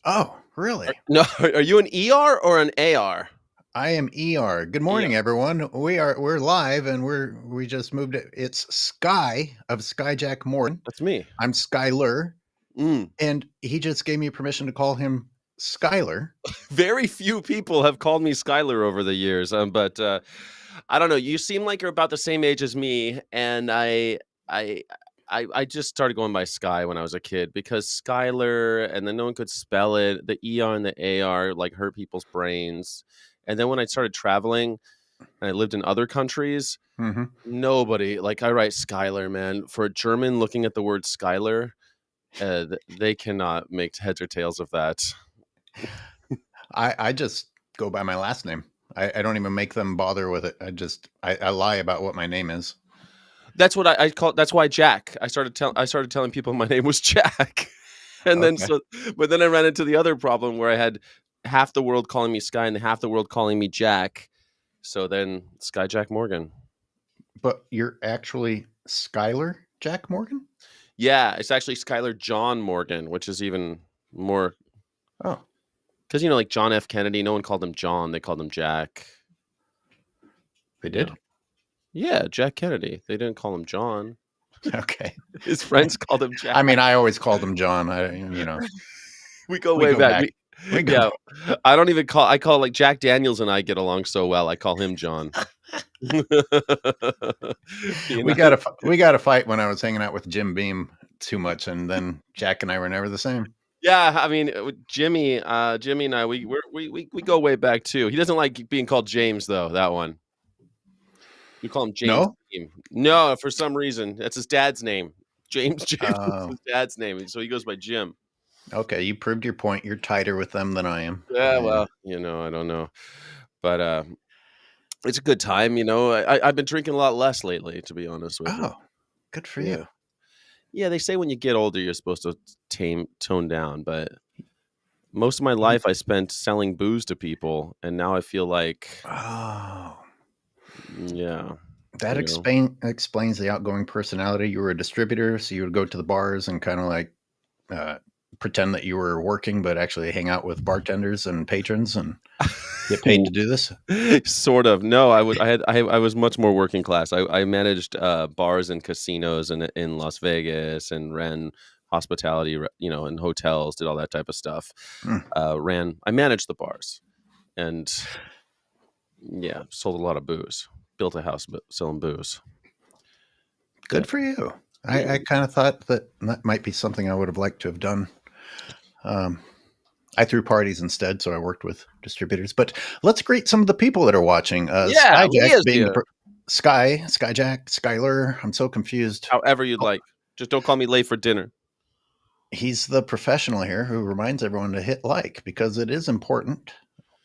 Oh, really? No, are you an ER or an AR? I am ER. Good ER. morning, everyone. We're live and we just moved it. It's Sky of Skyjack Morgan. That's me. I'm Skyler, Mm. and he just gave me permission to call him Skyler. Very few people have called me Skyler over the years, but I don't know. You seem like you're about the same age as me, and I, I just started going by Sky when I was a kid because Skyler, and then no one could spell it. The ER and the AR like hurt people's brains, and then when I started traveling and I lived in other countries, Hmm. nobody like I write Skyler, man. For a German looking at the word Skyler, they cannot make heads or tails of that. I just go by my last name. I don't even make them bother with it. I lie about what my name is. That's what I call. That's why Jack. I started telling people my name was Jack, and then Okay. but then I ran into the other problem where I had half the world calling me Sky and half the world calling me Jack. So then Sky Jack Morgan. But you're actually Skyler Jack Morgan? Yeah, it's actually Skyler John Morgan, which is even more Oh, because like John F. Kennedy, no one called him John; they called him Jack. they Yeah, did? yeah, Jack Kennedy. They didn't call him John. Okay. His friends called him Jack. I mean, I always called him John. We go We way go back. back. We go Yeah, I don't even call. I call like Jack Daniels and I get along so well. I call him John. You we know? got a fight when I was hanging out with Jim Beam too much, and then Jack and I were never the same. Yeah, I mean Jimmy and I we go way back too. He doesn't like being called James though. That one we call him James. No? Beam. No, for some reason that's his dad's name. James is Oh, his dad's name, so he goes by Jim. okay. You proved your point. You're tighter with them than I am. Yeah, well, I don't know, but it's a good time. I've been drinking a lot less lately, to be honest with you. Oh, good for Yeah. you. Yeah, they say when you get older, you're supposed to tone down, but most of my You- life I spent selling booze to people, and now I feel like, Oh, yeah, that you know, explains the outgoing personality. You were a distributor, so you would go to the bars and kind of like uh, pretend that you were working, but actually hang out with bartenders and patrons and get paid to do this. sort of. No, I was much more working class. I managed bars and casinos in Las Vegas and ran hospitality, in hotels, did all that type of stuff. Hmm. I managed the bars and yeah, sold a lot of booze. Built a house selling booze. Yeah. Good for you. Yeah. I kind of thought that might be something I would have liked to have done. Um, I threw parties instead, so I worked with distributors. But let's greet some of the people that are watching. Yeah, Skyjack Leah's being here. Skyjack, Skyler. I'm so confused. However you'd Oh, like. Just don't call me late for dinner. he's the professional here who reminds everyone to hit like because it is important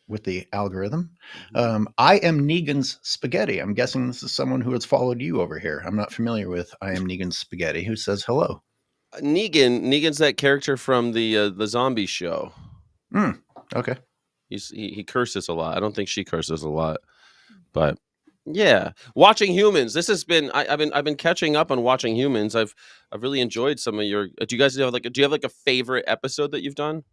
with the algorithm. I am Negan's Spaghetti. I'm guessing this is someone who has followed you over here. I'm not familiar with I am Negan's Spaghetti, who says hello. Negan's that character from the zombie show. Okay. He curses a lot. I don't think she curses a lot, but yeah, Watching Humans. This has been I've been catching up on Watching Humans. I've really enjoyed some of your. Do you guys have like do you have like a favorite episode that you've done?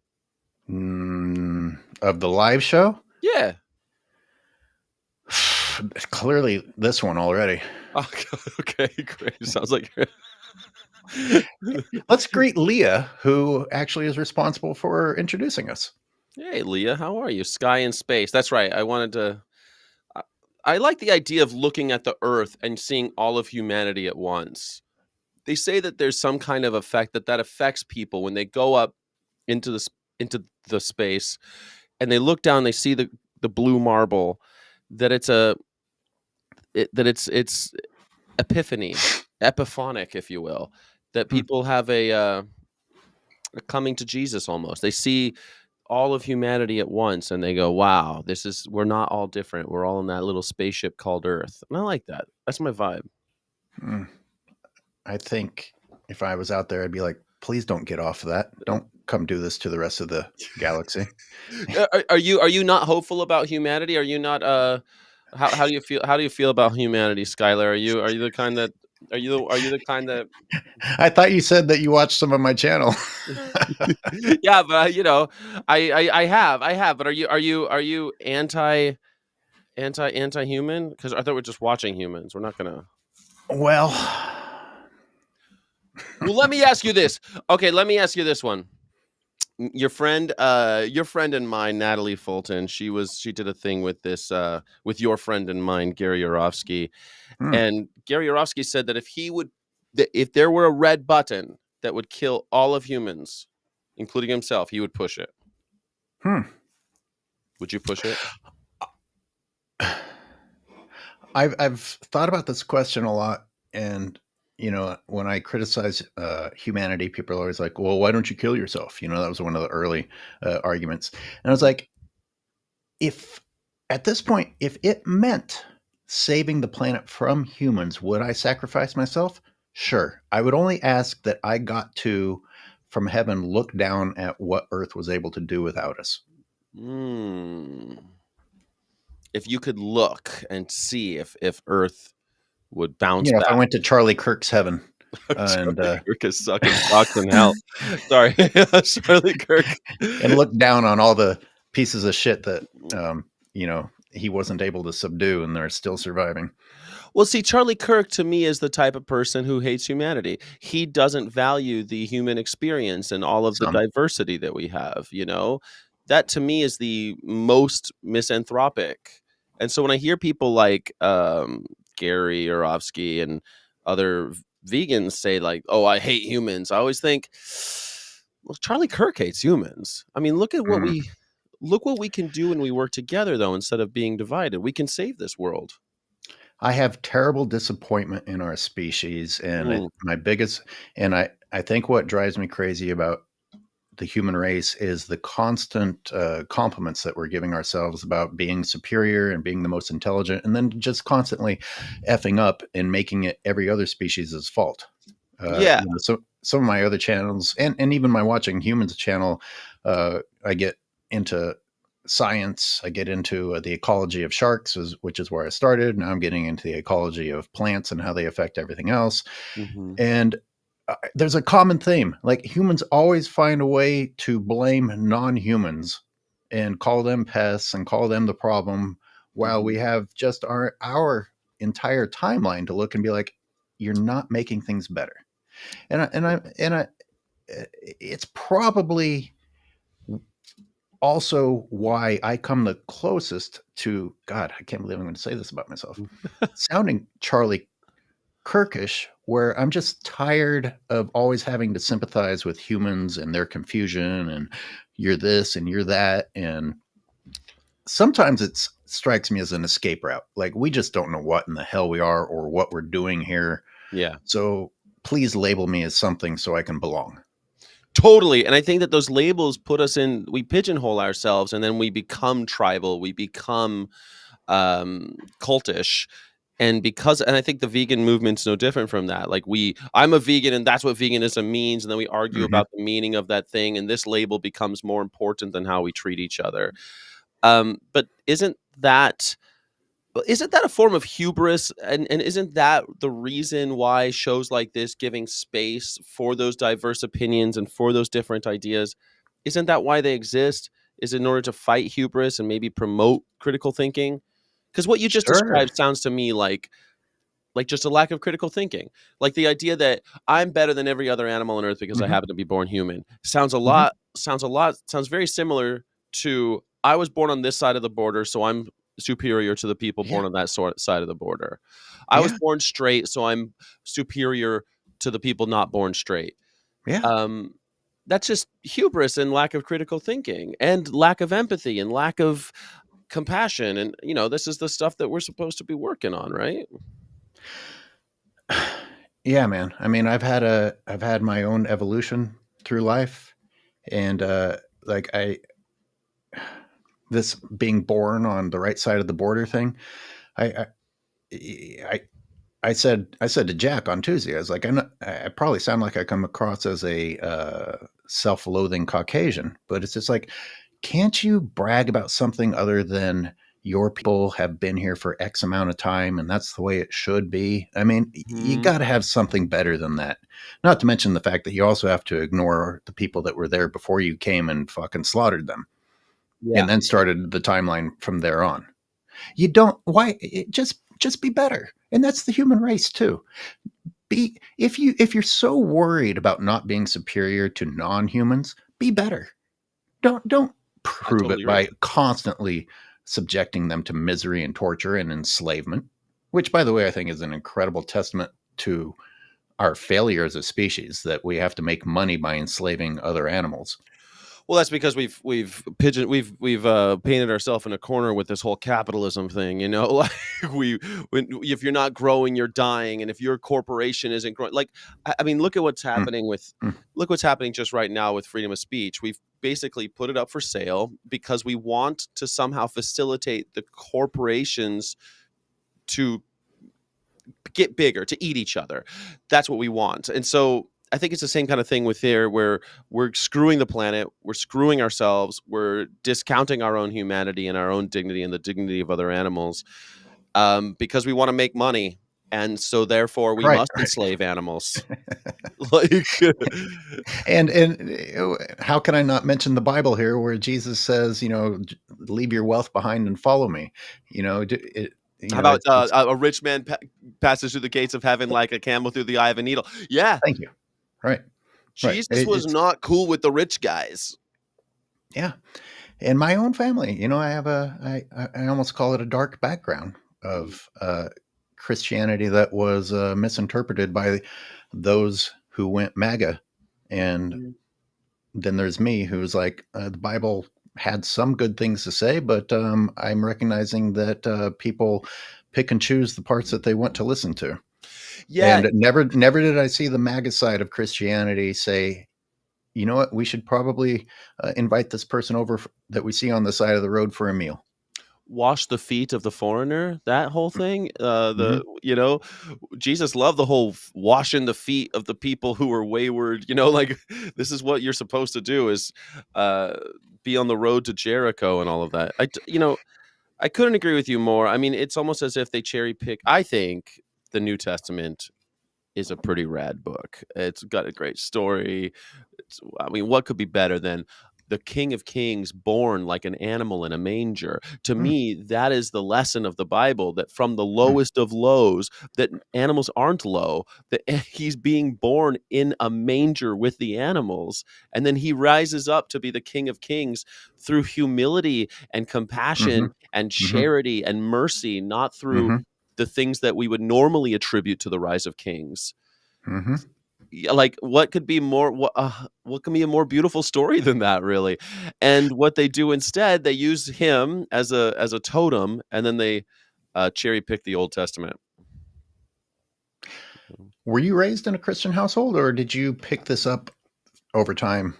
Of the live show? Yeah. Clearly, this one already. Oh, okay, great. Sounds like Let's greet Leah, who actually is responsible for introducing us. Hey, Leah, how are you? Sky in space. That's right. I wanted to. I like the idea of looking at the Earth and seeing all of humanity at once. They say that there's some kind of effect that affects people when they go up into the space and they look down. They see the blue marble. That it's epiphany, epiphonic, if you will. That people have a coming to Jesus almost. They see all of humanity at once and they go, wow, we're not all different. We're all in that little spaceship called Earth. And I like that. That's my vibe. I think if I was out there, I'd be like, please don't get off of that. Don't come do this to the rest of the galaxy. Are you not hopeful about humanity? Are you not how do you feel about humanity, Skylar? Are you the kind that Are you the kind that I thought you said that you watched some of my channel. yeah, but I have, but are you anti-human? Because I thought we're just watching humans. We're not gonna. Well, Well, let me ask you this. Okay, let me ask you this one. Your friend and mine, Natalie Fulton, she did a thing with this with your friend and mine, Gary Yourofsky. hmm, And Gary Yourofsky said that if there were a red button that would kill all of humans, including himself, he would push it. hmm. Would you push it? I've thought about this question a lot, and when I criticize humanity, people are always like, "Well, why don't you kill yourself?" That was one of the early arguments, and I was like, if at this point, if it meant saving the planet from humans, would I sacrifice myself? Sure. I would only ask that I got to, from heaven, look down at what Earth was able to do without us. Hmm. If you could look and see if Earth would bounce If I back. went to Charlie Kirk's heaven, and Charlie Kirk is sucking cocks in hell. Sorry, Charlie Kirk. and look down on all the pieces of shit that he wasn't able to subdue, and they're still surviving. Well, see, Charlie Kirk to me is the type of person who hates humanity. He doesn't value the human experience and all of the Some. diversity that we have, That to me is the most misanthropic. And so when I hear people like Gary Yourofsky and other vegans say like, "Oh, I hate humans," I always think, well, Charlie Kirk hates humans. I mean, Mm. look what we can do when we work together, though, instead of being divided. We can save this world. I have terrible disappointment in our species, and Mm, my biggest, and I think what drives me crazy about the human race is the constant compliments that we're giving ourselves about being superior and being the most intelligent, and then just constantly effing up and making it every other species' fault. yeah. So some of my other channels, and even my Watching Humans channel, I get into science. I get into the ecology of sharks, which is where I started. Now I'm getting into the ecology of plants and how they affect everything else. Mhm. And there's a common theme. Like, humans always find a way to blame non-humans and call them pests and call them the problem, while we Mhm. have just our entire timeline to look and be like, you're not making things better. And I it's probably also why I come the closest to, God, I can't believe I'm going to say this about myself, sounding Charlie Kirkish, where I'm just tired of always having to sympathize with humans and their confusion, and you're this and you're that. And sometimes it strikes me as an escape route. Like, we just don't know what in the hell we are or what we're doing here. Yeah. So please label me as something so I can belong. Totally, and I think that those labels put us in we pigeonhole ourselves, and then we become tribal, we become, cultish, and I think the vegan movement's no different from that, like, I'm a vegan, and that's what veganism means, and then we argue Hmm. about the meaning of that thing, and this label becomes more important than how we treat each other. But isn't that a form of hubris? And isn't that the reason why shows like this, giving space for those diverse opinions and for those different ideas, isn't that why they exist? Is in order to fight hubris and maybe promote critical thinking? Because what you just Sure. described sounds to me like just a lack of critical thinking. Like the idea that I'm better than every other animal on earth because I Hmm. happen to be born human Hmm. sounds very similar to I was born on this side of the border, so I'm superior to the people Yeah. born on that side of the border. I was Yeah. born straight, so I'm superior to the people not born straight. Yeah. Um, that's just hubris and lack of critical thinking and lack of empathy and lack of compassion. And this is the stuff that we're supposed to be working on, right? Yeah, man. I mean, I've had my own evolution through life, and like I this being born on the right side of the border thing. I I I said to Jack on Tuesday, I was like, I probably sound like I come across as a self-loathing Caucasian, but it's just like, can't you brag about something other than your people have been here for X amount of time and that's the way it should be. I mean, you Mhm. got to have something better than that. Not to mention the fact that you also have to ignore the people that were there before you came and fucking slaughtered them Yeah, and then started the timeline from there on. You don't, why just be better. And that's the human race too. Be, if you're so worried about not being superior to non-humans, be better. Don't I prove totally it agree. by constantly subjecting them to misery and torture and enslavement, which by the way I think is an incredible testament to our failure as a species, that we have to make money by enslaving other animals. Well, that's because we've painted ourselves in a corner with this whole capitalism thing, you know. Like if you're not growing, you're dying, and if your corporation isn't growing, like I mean, Mm, mm, look what's happening just right now with freedom of speech. We've basically put it up for sale because we want to somehow facilitate the corporations to get bigger, to eat each other. That's what we want. And so I think it's the same kind of thing with here where we're screwing the planet, we're screwing ourselves, we're discounting our own humanity and our own dignity and the dignity of other animals because we want to make money. And so therefore we right, must right. enslave animals. Like And how can I not mention the Bible here, where Jesus says, leave your wealth behind and follow me. You know, how about it's a rich man passes through the gates of heaven like a camel through the eye of a needle. Yeah, thank you. Right, right. Jesus was It's not cool with the rich guys. yeah. In my own family, I have I almost call it a dark background Mhm. of Christianity that was misinterpreted by those who went MAGA, and then there's me who's like, the Bible had some good things to say, but I'm recognizing that people pick and choose the parts that they want to listen to. Yeah, And never did I see the MAGA side of Christianity say, you know what, we should probably invite this person over that we see on the side of the road for a meal. wash the feet of the foreigner, that whole thing, Mm-hmm. Jesus loved the whole washing the feet of the people who were wayward, like this is what you're supposed to do is uh, be on the road to Jericho and all of that. I couldn't agree with you more. I mean, it's almost as if they cherry pick. I think the New Testament is a pretty rad book. It's got a great story. I mean, what could be better than the King of Kings born like an animal in a manger? To me, that is the lesson of the Bible, that from the Mm-hmm. lowest of lows, that animals aren't low, that he's being born in a manger with the animals. And then he rises up to be the King of Kings through humility and Mm-hmm. compassion and Mm-hmm. charity and mercy, not through Mm-hmm. the things that we would normally attribute to the rise of kings. Mm-hmm. Yeah, like what can be a more beautiful story than that, really? And what they do instead, they use him as a totem, and then they cherry pick the Old Testament. Were you raised in a Christian household, or did you pick this up over time,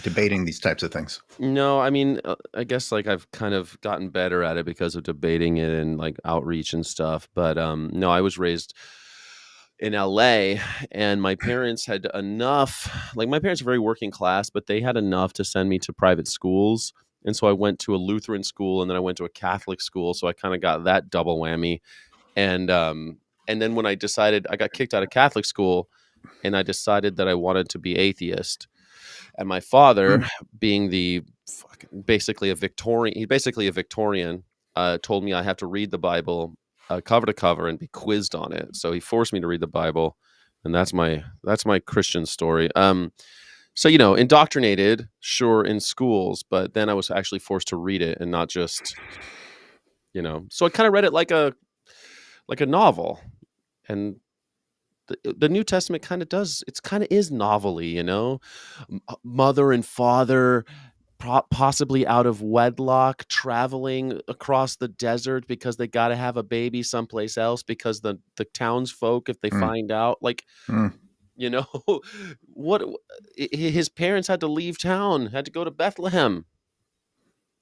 debating these types of things? No, I mean, I guess like I've kind of gotten better at it because of debating it and like outreach and stuff. But no, I was raised in LA, and my parents had enough. Like my parents are very working class, but they had enough to send me to private schools. And so I went to a Lutheran school and then I went to a Catholic school. So I kind of got that double whammy. And then when I decided, I got kicked out of Catholic school and I decided that I wanted to be atheist. And my father, Mm. being basically a Victorian, he's basically a Victorian, told me I have to read the Bible cover to cover and be quizzed on it. So he forced me to read the Bible, and that's my Christian story. So indoctrinated, sure, in schools, but then I was actually forced to read it and not just. So I kind of read it like a novel, and the New Testament kind of does. It's kind of is novelly, mother and father possibly out of wedlock, traveling across the desert because they got to have a baby someplace else because the townsfolk, if they Mm. find out, like, Mm. you know, what his parents had to leave town, had to go to Bethlehem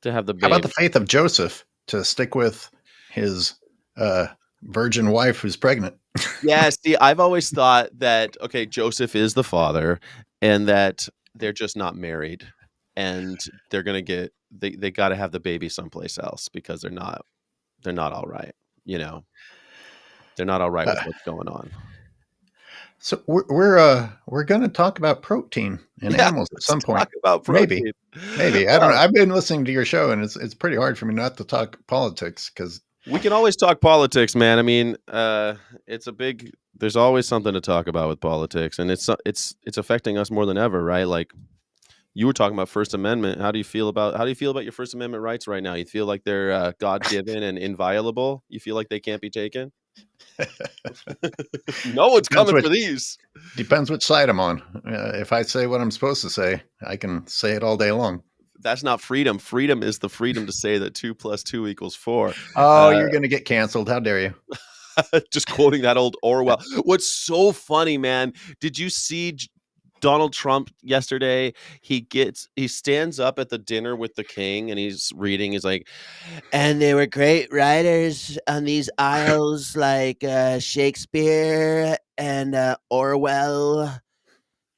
to have the How about baby. the faith of Joseph to stick with his uh, virgin wife who's pregnant? Yeah, see, I've always thought that okay, Joseph is the father, and that they're just not married, and they're gonna get they got to have the baby someplace else because they're not. they're not all right. You know, they're not all right with Uh, what's going on. so we're going to talk about protein in Yeah, animals at let's some talk point. about Maybe, protein. maybe I don't know. I've been listening to your show, and it's pretty hard for me not to talk politics because We can always talk politics, man. I mean, it's a big. There's always something to talk about with politics, and it's affecting us more than ever, right? Like you were talking about First Amendment. How do you feel about your First Amendment rights right now? You feel like they're God given and inviolable? You feel like they can't be taken? No one's depends coming which for these. depends which side I'm on. If I say what I'm supposed to say, I can say it all day long. That's not freedom. Freedom is the freedom to say that 2 + 2 = 4. Oh, Uh, you're going to get canceled. How dare you? just quoting that old Orwell. What's so funny, man? Did you see Donald Trump yesterday? He stands up at the dinner with the king and he's reading. He's like, and there were great writers on these aisles like Shakespeare and Orwell.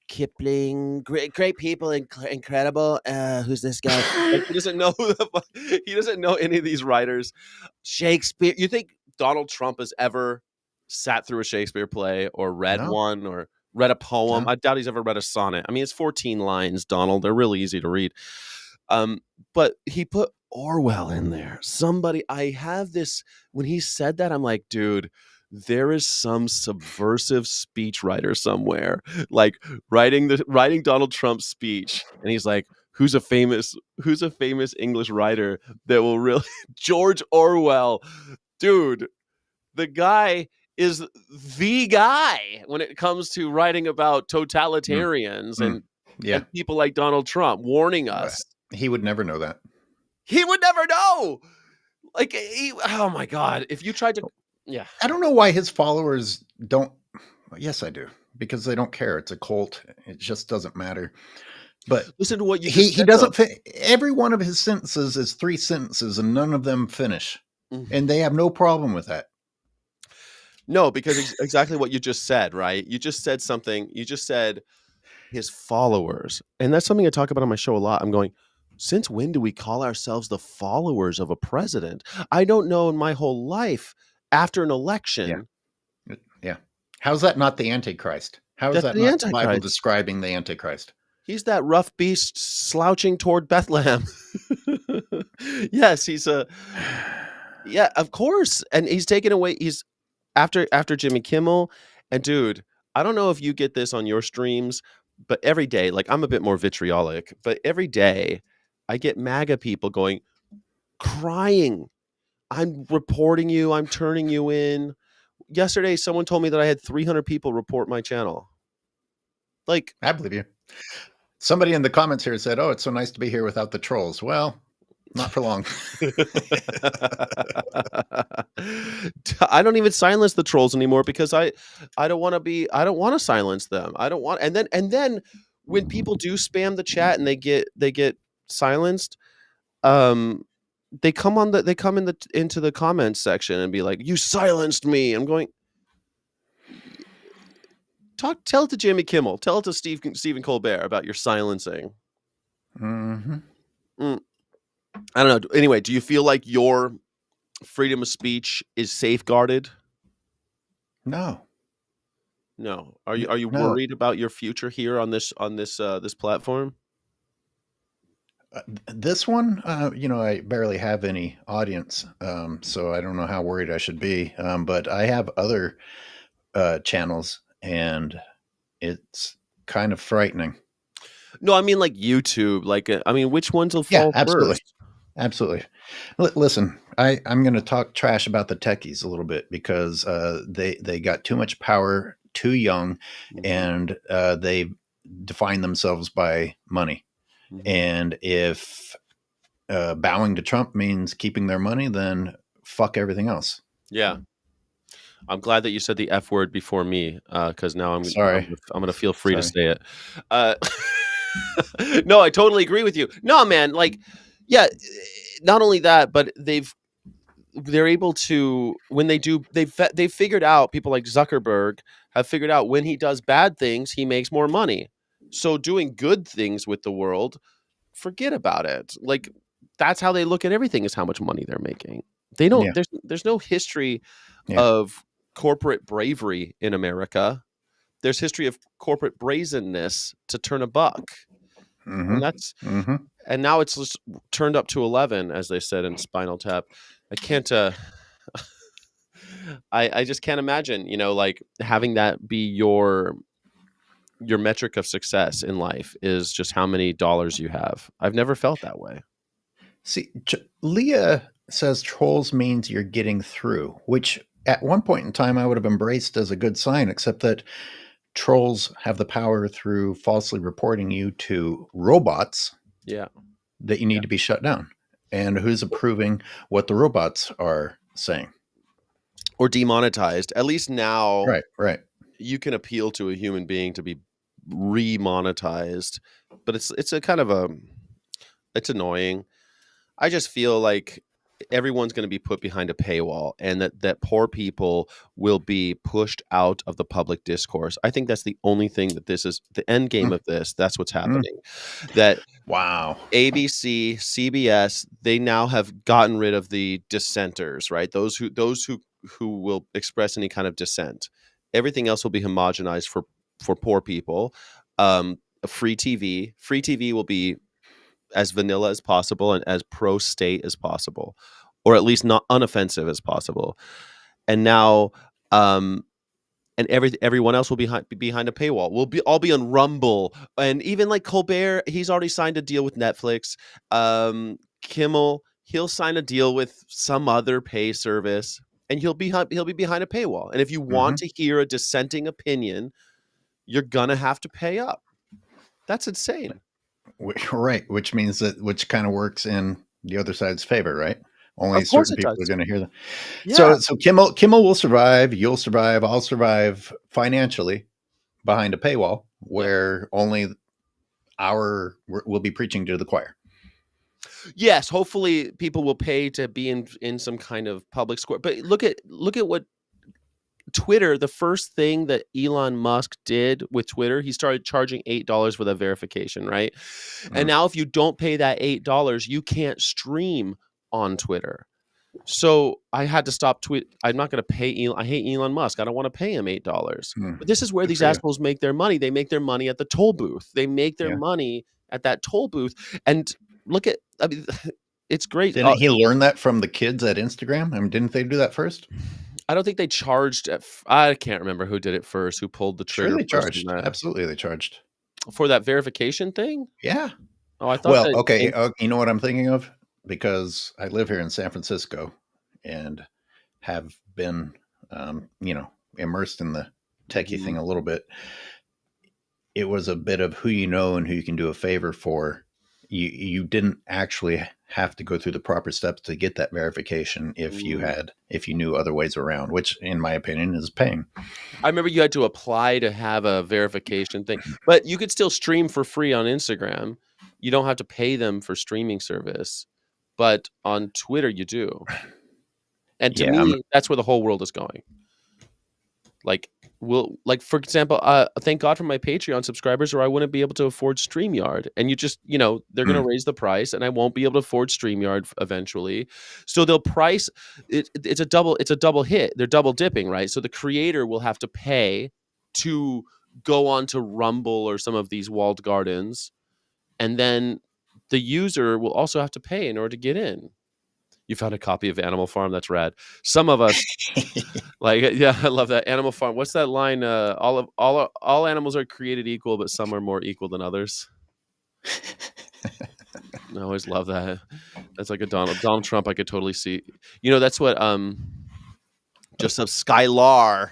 Kipling, great people, incredible. Who's this guy? Like he doesn't know he doesn't know any of these writers. Shakespeare. You think Donald Trump has ever sat through a Shakespeare play or read No, one or read a poem? no. I doubt he's ever read a sonnet. I mean, it's 14 lines, Donald. They're really easy to read. Um, but he put Orwell in there. Somebody, I have this. When he said that, I'm like, dude, there is some subversive speechwriter somewhere, like writing Donald Trump's speech, and he's like, who's a famous English writer that will really George Orwell, dude, the guy is the guy when it comes to writing about Mm, totalitarians mm. Yeah, and people like Donald Trump warning uh, us. he would never know that. He would never know. Like oh my god, if you tried to yeah. I don't know why his followers don't. Yes, I do, because they don't care. It's a cult. It just doesn't matter. But Listen to what you he just he said though. doesn't fit. Every one of his sentences is three sentences, and none of them finish, Mhm. and they have no problem with that. No, because exactly what you just said, right? You just said something. You just said his followers. And that's something I talk about on my show a lot. I'm going, since when do we call ourselves the followers of a president? I don't know in my whole life after an Yeah, election yeah. How's that not the Antichrist? How is that's that the not the Bible Antichrist. describing the Antichrist? He's that rough beast slouching toward Bethlehem. Yes, he's a yeah, of course. And he's taken away he's after Jimmy Kimmel, and dude, I don't know if you get this on your streams, but every day, like I'm a bit more vitriolic, but every day I get MAGA people going crying. I'm reporting you, I'm turning you in. Yesterday someone told me that I had 300 people report my channel. Like I believe you. Somebody in the comments here said, "Oh, it's so nice to be here without the trolls." Well, not for long. I don't even silence the trolls anymore because I don't want to be I don't want to silence them. I don't want and then when people do spam the chat and they get silenced, um they come in the into the comments section and be like, "You silenced me." I'm going, tell it to Jimmy Kimmel, tell it to Stephen Colbert about your silencing. Hmm. Mm, I don't know. Anyway, do you feel like your freedom of speech is safeguarded? No, No. Are you no. worried about your future here on this platform? This one, I barely have any audience, so I don't know how worried I should be. But I have other channels, and it's kind of frightening. No, I mean like YouTube. Like, I mean, which ones will Yeah, fall absolutely, first? absolutely. Listen, I'm going to talk trash about the techies a little bit because they got too much power, too young, Mhm, and they define themselves by money. mhm. And if bowing to Trump means keeping their money, then fuck everything else. Yeah, I'm glad that you said the F word before me, because now Sorry, I'm gonna feel free to sorry. say it. Uh, no, I totally agree with you. No, man, like, yeah, not only that, but they're able to when they do they've figured out people like Zuckerberg have figured out when he does bad things, he makes more money. So doing good things with the world, forget about it. Like that's how they look at everything is how much money they're making. They don't. Yeah. There's no history Yeah. of corporate bravery in America. There's history of corporate brazenness to turn a buck, and Mm-hmm. that's Mm-hmm. and now it's just turned up to 11, as they said in Spinal Tap. I can't. I just can't imagine, like having that be your metric of success in life is just how many dollars you have. I've never felt that way. See, Leah says trolls means you're getting through, which at one point in time I would have embraced as a good sign, except that trolls have the power through falsely reporting you to robots Yeah. that you need to be shut down. And who's approving what the robots are saying? Or demonetized. At least now Right, right. you can appeal to a human being to be remonetized, but it's a kind of a it's annoying. I just feel like everyone's going to be put behind a paywall, and that poor people will be pushed out of the public discourse. I think that's the only thing that this is the end game Mm, of this. That's what's mm. happening. That Wow. ABC, CBS, they now have gotten rid of the dissenters, right? Those who will express any kind of dissent. Everything else will be homogenized for poor people. Um, free TV will be as vanilla as possible and as pro state as possible, or at least not unoffensive as possible. And now, um, and everyone else will be behind a paywall. We'll be all be on Rumble, and even like Colbert, he's already signed a deal with Netflix. Kimmel, he'll sign a deal with some other pay service, and he'll be behind a paywall. And if you want Hmm. to hear a dissenting opinion, you're gonna have to pay up. That's insane. Right, which kind of works in the other side's favor, right? Only Of course certain it people are does. going to hear them. Yeah. So Kimmel will survive, you'll survive, I'll survive financially behind a paywall Yep. where only we'll be preaching to the choir. Yes, hopefully people will pay to be in some kind of public square. But look at what Twitter, the first thing that Elon Musk did with Twitter, he started charging $8 for that verification, right? And Mm. now if you don't pay that $8, you can't stream on Twitter. So I had to stop tweet. I'm not going to pay Elon. I hate Elon Musk. I don't want to pay him $8. Mm. But this is where Good these for you. assholes make their money. They make their money at the toll booth. They make their Yeah. money at that toll booth. And look at, I mean, it's great. Didn't he learn that from the kids at Instagram? I mean, didn't they do that first? I don't think they charged. I can't remember who did it first, who pulled the Sure, trigger they first on charged. that Absolutely, they charged. for that verification thing. Yeah. Oh, I thought Well, that. okay. You know what I'm thinking of? Because I live here in San Francisco and have been, immersed in the techie Mhm. thing a little bit. It was a bit of who you know and who you can do a favor for. You didn't actually have to go through the proper steps to get that verification if Mm. you knew other ways around, which in my opinion is paying. I remember you had to apply to have a verification thing, but you could still stream for free on Instagram. You don't have to pay them for streaming service, but on Twitter you do. And to Yeah, me, that's where the whole world is going. Like, for example, thank God for my Patreon subscribers, or I wouldn't be able to afford StreamYard. And they're going to raise the price, and I won't be able to afford StreamYard eventually. So they'll price it. It's a double hit. They're double dipping, right? So the creator will have to pay to go on to Rumble or some of these walled gardens, and then the user will also have to pay in order to get in. You found a copy of Animal Farm. That's rad. Some of us like, yeah, I love that. Animal Farm. What's that line? All animals are created equal, but some are more equal than others. I always love that. That's like a Donald Trump. I could totally see. That's what just of Skylar.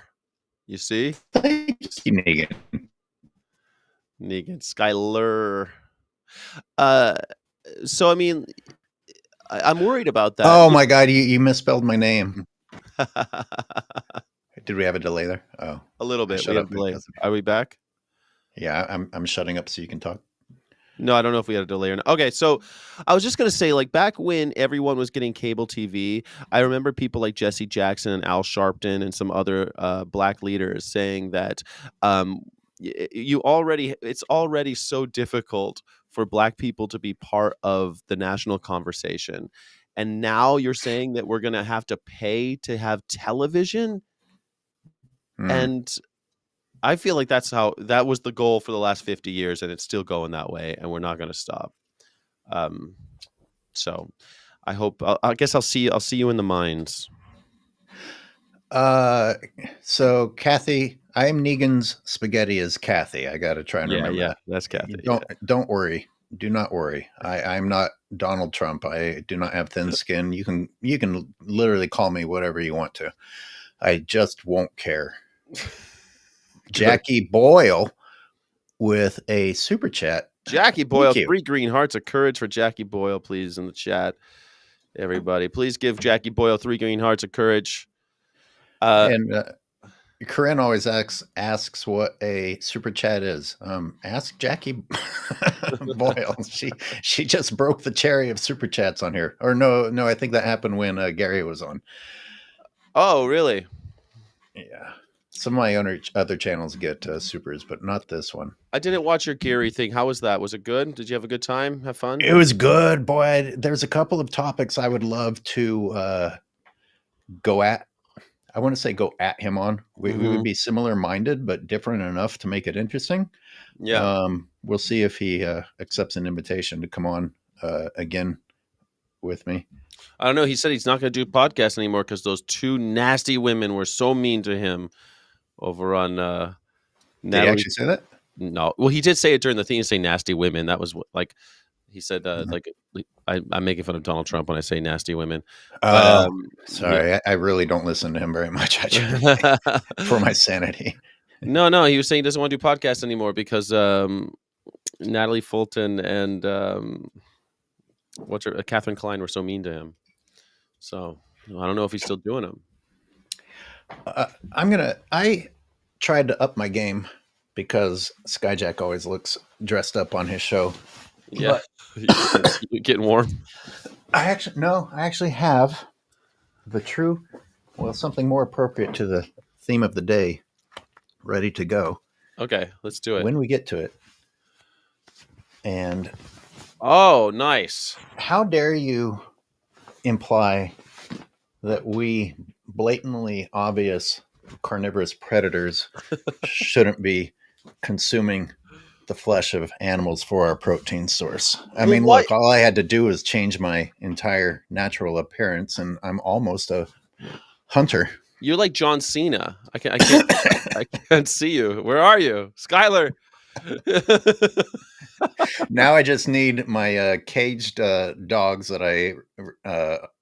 You see, thank you, Negan. Negan Skylar. Uh, so I mean, I'm worried about that. Oh my God, you misspelled my name. Did we have a delay there? Oh, A little I bit. We shut have up a delay. because of Are we back? yeah. I'm shutting up so you can talk. No, I don't know if we had a delay or not. Okay, so I was just gonna say, like back when everyone was getting cable TV, I remember people like Jesse Jackson and Al Sharpton and some other black leaders saying that it's already so difficult for black people to be part of the national conversation, and now you're saying that we're gonna have to pay to have television? Mm. And I feel like that was the goal for the last 50 years, and it's still going that way, and we're not gonna stop. Um, so I guess I'll see you in the mines. Uh, so Kathy, I'm Negan's spaghetti is Kathy. I got to try and remember Yeah, that. that's You Kathy. don't worry. Do not worry. I'm not Donald Trump. I do not have thin skin. You can literally call me whatever you want to. I just won't care. Yeah. Good. Jackie Boyle with a super chat. Jackie Thank Boyle, you. 3 green hearts of courage for Jackie Boyle, please, in the chat. Everybody, please give Jackie Boyle 3 green hearts of courage. And Corinne always asks what a super chat is. Ask Jackie Boyle. She just broke the cherry of super chats on here. Or no, I think that happened when Gary was on. Oh, really? Yeah, some of my other channels get supers, but not this one. I didn't watch your Gary thing. How was that? Was it good? Did you have a good time? Have fun? It was good, boy. There's a couple of topics I would love to go at. I want to say go at him on. We would be similar minded, but different enough to make it interesting. Yeah. We'll see if he accepts an invitation to come on again with me. I don't know. He said he's not going to do podcasts anymore because those 2 nasty women were so mean to him over on Did he Natalie. actually say that? No. Well, he did say it during the thing. He say nasty women. That was like he said. Like I'm making fun of Donald Trump when I say nasty women. But Oh, sorry. I really don't listen to him very much. I try yeah. for my sanity. No. He was saying he doesn't want to do podcasts anymore because Natalie Fulton and Catherine Klein were so mean to him. So I don't know if he's still doing them. I tried to up my game because Skyjack always looks dressed up on his show. Yeah, you're getting warm. I actually have something more appropriate to the theme of the day ready to go. Okay, let's do it. When we get to it. And oh, nice. How dare you imply that we blatantly obvious carnivorous predators shouldn't be consuming the flesh of animals for our protein source? I mean, look, all I had to do was change my entire natural appearance, and I'm almost a hunter. You're like John Cena. I can't see you. Where are you, Skyler? Now I just need my caged dogs that I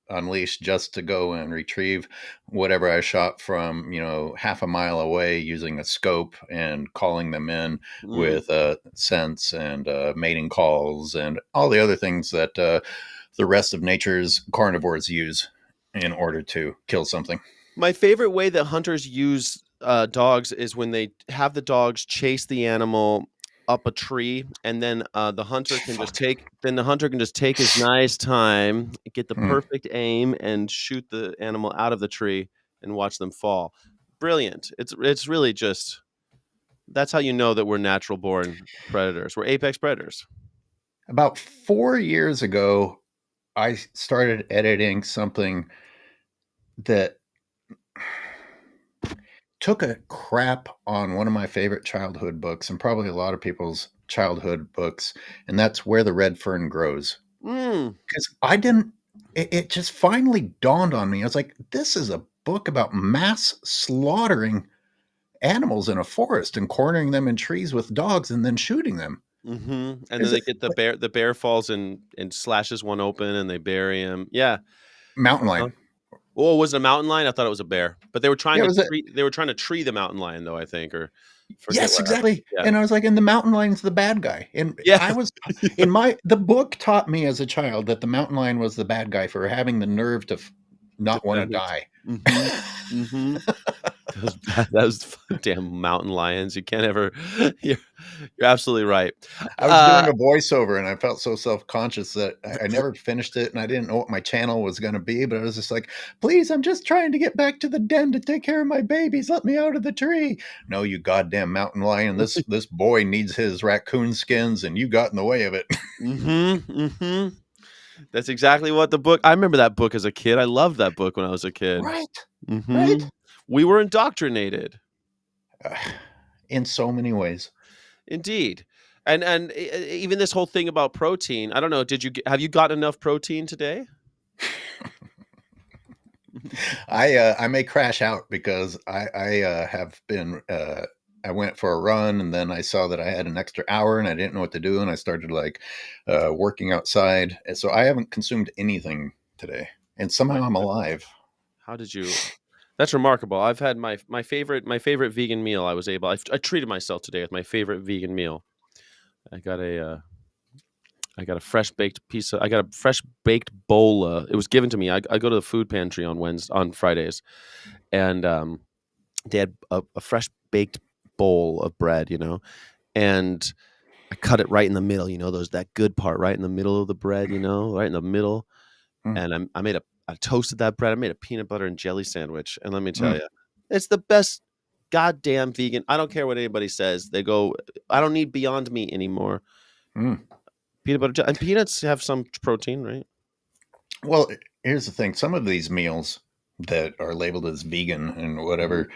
unleashed just to go and retrieve whatever I shot from, half a mile away using a scope and calling them in with scents and mating calls and all the other things that the rest of nature's carnivores use in order to kill something. My favorite way that hunters use dogs is when they have the dogs chase the animal up a tree, and then the hunter can just take his nice time, get the perfect aim, and shoot the animal out of the tree and watch them fall. Brilliant. It's really just that's how you know that we're natural born predators. We're apex predators. About 4 years ago, I started editing something that took a crap on one of my favorite childhood books and probably a lot of people's childhood books, and that's Where the Red Fern Grows. Because it just finally dawned on me. I was like, this is a book about mass slaughtering animals in a forest and cornering them in trees with dogs and then shooting them. And then they get the bear. The bear falls and slashes one open, and they bury him. Yeah, mountain lion. Oh, was it a mountain lion? I thought it was a bear. But they were trying to tree the mountain lion, though. I think, or yes, exactly. Yeah. And I was like, and the mountain lion's the bad guy. And I was the book taught me as a child that the mountain lion was the bad guy for having the nerve to not want to die. Those damn mountain lions. You can't ever. You're absolutely right. I was doing a voiceover, and I felt so self-conscious that I never finished it, and I didn't know what my channel was going to be. But I was just like, "Please, I'm just trying to get back to the den to take care of my babies. Let me out of the tree." No, you goddamn mountain lion! This boy needs his raccoon skins, and you got in the way of it. That's exactly what the book I remember that book as a kid. I loved that book when I was a kid. Right. Right. Mhm. We were indoctrinated. Uh, in so many ways. Indeed. And even this whole thing about protein, I don't know, have you got enough protein today? I may crash out because I have been I went for a run and then I saw that I had an extra hour and I didn't know what to do and I started like working outside, and so I haven't consumed anything today, and My somehow I'm goodness. alive. How did you That's remarkable. I've had my favorite vegan meal. I treated myself today with my favorite vegan meal. I got a I got a fresh baked bowl. It was given to me. I go to the food pantry on Fridays, and they had a fresh baked bowl of bread, and I cut it right in the middle. That good part right in the middle of the bread, right in the middle. Mm, And I toasted that bread. I made a peanut butter and jelly sandwich, and let me tell mm, you, it's the best goddamn vegan. I don't care what anybody says. They go, I don't need Beyond Meat anymore. mm. Peanut butter and peanuts have some protein, right? Well, here's the thing: some of these meals that are labeled as vegan and Mhm. whatever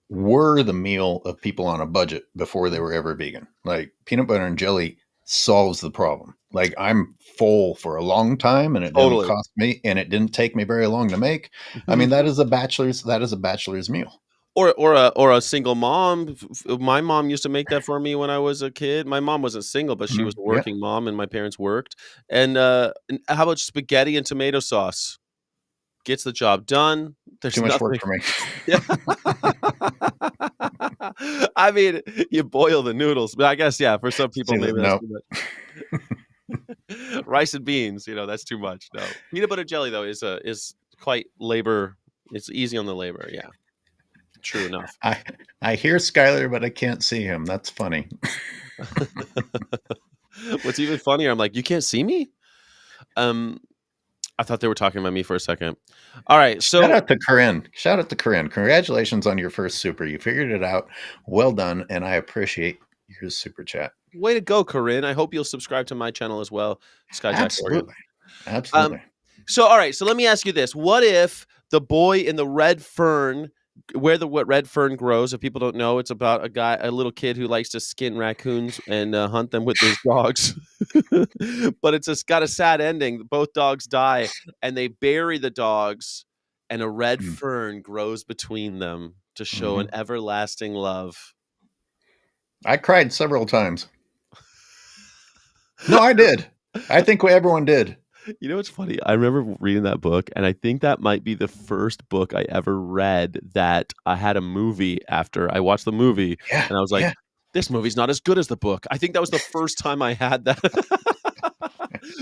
were the meal of people on a budget before they were ever vegan. Like peanut butter and jelly solves the problem. Like I'm full for a long time and it didn't Totally. cost me and it didn't take me very long to make. I mean, that is a bachelor's meal. Or a single mom. My mom used to make that for me when I was a kid. My mom wasn't single, but she was Mhm. a Yeah. working mom, and my parents worked. And how about spaghetti and tomato sauce? Gets the job done. Too There's much work nothing. for me. Yeah. I mean, you boil the noodles, but I guess, yeah, for some people, See that? maybe that's No. too much. Rice and beans, that's too much. No, peanut butter jelly though is quite labor. It's easy on the labor. Yeah, true enough. I I hear Skyler, but I can't see him. That's funny. What's even funnier, I'm like, you can't see me. Um, I thought they were talking about me for a second. All right, Shout so out to Corinne. Shout out to Corinne. Congratulations on your first super. You figured it out. Well done, and I appreciate your super chat. way to go, Corinne. I hope you'll subscribe to my channel as well, Skyjack Oregon. Absolutely. Um, Absolutely. so all right, so let me ask you this: what if the boy in the red fern, what red fern grows? If people don't know, it's about a little kid who likes to skin raccoons and hunt them with his dogs. But got a sad ending. Both dogs die, and they bury the dogs, and a red Mm. fern grows between them to show an Mhm. everlasting love. I cried several times. No, I did. I think everyone did. You know what's funny? I remember reading that book, and I think that might be the first book I ever read that I had a movie after. I watched the movie, Yeah, and I was like, yeah. "This movie's not as good as the book." I think that was the first time I had that.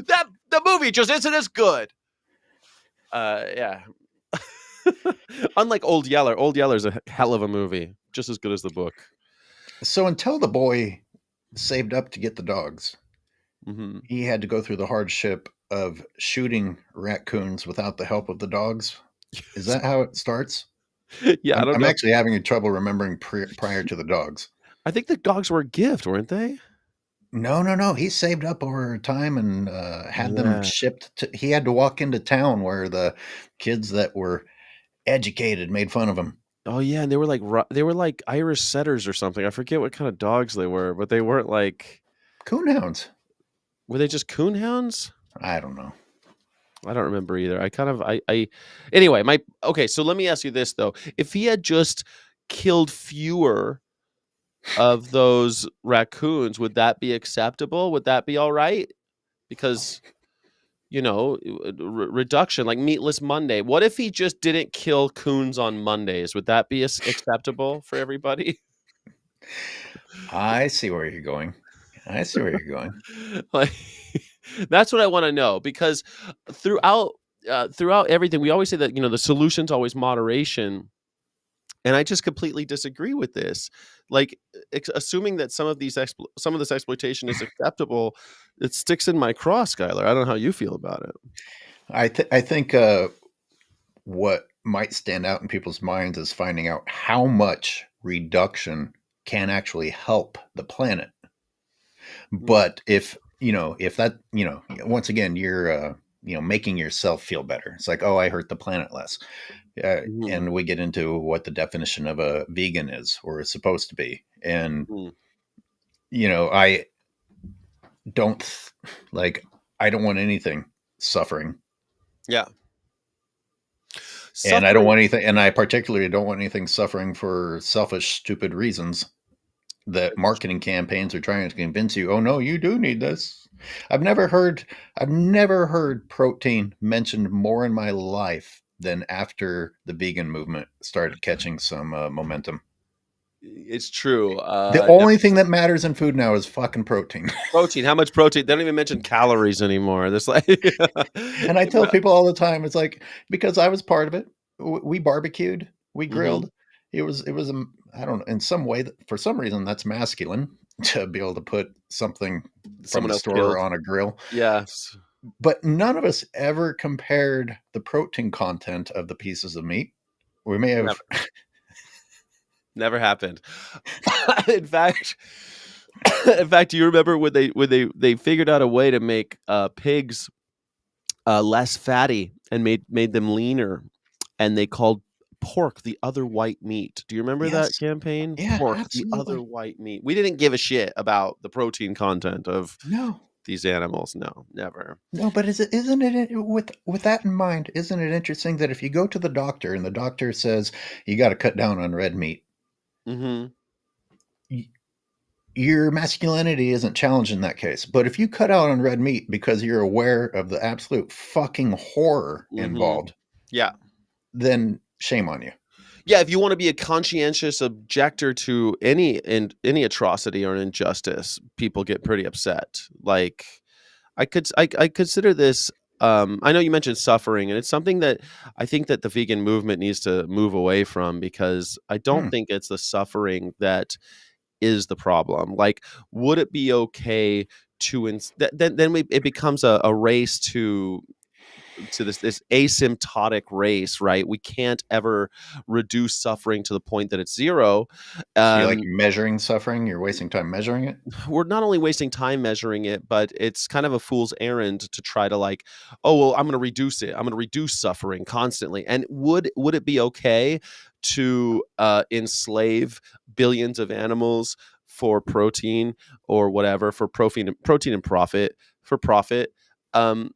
That the movie just isn't as good. Yeah. Unlike Old Yeller's a hell of a movie, just as good as the book. So until the boy saved up to get the dogs, Hmm. he had to go through the hardship of shooting raccoons without the help of the dogs. Is that how it starts? Yeah, I don't I'm know. actually having trouble remembering prior to the dogs. I think the dogs were a gift, weren't they? No, no, no. He saved up over time and had them Yeah. shipped to. He had to walk into town where the kids that were educated made fun of him. Oh yeah, and they were like Irish setters or something. I forget what kind of dogs they were, but they weren't like Coonhounds. were they just coonhounds? I don't know. I don't remember either. I kind of I anyway, my okay, so let me ask you this though. If he had just killed fewer of those raccoons, would that be acceptable? Would that be all right? Because reduction like meatless Monday. What if he just didn't kill coons on Mondays? Would that be acceptable for everybody? I see where you're going. I see where you're going. Like that's what I want to know because throughout throughout everything we always say that the solution's always moderation, and I just completely disagree with this. Like assuming that some of this exploitation is acceptable, it sticks in my craw, Skylar. I don't know how you feel about it. I think what might stand out in people's minds is finding out how much reduction can actually help the planet. Mm, But if if that, once again, you're, making yourself feel better. It's like, oh, I hurt the planet less. Mhm, And we get into what the definition of a vegan is or is supposed to be. And, mhm. I don't like, I don't want anything suffering. Yeah. And I don't Suffering want anything, and I particularly don't want anything suffering for selfish, stupid reasons that marketing campaigns are trying to convince you, oh no, you do need this. I've never heard I've never heard protein mentioned more in my life than after the vegan movement started catching some momentum. it's true. The only thing that matters in food now is fucking protein. Protein, how much protein? They don't even mention calories anymore. There's like And I tell people all the time, it's like, because I was part of it. We barbecued, we Mhm. grilled. It was I don't know, in some way that for some reason that's masculine to be able to put something from Someone the else store killed. on a grill. Yes. But none of us ever compared the protein content of the pieces of meat. We may have. Never happened. In fact, do you remember when they figured out a way to make pigs less fatty and made them leaner, and they called pork the other white meat. Do you remember that Yes, campaign? yeah, Pork the other absolutely. white meat. We didn't give a shit about the protein content of No, these animals. No, never. no, but isn't it with that in mind? Isn't it interesting that if you go to the doctor and the doctor says you got to cut down on red meat, Mhm. y- your masculinity isn't challenged in that case. But if you cut out on red meat because you're aware of the absolute fucking horror Mhm. involved, Yeah. then shame on you. Yeah, if you wanna be a conscientious objector to any atrocity or injustice, people get pretty upset. Like, I consider this, I know you mentioned suffering, and it's something that I think that the vegan movement needs to move away from because I don't Hmm. think it's the suffering that is the problem. Like, would it be okay to then it becomes a race to this asymptotic race, right? We can't ever reduce suffering to the point that it's zero. So you like Um, measuring suffering? You're wasting time measuring it? we're not only wasting time measuring it, but it's kind of a fool's errand to try to like, oh well, I'm going to reduce it. I'm going to reduce suffering constantly. And would it be okay to enslave billions of animals for protein or whatever for protein and profit for profit? Um,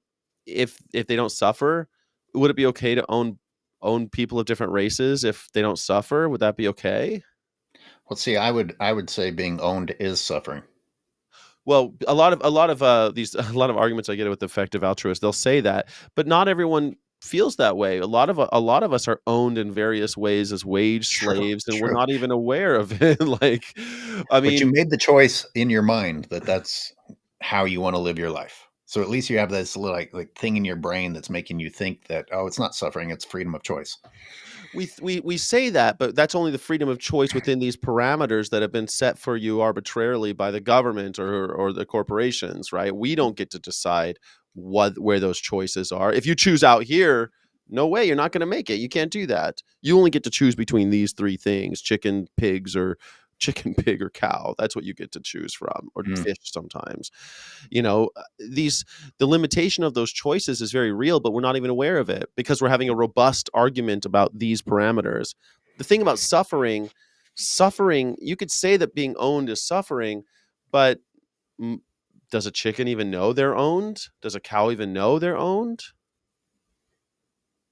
if they don't suffer, would it be okay to own people of different races if they don't suffer? Would that be okay? Well, see, I would say being owned is suffering. Well, a lot of these a lot of arguments I get with effective altruists, they'll say that, but not everyone feels that way. A lot of us are owned in various ways as wage True, slaves, and we're true. not even aware of it. Like, I But you mean, made the choice in your mind that that's how you want to live your life. So at least you have this little like thing in your brain that's making you think that, oh, it's not suffering, it's freedom of choice. we say that, but that's only the freedom of choice within these parameters that have been set for you arbitrarily by the government or the corporations, right? We don't get to decide what where those choices are. If you choose out here, no way, you're not going to make it. You can't do that. You only get to choose between these three things: chicken, pigs, or chicken, pig, or cow. That's what you get to choose from, or Mm. fish sometimes. These the limitation of those choices is very real, but we're not even aware of it because we're having a robust argument about these parameters. The thing about suffering, you could say that being owned is suffering, but mm, does a chicken even know they're owned? Does a cow even know they're owned?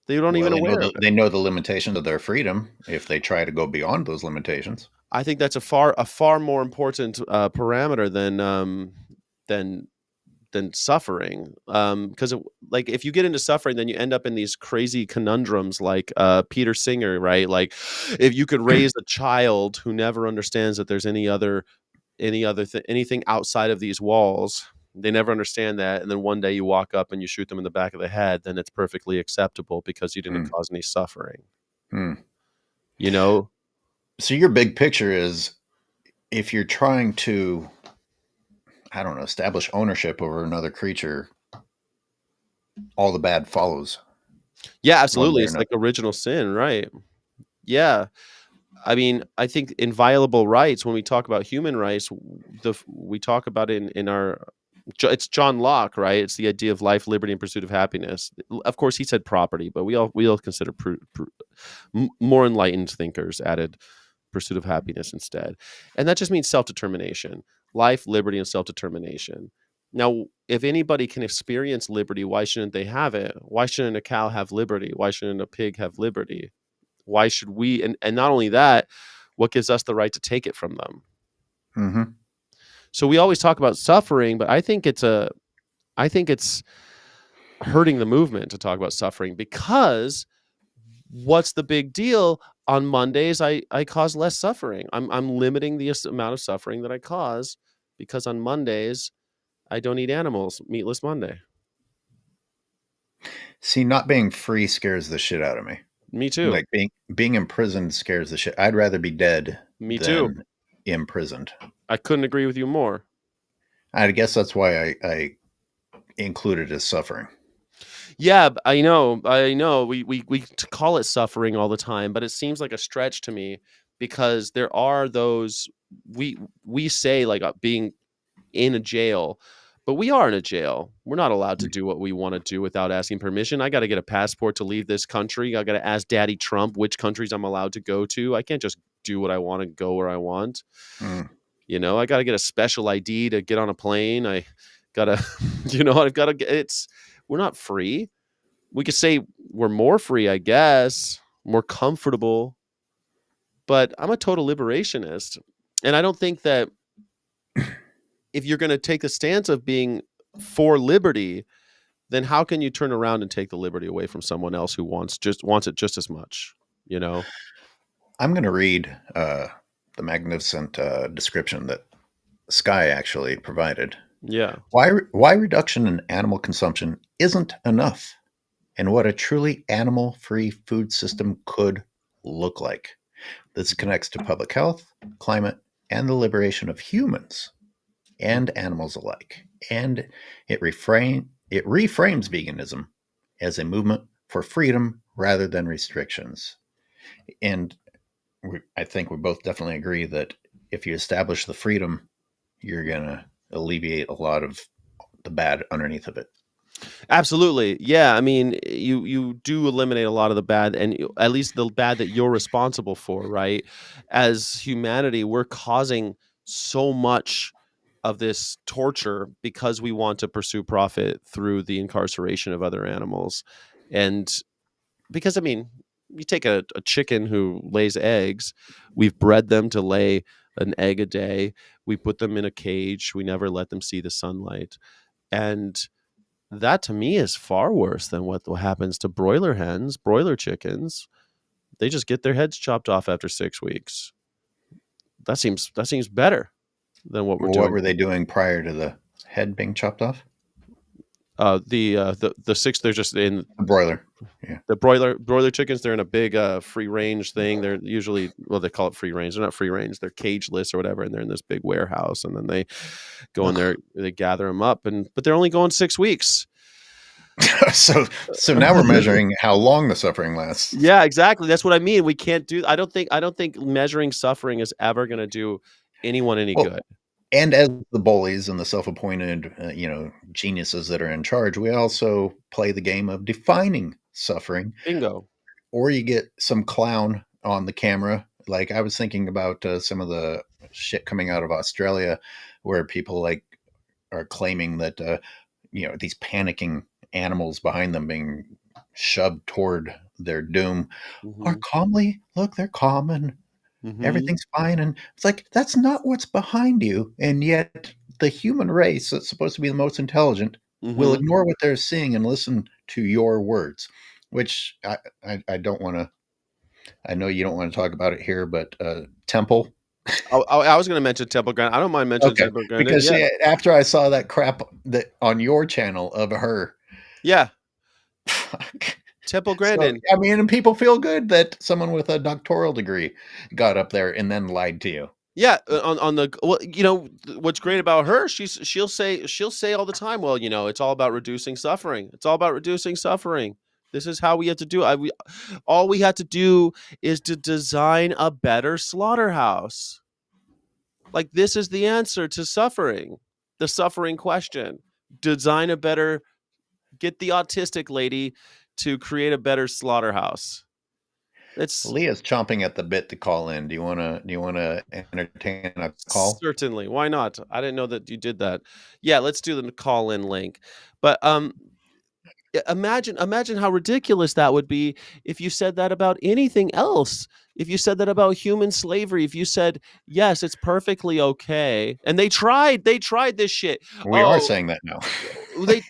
They don't Well, even they know aware the of it. they know the limitations of their freedom if they try to go beyond those limitations. I think that's a far more important parameter than than suffering, because like if you get into suffering then you end up in these crazy conundrums like Peter Singer, right? Like if you could raise a child who never understands that there's anything outside of these walls, they never understand that, and then one day you walk up and you shoot them in the back of the head, then it's perfectly acceptable because you didn't Mm. cause any suffering, Mm. you know. So your big picture is if you're trying to, I don't know, establish ownership over another creature, all the bad follows Yeah, one absolutely, way or it's like another. original sin, right? Yeah. I mean, I think inviolable rights, when we talk about human rights, we talk about it in our It's John Locke, right? It's the idea of life, liberty, and pursuit of happiness. Of course, he said property, but we all consider more enlightened thinkers added pursuit of happiness instead, and that just means self determination, life, liberty, and self determination. Now, if anybody can experience liberty, why shouldn't they have it? Why shouldn't a cow have liberty? Why shouldn't a pig have liberty? Why should we? And not only that, what gives us the right to take it from them? Hmm. So we always talk about suffering, but I think it's hurting the movement to talk about suffering, because what's the big deal? On Mondays, I cause less suffering. I'm limiting the amount of suffering that I cause, because on Mondays I don't eat animals. Meatless Monday. See, not being free scares the shit out of me. Me too. Like being imprisoned scares the shit. I'd rather be dead Me too. than imprisoned. I couldn't agree with you more. I guess that's why I include it as suffering. Yeah, I know. I know. We call it suffering all the time, but it seems like a stretch to me, because there are those we say like being in a jail, but we are in a jail. We're not allowed to do what we want to do without asking permission. I got to get a passport to leave this country. I got to ask Daddy Trump which countries I'm allowed to go to. I can't just do what I want and go where I want. Mm. I got to get a special ID to get on a plane. I got to, I've got to get we're not free. We could say we're more free, I guess, more comfortable, but I'm a total liberationist. And I don't think that if you're going to take the stance of being for liberty, then how can you turn around and take the liberty away from someone else who wants it just as much? You know? I'm going to read the magnificent description that Sky actually provided. Yeah. Why reduction in animal consumption isn't enough, and what a truly animal-free food system could look like. This connects to public health, climate, and the liberation of humans and animals alike. And it reframes veganism as a movement for freedom rather than restrictions. And I think we both definitely agree that if you establish the freedom, you're going to alleviate a lot of the bad underneath of it. Absolutely. Yeah, I mean, you do eliminate a lot of the bad, and at least the bad that you're responsible for, right? As humanity, we're causing so much of this torture because we want to pursue profit through the incarceration of other animals. And because, I mean, you take a chicken who lays eggs, we've bred them to lay an egg a day, we put them in a cage, we never let them see the sunlight. And that to me is far worse than what happens to broiler hens, broiler chickens. They just get their heads chopped off after 6 weeks. That seems better than what we're Well, what doing. were they doing prior to the head being chopped off? The six, they're just in The broiler. Yeah. the broiler chickens. They're in a big free range thing. They're usually, well, they call it free range. They're not free range. They're cageless or whatever, and they're in this big warehouse. And then they go in there, they gather them up, but they're only going 6 weeks. So now we're measuring how long the suffering lasts. Yeah, exactly. That's what I mean. We can't do. I don't think measuring suffering is ever going to do anyone any Well, good. and as the bullies and the self-appointed, geniuses that are in charge, we also play the game of defining suffering. Bingo. Or you get some clown on the camera. Like I was thinking about some of the shit coming out of Australia, where people like are claiming that these panicking animals behind them being shoved toward their doom are Hmm. calmly look, they're calm and Hmm. everything's fine. And it's like that's not what's behind you, and yet the human race that's supposed to be the most intelligent will Hmm. ignore what they're seeing and listen to your words, which I don't want to. I know you don't want to talk about it here, but Temple. I was going to mention Temple Grandin. I don't mind mentioning Okay, Temple Grandin. because Yeah. see, after I saw that crap that on your channel of her, Yeah. fuck. Temple So Grandin. I mean, and people feel good that someone with a doctoral degree got up there and then lied to you. Yeah, on the well, what's great about her? She'll say all the time. Well, it's all about reducing suffering. It's all about reducing suffering. This is how we have to do. All we have to do is to design a better slaughterhouse. Like this is the answer to suffering. the suffering question. Design a better, get the autistic lady to create a better slaughterhouse. It's Leah's chomping at the bit to call in. Do you wanna entertain a call? certainly, why not? I didn't know that you did that. Yeah, let's do the call in link. But imagine how ridiculous that would be if you said that about anything else. If you said that about human slavery, if you said, yes, it's perfectly okay. And they tried this shit. We are Oh, saying that now.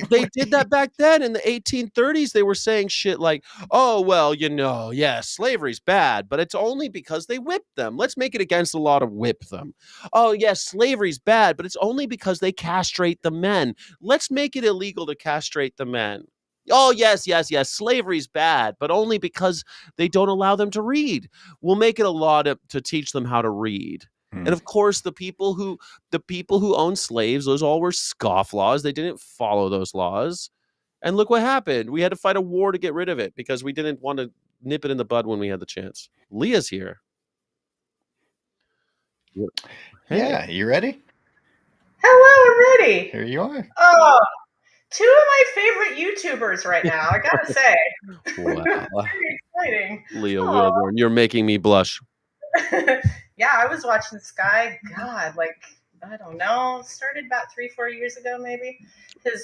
they did that back then in the 1830s. They were saying shit like, oh, well, yeah, slavery's bad, but it's only because they whipped them. Let's make it against the law to whip them. Oh, yes, slavery's bad, but it's only because they castrate the men. Let's make it illegal to castrate the men. Oh, yes, yes, yes, slavery's bad, but only because they don't allow them to read. We'll make it a law to teach them how to read. And Hmm. of course, the people who owned slaves, those all were scofflaws. They didn't follow those laws. And look what happened. We had to fight a war to get rid of it because we didn't want to nip it in the bud when we had the chance. Leah's here. Hey. Yeah, you ready? Hello, I'm ready. Here you are. Oh, two of my favorite YouTubers right now, I gotta say. Wow. Very exciting. Leah Aw. Wilborn, you're making me blush. Yeah, I was watching Sky, God, like, I don't know, started about 3-4 years ago, maybe. His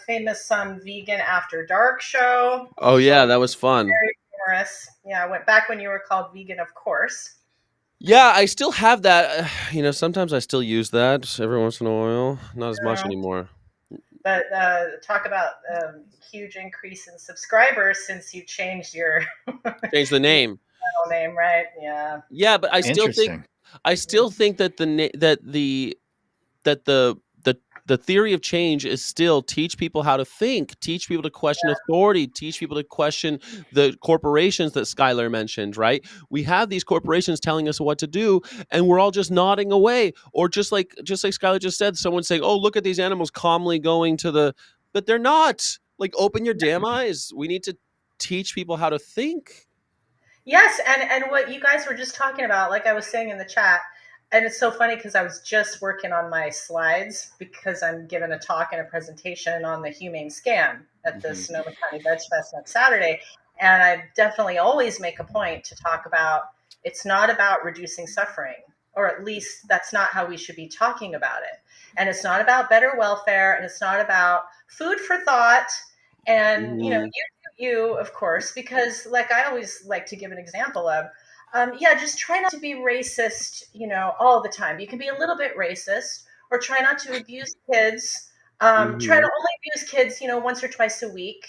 famous Vegan After Dark show. Oh, which yeah, was that was fun. very humorous. Yeah, I went back when you were called Vegan, of course. Yeah, I still have that. Sometimes I still use that every once in a while. Not as much Uh, anymore. but talk about huge increase in subscribers since you changed your Change the name. name, right? Yeah. Yeah, but Interesting. I still think that the theory of change is still teach people how to think, teach people to question authority, teach people to question the corporations that Skyler mentioned, right? We have these corporations telling us what to do, and we're all just nodding away. Or just like Skyler just said, someone saying, oh, look at these animals calmly going to the, but they're not. Like, open your damn eyes. We need to teach people how to think. Yes, and what you guys were just talking about, like I was saying in the chat, and it's so funny because I was just working on my slides because I'm giving a talk and a presentation on the humane scam at the Sonoma County Veg Fest next Saturday, and I definitely always make a point to talk about it's not about reducing suffering, or at least that's not how we should be talking about it, and it's not about better welfare, and it's not about food for thought, and Mhm. you, of course, because like I always like to give an example of, yeah, just try not to be racist, all the time. You can be a little bit racist, or try not to abuse kids. Try to Mhm. only abuse kids, once or twice a week,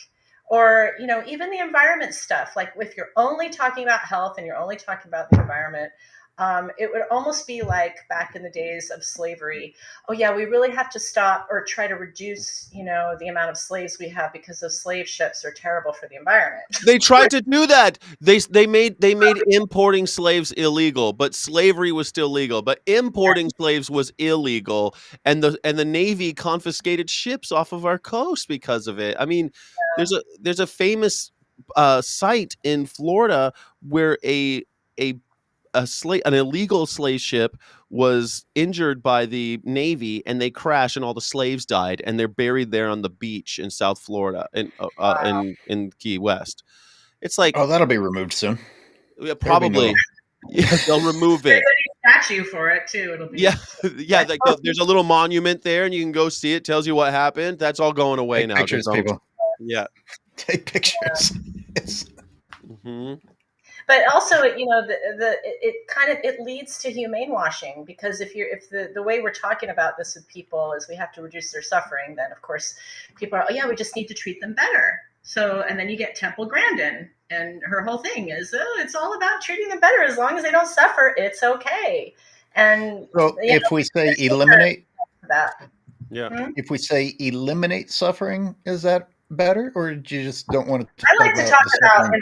or even the environment stuff. Like if you're only talking about health and you're only talking about the environment, it would almost be like back in the days of slavery. Oh yeah, we really have to stop or try to reduce, the amount of slaves we have because those slave ships are terrible for the environment. They tried to do that. They made importing slaves illegal, but slavery was still legal. But importing slaves was illegal, and the Navy confiscated ships off of our coast because of it. I mean, there's a famous site in Florida where a an illegal slave ship was injured by the Navy, and they crashed, and all the slaves died, and they're buried there on the beach in South Florida, in Key West. It's like, Oh, that'll be removed soon. yeah, There'll be no. probably, yeah, they'll remove There's it. a statue for it too. It'll Yeah, be yeah, like there's a little monument there, and you can go see it. Tells you what happened. That's all going away Take now because pictures, people. yeah. Take pictures. It's, Hmm. but also it kind of it leads to humane washing, because if the way we're talking about this with people is we have to reduce their suffering, then of course people are, oh yeah, we just need to treat them better. So, and then you get Temple Grandin, and her whole thing is, oh, it's all about treating them better. As long as they don't suffer, it's okay. And so if we say eliminate, that. Yeah. Hmm? if we say eliminate suffering, is that better, or do you just don't want to I talk like to about talk the about suffering?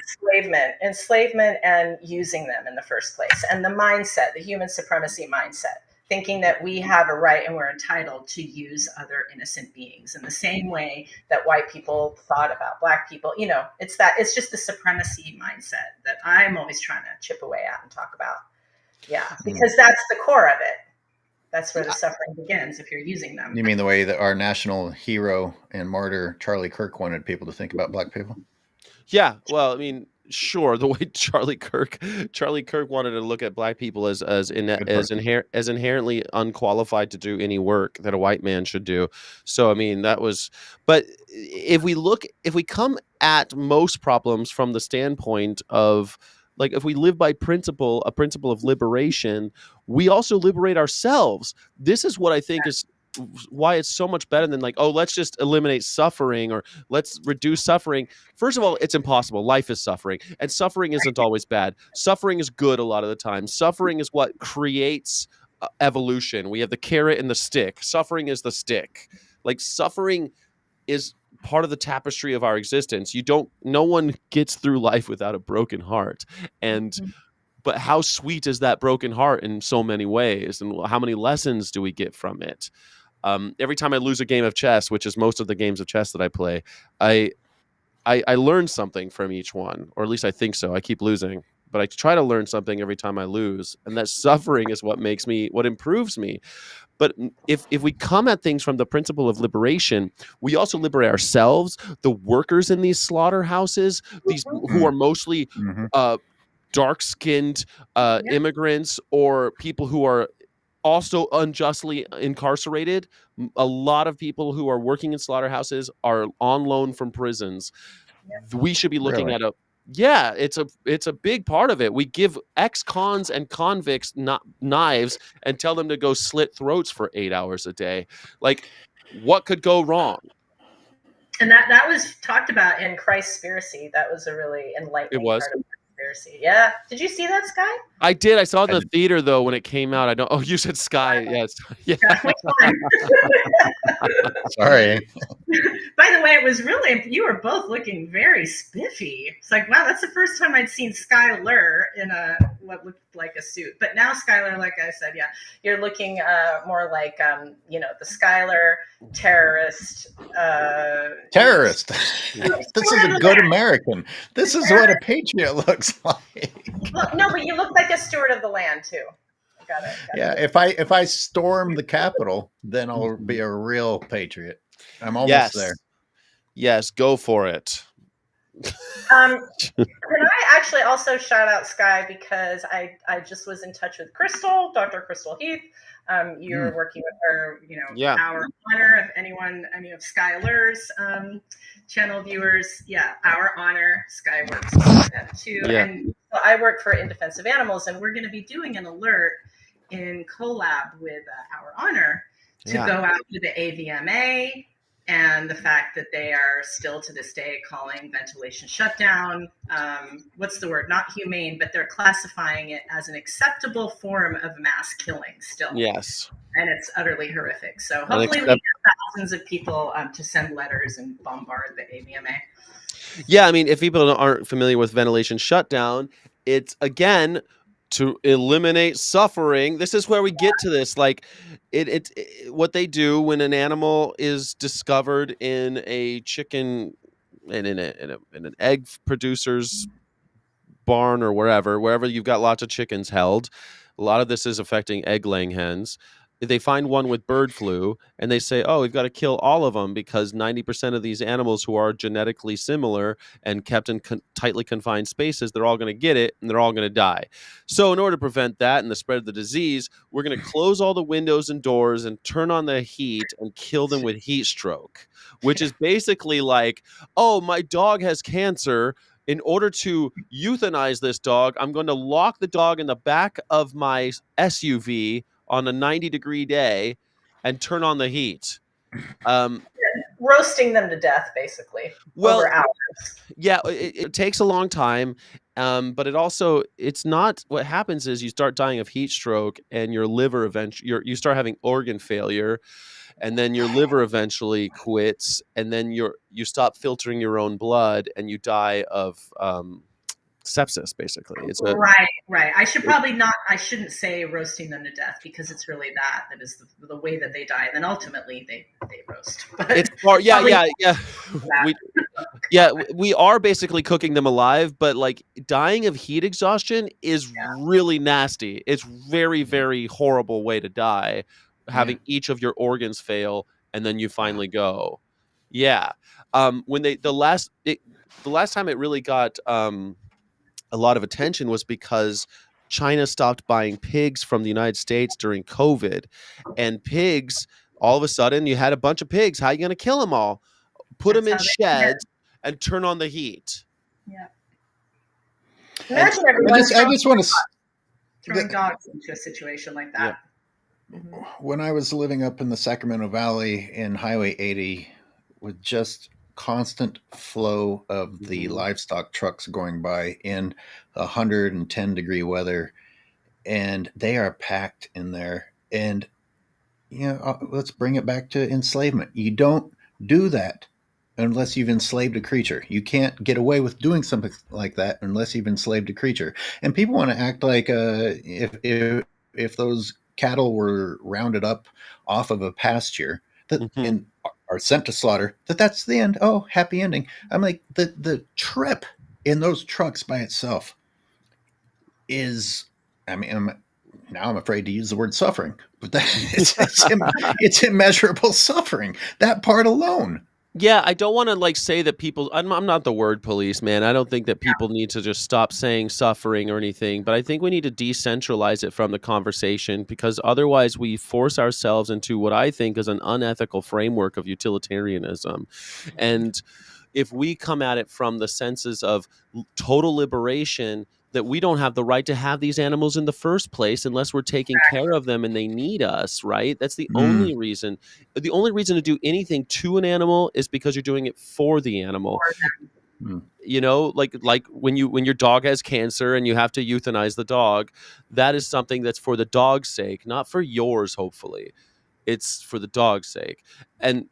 enslavement and using them in the first place, and the mindset, the human supremacy mindset, thinking that we have a right and we're entitled to use other innocent beings in the same way that white people thought about black people. It's just the supremacy mindset that I'm always trying to chip away at and talk about. Yeah, Hmm. because that's the core of it. That's where the suffering begins if you're using them. You mean the way that our national hero and martyr Charlie Kirk wanted people to think about black people? Yeah, well, I mean, sure, the way Charlie Kirk wanted to look at black people as inherently unqualified to do any work that a white man should do. So I mean, that was. But if we come at most problems from the standpoint of, like, if we live by a principle of liberation, we also liberate ourselves. This is what I think is why it's so much better than, like, oh, let's just eliminate suffering or let's reduce suffering. First of all, it's impossible. Life is suffering, and suffering isn't always bad. Suffering is good a lot of the time. Suffering is what creates evolution. We have the carrot and the stick. Suffering is the stick. Like, suffering is part of the tapestry of our existence. No one gets through life without a broken heart. And but how sweet is that broken heart in so many ways, and how many lessons do we get from it? Every time I lose a game of chess, which is most of the games of chess that I play, I learn something from each one, or at least I think so. I keep losing, but I try to learn something every time I lose, and that suffering is what improves me. But if we come at things from the principle of liberation, we also liberate ourselves, the workers in these slaughterhouses, these who are mostly dark-skinned immigrants, or people who are also unjustly incarcerated. A lot of people who are working in slaughterhouses are on loan from prisons. We should be looking at it's a big part of it. We give ex-cons and convicts knives and tell them to go slit throats for 8 hours a day. Like, what could go wrong? And that was talked about in Christspiracy. That was a really enlightening part of Christspiracy. Yeah. Did you see that, Sky? I did. I saw it in the theater, though, when it came out. I don't. Oh, you said Sky. Yes. Yeah. Sorry. By the way, it was really, you were both looking very spiffy. It's like, wow, that's the first time I'd seen Skyler in what looked like a suit. But now Skyler, like I said, yeah, you're looking more like, the Skyler terrorist. Terrorist. This is a good American. This is what a patriot looks like. Well, no, but you look like a steward of the land too. Got it. Yeah, if I storm the Capitol, then I'll be a real patriot. I'm almost there. Yes, go for it. Can I actually also shout out Sky, because I just was in touch with Crystal, Dr. Crystal Heath. You're working with her, Our Honor. If any of Skyler's channel viewers, Our Honor, Sky works with them too. Yeah. And so I work for In Defense of Animals, and we're going to be doing an alert in collab with Our Honor to go after the AVMA and the fact that they are still to this day calling ventilation shutdown, what's the word? Not humane, but they're classifying it as an acceptable form of mass killing still. Yes. And it's utterly horrific. So hopefully we get thousands of people to send letters and bombard the AVMA. Yeah, I mean, if people aren't familiar with ventilation shutdown, it's, again, to eliminate suffering. This is where we get to this. Like, it what they do when an animal is discovered in a chicken and in an egg producer's barn, or wherever you've got lots of chickens held. A lot of this is affecting egg-laying hens. They find one with bird flu, and they say, oh, we've got to kill all of them because 90% of these animals who are genetically similar and kept in tightly confined spaces, they're all going to get it, and they're all going to die. So in order to prevent that and the spread of the disease, we're going to close all the windows and doors and turn on the heat and kill them with heat stroke, which is basically like, oh, my dog has cancer. In order to euthanize this dog, I'm going to lock the dog in the back of my SUV on a 90-degree day and turn on the heat. Roasting them to death, basically, over hours. Yeah, it takes a long time, but it's not, what happens is you start dying of heat stroke, and your liver eventually, you start having organ failure, and then your liver eventually quits, and then you stop filtering your own blood, and you die of sepsis, basically. It's right. I shouldn't say roasting them to death, because it's really that is the way that they die, and then ultimately they roast. But it's yeah. Yeah, we are basically cooking them alive, but like dying of heat exhaustion is really nasty. It's very, very horrible way to die, having each of your organs fail and then you finally go. Yeah. When the last time it really got a lot of attention was because China stopped buying pigs from the United States during COVID, and pigs, all of a sudden you had a bunch of pigs. How are you going to kill them all? Put them That's in how they did it. sheds and turn on the heat. Yeah. And Imagine everyone I just want to. throwing dogs into a situation like that. When I was living up in the Sacramento Valley in Highway 80, with just constant flow of the livestock trucks going by in 110-degree weather, and they are packed in there. And let's bring it back to enslavement. You don't do that unless you've enslaved a creature. You can't get away with doing something like that unless you've enslaved a creature. And people want to act like if those cattle were rounded up off of a pasture and are sent to slaughter, that's the end. Oh, happy ending. I'm like, the trip in those trucks by itself is, I mean, now I'm afraid to use the word suffering, but it's immeasurable suffering. That part alone. Yeah, I don't want to like say that people. I'm not the word police, man. I don't think that people need to just stop saying suffering or anything. But I think we need to decentralize it from the conversation, because otherwise we force ourselves into what I think is an unethical framework of utilitarianism. And if we come at it from the senses of total liberation, that we don't have the right to have these animals in the first place unless we're taking care of them and they need us, right? That's the only reason. The only reason to do anything to an animal is because you're doing it for the animal. You know, like when your dog has cancer and you have to euthanize the dog, that is something that's for the dog's sake, not for yours, hopefully. It's for the dog's sake. And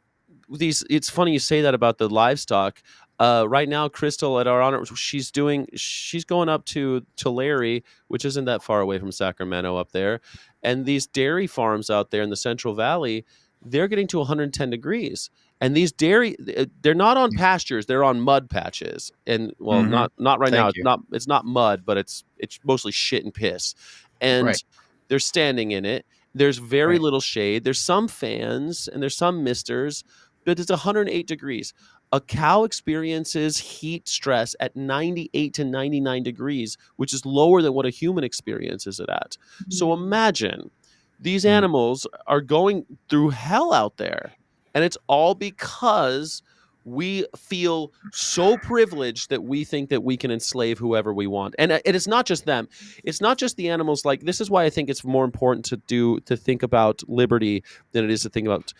it's funny you say that about the livestock. Right now, Crystal at our honor, she's going up to Larry, which isn't that far away from Sacramento up there, and these dairy farms out there in the Central Valley, they're getting to 110 degrees, and these they're not on pastures, they're on mud patches, and well, not right now. It's not mud, but it's mostly shit and piss, and they're standing in it. There's very little shade. There's some fans and there's some misters, but it's 108 degrees. A cow experiences heat stress at 98 to 99 degrees, which is lower than what a human experiences it at. So imagine these animals are going through hell out there. And it's all because we feel so privileged that we think that we can enslave whoever we want. And it's not just them. It's not just the animals. Like, this is why I think it's more important to think about liberty than it is to think about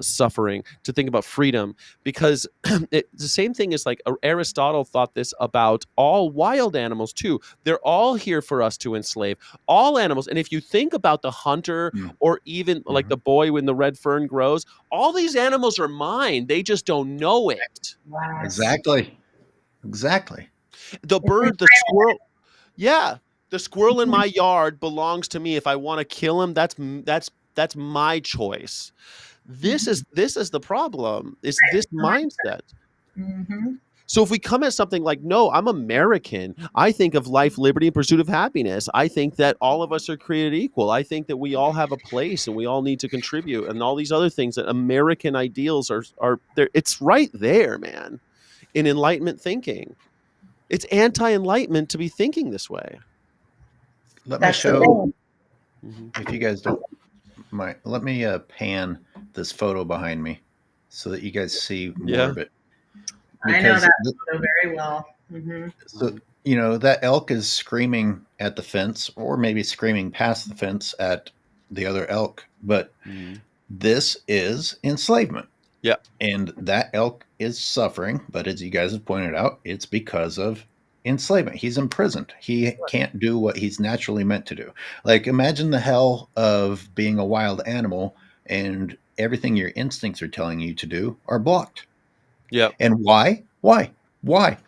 suffering, to think about freedom, because the same thing is like Aristotle thought this about all wild animals too. They're all here for us to enslave, all animals. And if you think about the hunter or even like the boy when the red fern grows, all these animals are mine. They just don't know it. Wow. Exactly. The bird, the squirrel. Yeah. The squirrel in my yard belongs to me. If I want to kill him, that's my choice. This is the problem. It's this mindset. So if we come at something like, no, I'm American. I think of life, liberty, and pursuit of happiness. I think that all of us are created equal. I think that we all have a place and we all need to contribute, and all these other things that American ideals are there. It's right there, man. In Enlightenment thinking, it's anti-Enlightenment to be thinking this way. Let me show, if you guys don't mind, let me pan this photo behind me so that you guys see more of it. I know that photo very well. So, that elk is screaming at the fence, or maybe screaming past the fence at the other elk, but this is enslavement. Yeah. And that elk is suffering, but as you guys have pointed out, it's because of enslavement. He's imprisoned. He can't do what he's naturally meant to do. Like, imagine the hell of being a wild animal and everything your instincts are telling you to do are blocked. Yeah. And why? Why?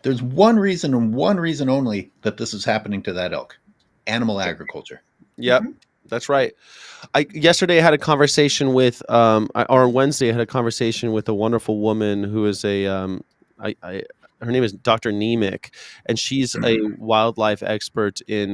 There's one reason and one reason only that this is happening to that elk. Animal agriculture. Yep. That's right. Yesterday I had a conversation with, or on Wednesday I had a conversation with a wonderful woman who is a, her name is Dr. Nemec, and she's a wildlife expert in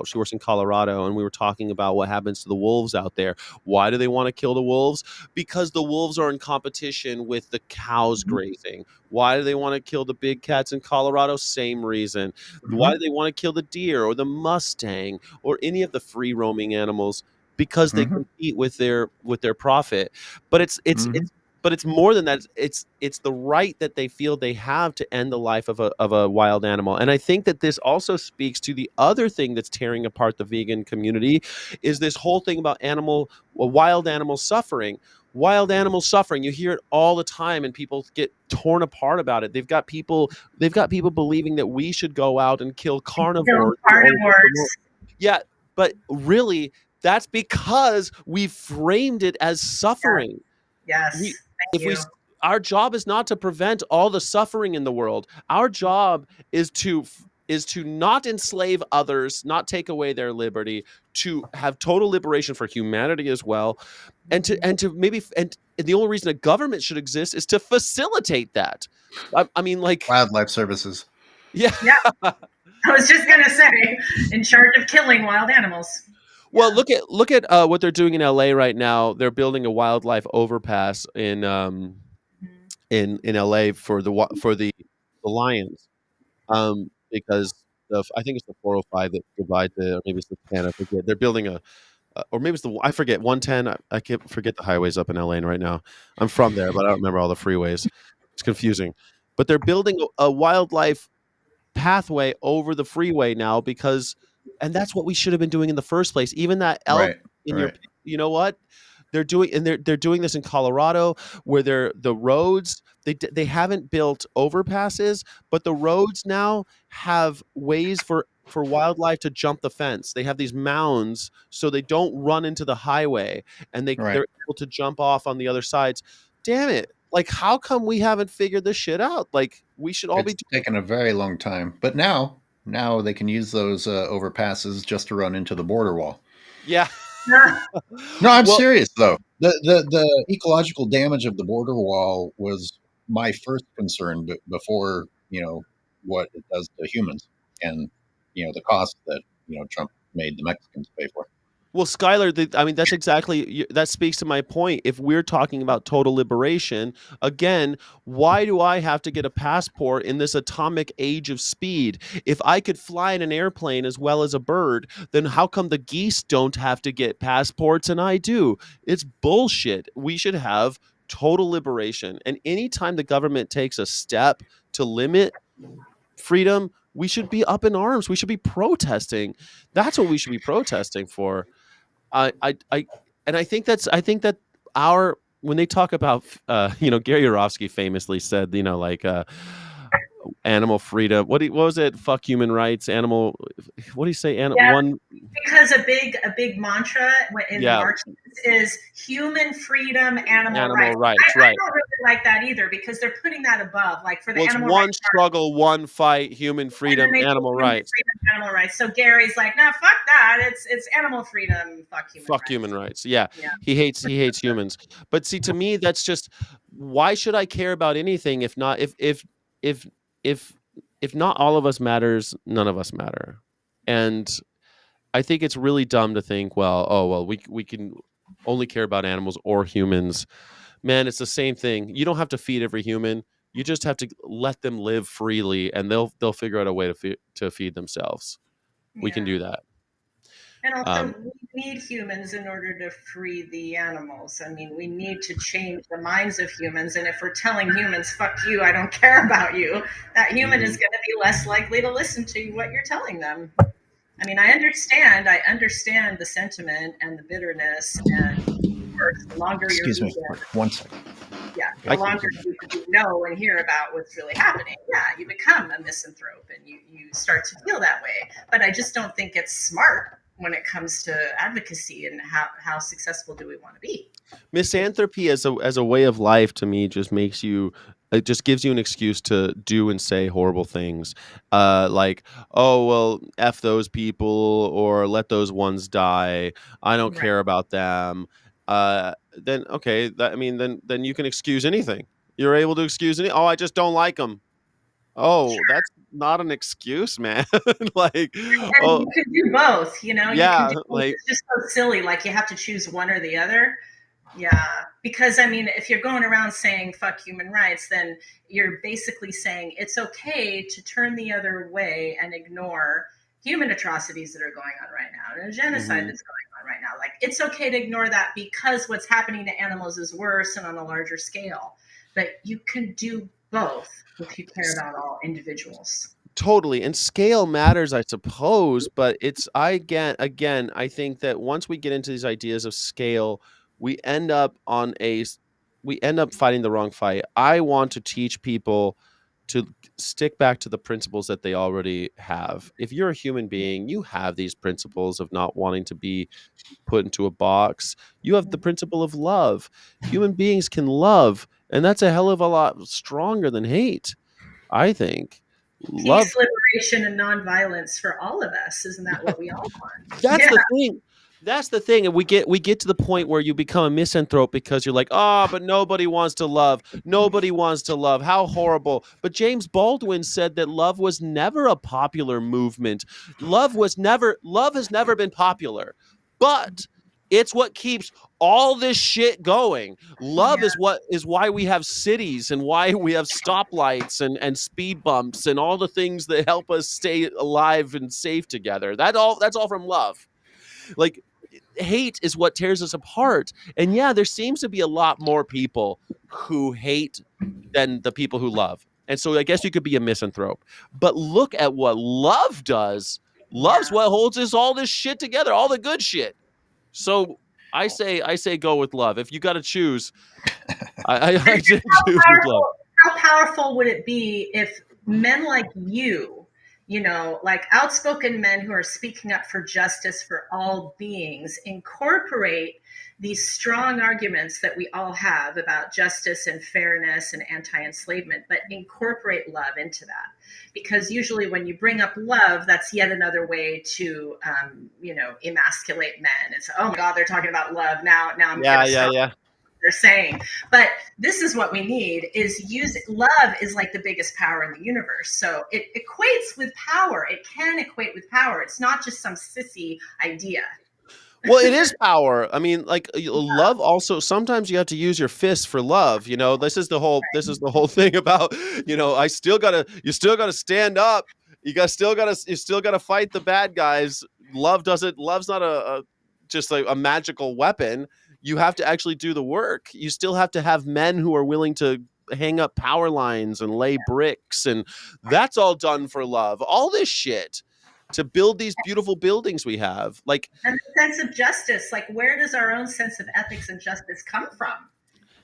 she works in Colorado, and we were talking about what happens to the wolves out there. Why do they want to kill the wolves? Because the wolves are in competition with the cows grazing. Why do they want to kill the big cats in Colorado? Same reason. Why do they want to kill the deer or the mustang or any of the free roaming animals? Because they compete with their profit. But it's more than that. It's the right that they feel they have to end the life of a wild animal. And I think that this also speaks to the other thing that's tearing apart the vegan community, is this whole thing about wild animal suffering. Wild animal suffering. You hear it all the time, and people get torn apart about it. They've got people believing that we should go out and kill carnivores. Yeah, but really, that's because we framed it as suffering. Yes. Our job is not to prevent all the suffering in the world. Our job is to not enslave others, not take away their liberty, to have total liberation for humanity as well, and the only reason a government should exist is to facilitate that. I mean, like wildlife services. Yeah. I was just gonna say, in charge of killing wild animals. Well, look at what they're doing in LA right now. They're building a wildlife overpass in LA for the lions, because I think it's the 405 that divides it, or maybe it's the 10. I forget. They're building or maybe it's I forget, 110. I can't forget the highways up in LA right now. I'm from there, but I don't remember all the freeways. It's confusing. But they're building a wildlife pathway over the freeway now, and that's what we should have been doing in the first place. Even that elk you know what? They're doing this in Colorado, where the roads, they haven't built overpasses, but the roads now have ways for wildlife to jump the fence. They have these mounds so they don't run into the highway, and they're able to jump off on the other sides. Damn it. Like, how come we haven't figured this shit out? Like, we should all be taking a very long time. But now they can use those overpasses just to run into the border wall. Yeah. No, I'm serious though. The ecological damage of the border wall was my first concern before, what it does to humans, and the cost that Trump made the Mexicans pay for. Well, Skyler, that's exactly, that speaks to my point. If we're talking about total liberation, again, why do I have to get a passport in this atomic age of speed? If I could fly in an airplane as well as a bird, then how come the geese don't have to get passports and I do? It's bullshit. We should have total liberation. And anytime the government takes a step to limit freedom, we should be up in arms. We should be protesting. That's what we should be protesting for. And I think that when they talk about, Gary Yourofsky famously said, animal freedom. What was it? Fuck human rights. Animal. What do you say? Because a big mantra in the marches is human freedom, animal rights. I don't really like that either, because they're putting that above, like, for the animal one struggle, one fight, human freedom, animal rights. Animal rights. So Gary's like, nah, fuck that. It's animal freedom. Fuck human rights. Yeah. He hates humans. But see, to me, that's just, why should I care about anything if not all of us matters, none of us matter. And I think it's really dumb to think, we can only care about animals or humans. Man, it's the same thing. You don't have to feed every human. You just have to let them live freely, and they'll figure out a way to feed themselves. We can do that. And also, we need humans in order to free the animals. I mean, we need to change the minds of humans. And if we're telling humans, fuck you, I don't care about you, that human is going to be less likely to listen to what you're telling them. I mean, I understand the sentiment and the bitterness, and of course, the longer Excuse me, 1 second. Yeah, the longer you know and hear about what's really happening, you become a misanthrope, and you start to feel that way. But I just don't think it's smart when it comes to advocacy, and how successful do we want to be. Misanthropy as a way of life, to me, just makes you, it just gives you an excuse to do and say horrible things, like, oh, well, F those people, or let those ones die, I don't care about them. Then okay, then you can excuse anything. You're able to excuse I just don't like them. Oh, that's not an excuse, man. Like, And oh, you can do both, you know, you can yeah, do both. like, It's just so silly. Like you have to choose one or the other. Yeah. Because I mean, if you're going around saying fuck human rights, then you're basically saying it's okay to turn the other way and ignore human atrocities that are going on right now and a genocide mhm. that's going on right now. Like it's okay to ignore that because what's happening to animals is worse and on a larger scale. But you can do both if you care about all individuals. Totally. And scale matters, I suppose, but it's I get again, I think that once we get into these ideas of scale, we end up on we end up fighting the wrong fight. I want to teach people to stick back to the principles that they already have. If you're a human being, you have these principles of not wanting to be put into a box. You have the principle of love. Human beings can love, and that's a hell of a lot stronger than hate, I think. Love. Peace, liberation, and nonviolence for all of us. Isn't that what we all want? That's Yeah, the thing. That's the thing. And we get to the point where you become a misanthrope because you're like, oh, but nobody wants to love. Nobody wants to love. How horrible. But James Baldwin said that love was never a popular movement. Love has never been popular. But it's what keeps all this shit going. Love yeah. is why we have cities and why we have stoplights and speed bumps and all the things that help us stay alive and safe together. That's all from love. Like, hate is what tears us apart. And yeah, there seems to be a lot more people who hate than the people who love. And so I guess you could be a misanthrope. But look at what love does. Love's Yeah. what holds us all this shit together, all the good shit. So I say go with love. If you got to choose, I say choose with love. How powerful would it be if men like you know, like outspoken men who are speaking up for justice for all beings, incorporate these strong arguments that we all have about justice and fairness and anti enslavement, but incorporate love into that? Because usually when you bring up love, that's yet another way to, you know, emasculate men. It's, oh my God, they're talking about love. Now I'm going Yeah, to yeah, stop yeah. they're saying. But this is what we need is use love is like the biggest power in the universe. So it equates with power. It can equate with power. It's not just some sissy idea. Well, it is power. I mean, like, love also sometimes you have to use your fist for love, this is the whole thing about, you still got to stand up. You still got to fight the bad guys. Love's not a just like a magical weapon. You have to actually do the work. You still have to have men who are willing to hang up power lines and lay bricks, and that's all done for love. All this shit to build these beautiful buildings we have. Like, And the sense of justice, like where does our own sense of ethics and justice come from?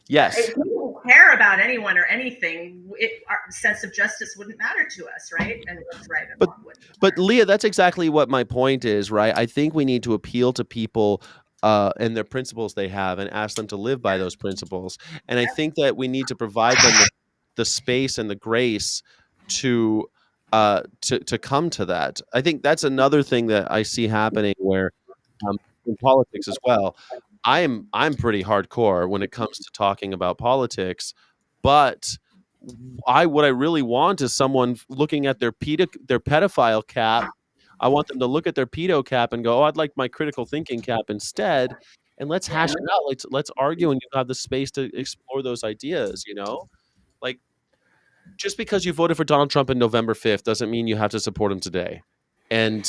yes. If we don't care about anyone or anything, our sense of justice wouldn't matter to us, right? And what's right and But wrong wouldn't but matter. Leah, that's exactly what my point is, right? I think we need to appeal to people and their principles they have and ask them to live by those principles. And I think that we need to provide them the space and the grace to to come to that. I think that's another thing that I see happening where in politics as well. I'm pretty hardcore when it comes to talking about politics, but what I really want is someone looking at their pedophile cap. I want them to look at their pedo cap and go, "Oh, I'd like my critical thinking cap instead." And let's hash Yeah. it out. Let's argue, and you have the space to explore those ideas. Like, just because you voted for Donald Trump in November 5th doesn't mean you have to support him today, and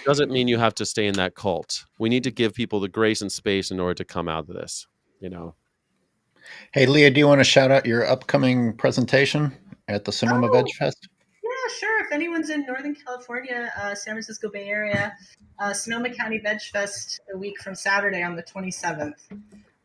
doesn't mean you have to stay in that cult. We need to give people the grace and space in order to come out of this. You know. Hey, Leah, do you want to shout out your upcoming presentation at the Sonoma Veg Oh, Fest? yeah, sure. If anyone's in Northern California, San Francisco Bay Area, Sonoma County Veg Fest a week from Saturday on the 27th.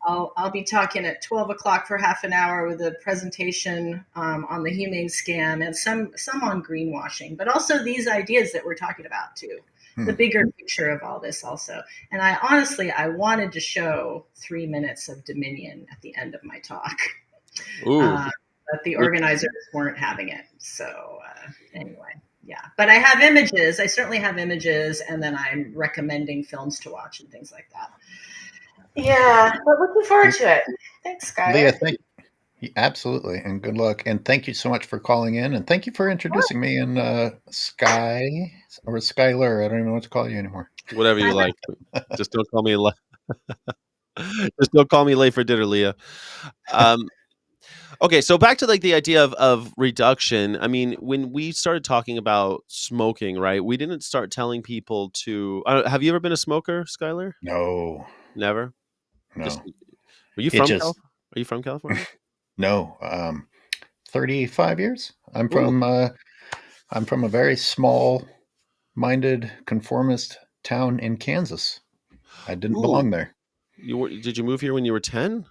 I'll be talking at 12 o'clock for half an hour with a presentation on the humane scam and some on greenwashing, but also these ideas that we're talking about too. The bigger picture of all this also. And I wanted to show 3 minutes of Dominion at the end of my talk. Ooh. But the organizers weren't having it. So anyway, yeah. But I have images. I certainly have images, and then I'm recommending films to watch and things like that. Yeah, but looking forward to it. Thanks, Leah, Skyler. Absolutely, and good luck. And thank you so much for calling in, and thank you for introducing me and Sky or Skyler. I don't even know what to call you anymore. Whatever you like. Just don't call me just don't call me late for dinner, Leah. Um, okay, so back to like the idea of reduction. I mean, when we started talking about smoking, right? We didn't start telling people to. Have you ever been a smoker, Skylar? No, Never. Just no. Were you It from just Are you from California? no. 35 years. Ooh, I'm from a very small-minded conformist town in Kansas. I didn't ooh. belong there. Did you move here when you were 10? You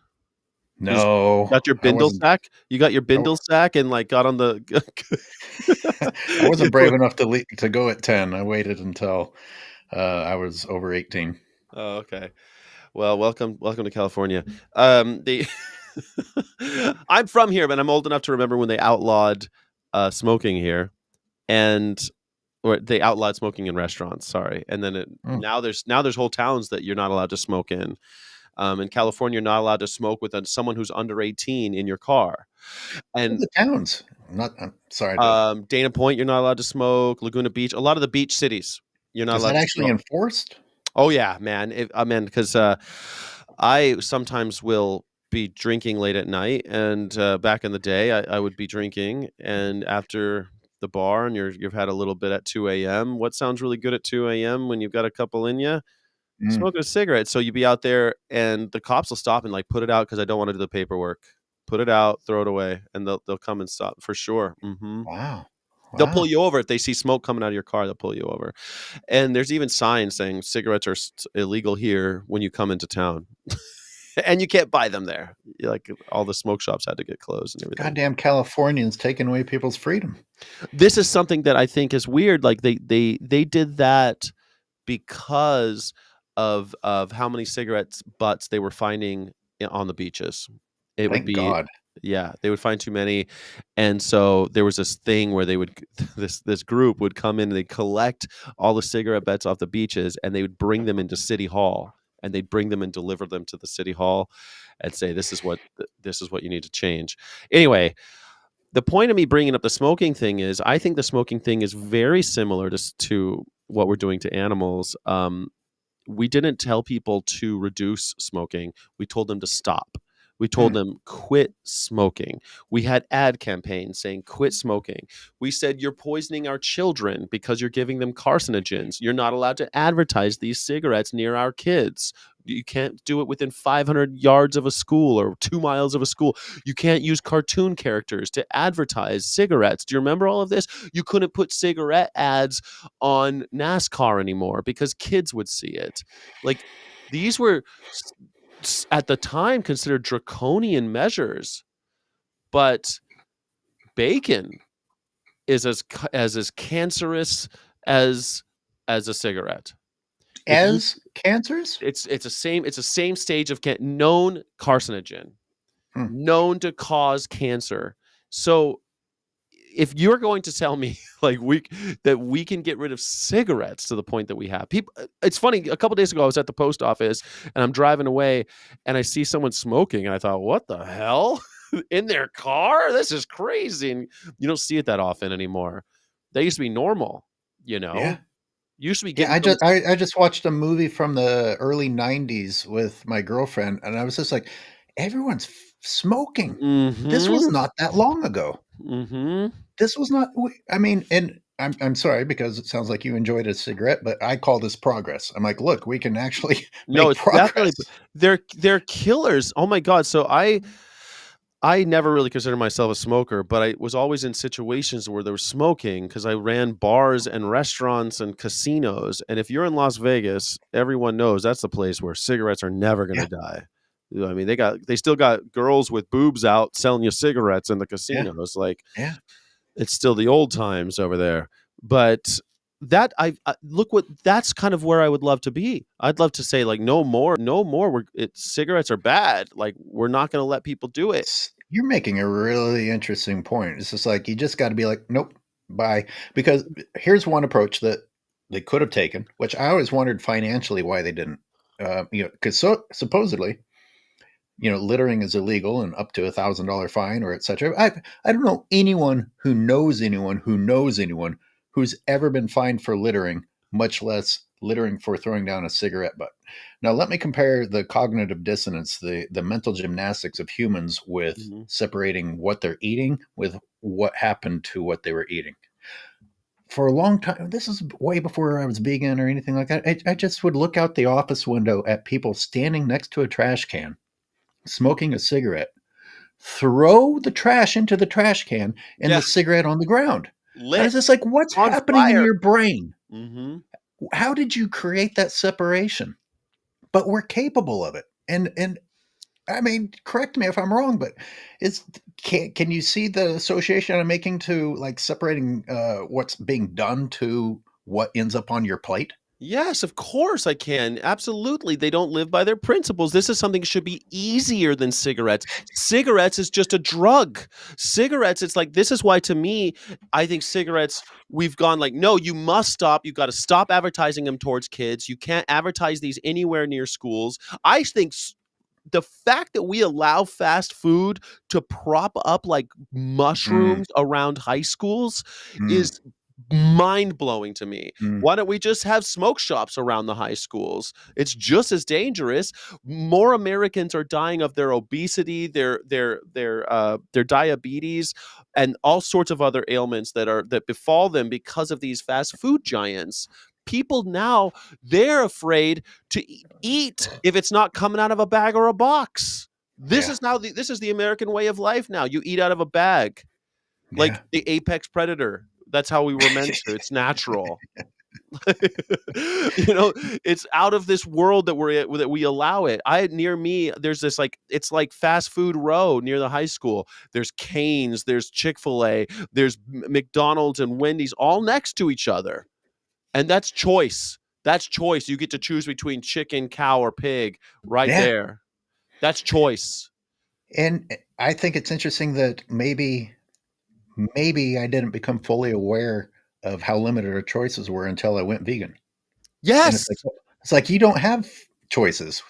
just No, got your I bindle wasn't. sack? You got your I, bindle sack and like got on the I wasn't brave enough to go at 10. I waited until I was over 18. Oh, okay. Well, welcome to California. The I'm from here, but I'm old enough to remember when they outlawed smoking here, and or they outlawed smoking in restaurants. Sorry, and then Mm. now there's whole towns that you're not allowed to smoke in. In California, you're not allowed to smoke with someone who's under 18 in your car, What are and the towns? I'm sorry to. Dana Point, you're not allowed to smoke. Laguna Beach, a lot of the beach cities, you're not Is that allowed to actually smoke. enforced? Oh yeah, man. I mean, because I sometimes will be drinking late at night, and back in the day, I would be drinking, and after the bar, and you've had a little bit at 2 a.m. What sounds really good at 2 a.m. when you've got a couple in you? Mm. Smoking a cigarette. So you'd be out there, and the cops will stop and like put it out because I don't want to do the paperwork. Put it out, throw it away, and they'll come and stop for sure. Wow. They'll pull Wow. you over if they see smoke coming out of your car. They'll pull you over. And there's even signs saying cigarettes are illegal here when you come into town, and you can't buy them there. Like all the smoke shops had to get closed and everything. Goddamn Californians taking away people's freedom. This is something that I think is weird. Like they did that because of how many cigarettes butts they were finding on the beaches. It would Thank be God. Yeah, they would find too many, and so there was this thing where they would this group would come in and they'd collect all the cigarette butts off the beaches, and they would bring them into City Hall, and they'd bring them and deliver them to the City Hall, and say this is what you need to change. Anyway, the point of me bringing up the smoking thing is I think the smoking thing is very similar to what we're doing to animals. We didn't tell people to reduce smoking. We told them to stop. We told Hmm. them quit smoking. We had ad campaigns saying quit smoking. We said you're poisoning our children because you're giving them carcinogens. You're not allowed to advertise these cigarettes near our kids. You can't do it within 500 yards of a school or 2 miles of a school. You can't use cartoon characters to advertise cigarettes. Do you remember all of this? You couldn't put cigarette ads on NASCAR anymore because kids would see it. Like these were at the time considered draconian measures, but bacon is as cancerous as a cigarette. If you As cancers? it's a same stage of known carcinogen, Hmm. known to cause cancer. So if you're going to tell me like we can get rid of cigarettes to the point that we have people, it's funny, a couple days ago I was at the post office and I'm driving away and I see someone smoking and I thought, what the hell? In their car? This is crazy. And you don't see it that often anymore. They used to be normal, you Yeah. know. You used to be Yeah, getting someone. I just watched a movie from the early 90s with my girlfriend, and I was just like, everyone's smoking. This was Mm-hmm. not that long ago. Mm-hmm. This was not. I mean, and I'm sorry because it sounds like you enjoyed a cigarette, but I call this progress. I'm like, look, we can actually No, make it's definitely progress. they're killers. Oh my god. So I never really considered myself a smoker, but I was always in situations where there was smoking because I ran bars and restaurants and casinos. And if you're in Las Vegas, everyone knows that's the place where cigarettes are never going Yeah, to die. I mean, they still got girls with boobs out selling you cigarettes in the yeah, casinos. Like yeah. it's still the old times over there. But look what that's kind of where I would love to be. I'd love to say like no more, no more. Cigarettes are bad. Like we're not going to let people do it. You're making a really interesting point. It's just like you just got to be like, nope, bye. Because here's one approach that they could have taken, which I always wondered financially why they didn't. Because supposedly littering is illegal and up to $1,000 fine or etc. I don't know anyone who knows anyone who's ever been fined for littering, much less littering for throwing down a cigarette butt. Now, let me compare the cognitive dissonance, the mental gymnastics of humans with Mhm. separating what they're eating with what happened to what they were eating. For a long time, this is way before I was vegan or anything like that. I just would look out the office window at people standing next to a trash can, smoking a cigarette, throw the trash into the trash can and Yeah, the cigarette on the ground. I was lit just like, what's on happening in fire. your brain? Mhm. How did you create that separation? But we're capable of it. And I mean, correct me if I'm wrong, but is can you see the association I'm making to like separating what's being done to what ends up on your plate? Yes, of course I can. Absolutely. They don't live by their principles. This is something that should be easier than cigarettes. Cigarettes is just a drug. Cigarettes, it's like, this is why to me, I think cigarettes, we've gone like, no, you must stop. You've got to stop advertising them towards kids. You can't advertise these anywhere near schools. I think the fact that we allow fast food to prop up like Mm, mushrooms around high schools mm, is mind blowing to me. mm. Why don't we just have smoke shops around the high schools? It's just as dangerous. More Americans are dying of their obesity, their diabetes, and all sorts of other ailments that befall them because of these fast food giants. People now, they're afraid to eat if it's not coming out of a bag or a box. Yeah, This is the American way of life now. You eat out of a bag, like yeah, the apex predator. That's how we were meant to. It's natural. you know, it's out of this world that we allow it. I near me, there's this like it's like fast food row near the high school. There's Cane's, there's Chick-fil-A, there's McDonald's and Wendy's all next to each other. And that's choice. That's choice. You get to choose between chicken, cow, or pig right yeah. there. That's choice. And I think it's interesting that maybe I didn't become fully aware of how limited our choices were until I went vegan. And Yes. it's like you don't have choices.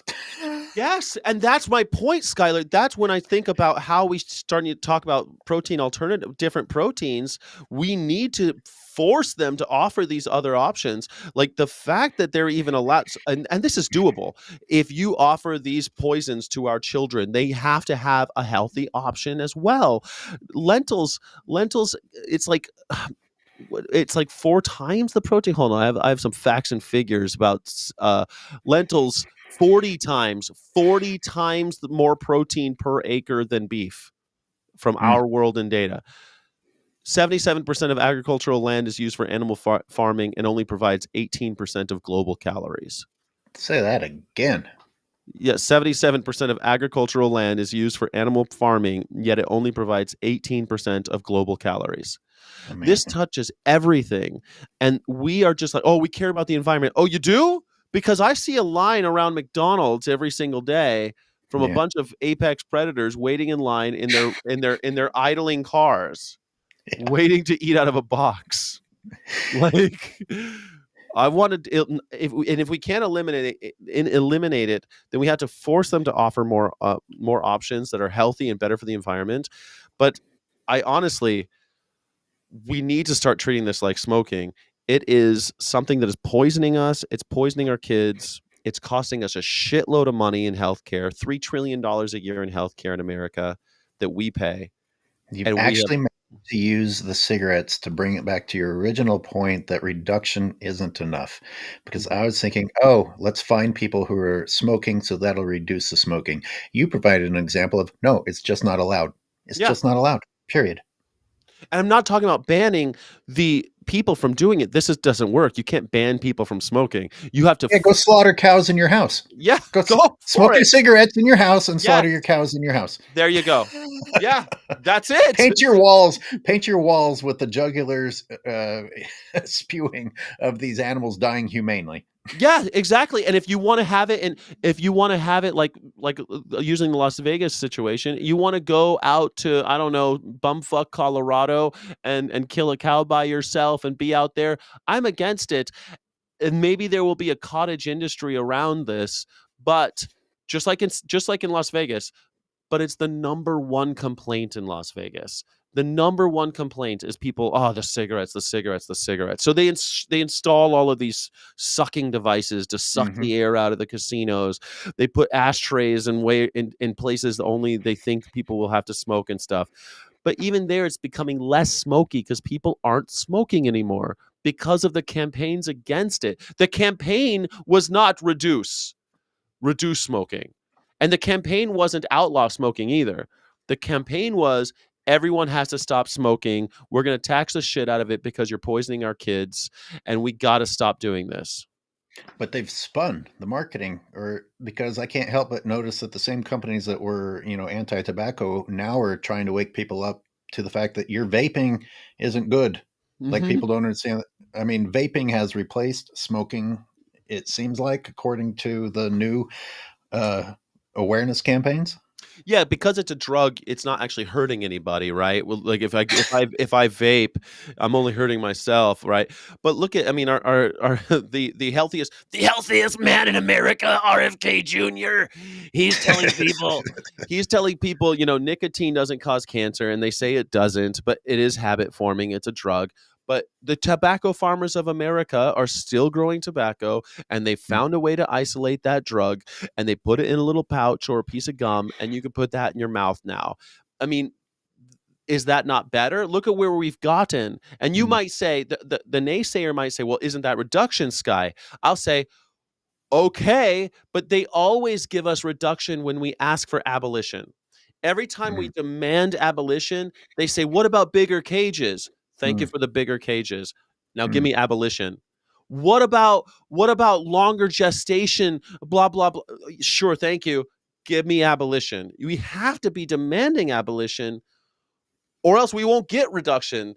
Yes, and that's my point, Skylar. That's when I think about how we starting to talk about protein alternative, different proteins. We need to force them to offer these other options. Like the fact that they're even allowed, and this is doable. If you offer these poisons to our children, they have to have a healthy option as well. Lentils, it's like it's like 4 times the protein. Hold on, I have some facts and figures about lentils. 40 times more protein per acre than beef from Mm, our world and data. 77% of agricultural land is used for animal farming and only provides 18% of global calories. say that again. Yes, 77% of agricultural land is used for animal farming, yet it only provides 18% of global calories. This Amazing. touches everything. And we are just like, oh, we care about the environment. Oh, you do? Because I see a line around McDonald's every single day from a Yeah. bunch of apex predators waiting in line in their idling cars, Yeah. waiting to eat out of a box. Like I wanted if we can't eliminate it, then we have to force them to offer more options that are healthy and better for the environment. But I honestly, we need to start treating this like smoking. It is something that is poisoning us. It's poisoning our kids. It's costing us a shitload of money in healthcare, $3 trillion a year in healthcare in America that we pay. You've And we have, actually managed to use the cigarettes to bring it back to your original point that reduction isn't enough. Because I was thinking, oh, let's find people who are smoking so that'll reduce the smoking. You provided an example of no, it's just not allowed. It's yeah. just not allowed. Period. And I'm not talking about banning the people from doing it. Doesn't work. You can't ban people from smoking. You have to, Yeah, go slaughter cows in your house. yeah, Go go for smoke your it. cigarettes in your house and Yes, slaughter your cows in your house. there you go. Yeah, that's it. Paint your walls with the jugulars spewing of these animals dying humanely. Yeah, exactly. And if you want to have it, and if you want to have it using the Las Vegas situation, you want to go out to, I don't know, bumfuck Colorado and kill a cow by yourself and be out there. I'm against it. And maybe there will be a cottage industry around this, but just like in Las Vegas, but it's the number one complaint in Las Vegas. The number one complaint is people, oh, the cigarettes, the cigarettes, the cigarettes. So they install all of these sucking devices to suck Mm-hmm. the air out of the casinos. They put ashtrays in places that only they think people will have to smoke and stuff. But even there, it's becoming less smoky because people aren't smoking anymore because of the campaigns against it. The campaign was not reduce smoking. And the campaign wasn't outlaw smoking either. The campaign was everyone has to stop smoking. We're going to tax the shit out of it because you're poisoning our kids, and we got to stop doing this. But they've spun the marketing, or because I can't help but notice that the same companies that were, anti-tobacco now are trying to wake people up to the fact that your vaping isn't good. Like Mm-hmm. people don't understand that. I mean, vaping has replaced smoking, it seems like, according to the new uh, awareness campaigns. Yeah, because it's a drug, it's not actually hurting anybody, right? Well, like if I vape, I'm only hurting myself, right? But look at, I mean, our the healthiest man in America, RFK Jr. He's telling people, nicotine doesn't cause cancer, and they say it doesn't, but it is habit forming. It's a drug. But the tobacco farmers of America are still growing tobacco, and they found a way to isolate that drug, and they put it in a little pouch or a piece of gum, and you can put that in your mouth now. I mean, is that not better? Look at where we've gotten. And you Mm, might say, the naysayer might say, well, isn't that reduction, Sky? I'll say, okay, but they always give us reduction when we ask for abolition. Every time we mm, demand abolition, they say, what about bigger cages? Thank you mm, for the bigger cages. Now give mm. me abolition. What about longer gestation? Blah blah blah. Sure, thank you. Give me abolition. We have to be demanding abolition, or else we won't get reduction.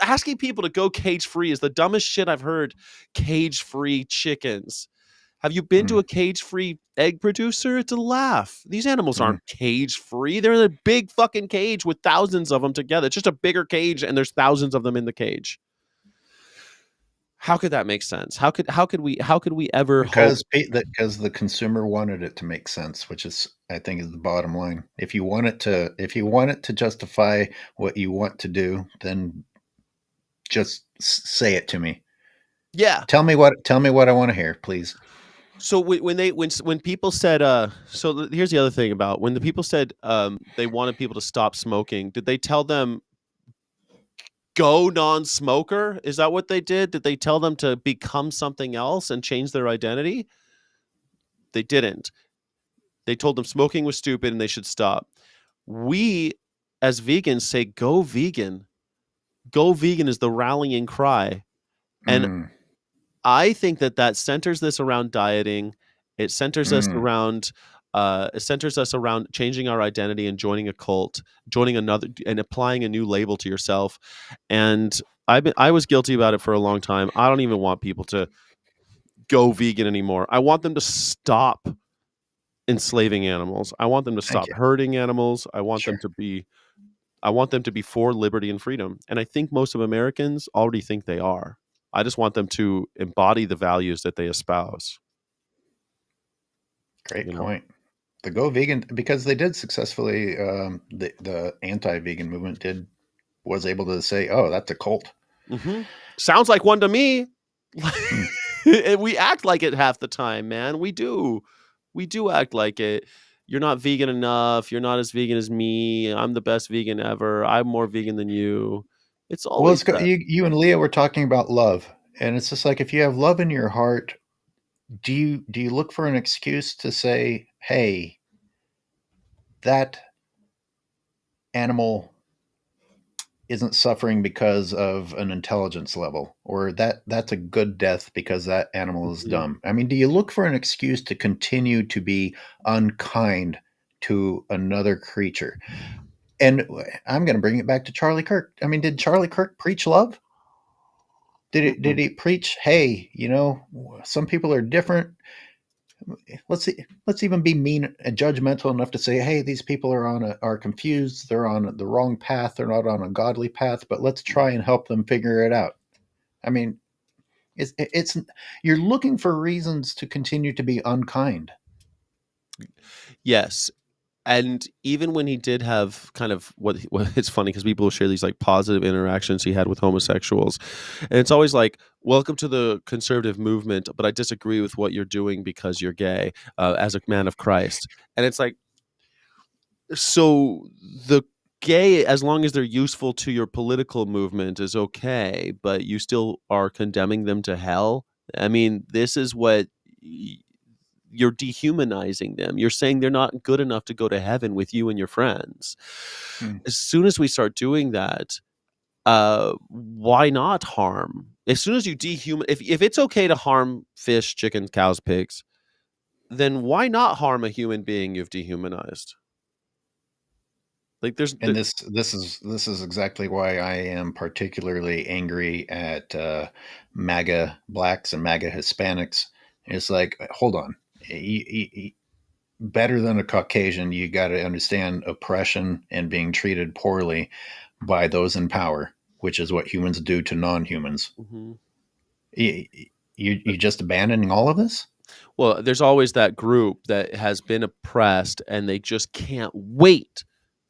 Asking people to go cage free is the dumbest shit I've heard. Cage free chickens. Have you been to Mm, a cage free egg producer? It's a laugh. These animals mm. aren't cage free. They're in a big fucking cage with thousands of them together. It's just a bigger cage, and there's thousands of them in the cage. How could that make sense? How could we ever hope? Because the consumer wanted it to make sense, which is, I think, is the bottom line. If you want it to justify what you want to do, then just say it to me. Yeah. Tell me what I want to hear, please. So when people said here's the other thing about when the people said they wanted people to stop smoking, did they tell them go non-smoker? Is that what they did? Did they tell them to become something else and change their identity? They didn't. They told them smoking was stupid and they should stop. We as vegans say go vegan. Go vegan is the rallying cry. And Mm, I think that centers this around dieting. It centers us mm. around changing our identity and joining a cult, joining another and applying a new label to yourself. And I was guilty about it for a long time. I don't even want people to go vegan anymore. I want them to stop enslaving animals. I want them to Thank stop you. hurting animals. Sure. I want them to be for liberty and freedom. And I think most of Americans already think they are. I just want them to embody the values that they espouse, Great you know. point. The go vegan, because they did successfully. The anti-vegan movement was able to say, "Oh, that's a cult." Mhm. Sounds like one to me. Hmm. And we act like it half the time, man. We do. We do act like it. You're not vegan enough. You're not as vegan as me. I'm the best vegan ever. I'm more vegan than you. It's Well, always let's go. that. You and Leah were talking about love, and it's just like, if you have love in your heart, do you look for an excuse to say, "Hey, that animal isn't suffering because of an intelligence level," or that's a good death because that animal is Mhm. dumb? I mean, do you look for an excuse to continue to be unkind to another creature? And I'm going to bring it back to Charlie Kirk. I mean, did Charlie Kirk preach love? Did Mm-mm. he preach, hey, some people are different? Let's even be mean and judgmental enough to say, hey, these people are confused, they're on the wrong path, they're not on a godly path, but let's try and help them figure it out. I mean, it's you're looking for reasons to continue to be unkind. Yes. And even when he did have kind of what it's funny because people will share these like positive interactions he had with homosexuals, and it's always like, "Welcome to the conservative movement, but I disagree with what you're doing because you're gay as a man of Christ." And it's like, so the gay, as long as they're useful to your political movement, is okay, but you still are condemning them to hell. I mean, this is what you're dehumanizing them. You're saying they're not good enough to go to heaven with you and your friends. Hmm. As soon as we start doing that, why not harm? As soon as you if it's okay to harm fish, chickens, cows, pigs, then why not harm a human being you've dehumanized? Like And this is exactly why I am particularly angry at MAGA blacks and MAGA Hispanics. It's like, hold on, better than a Caucasian, you got to understand oppression and being treated poorly by those in power, which is what humans do to non-humans. Mhm. You just abandoning all of this? Well, there's always that group that has been oppressed and they just can't wait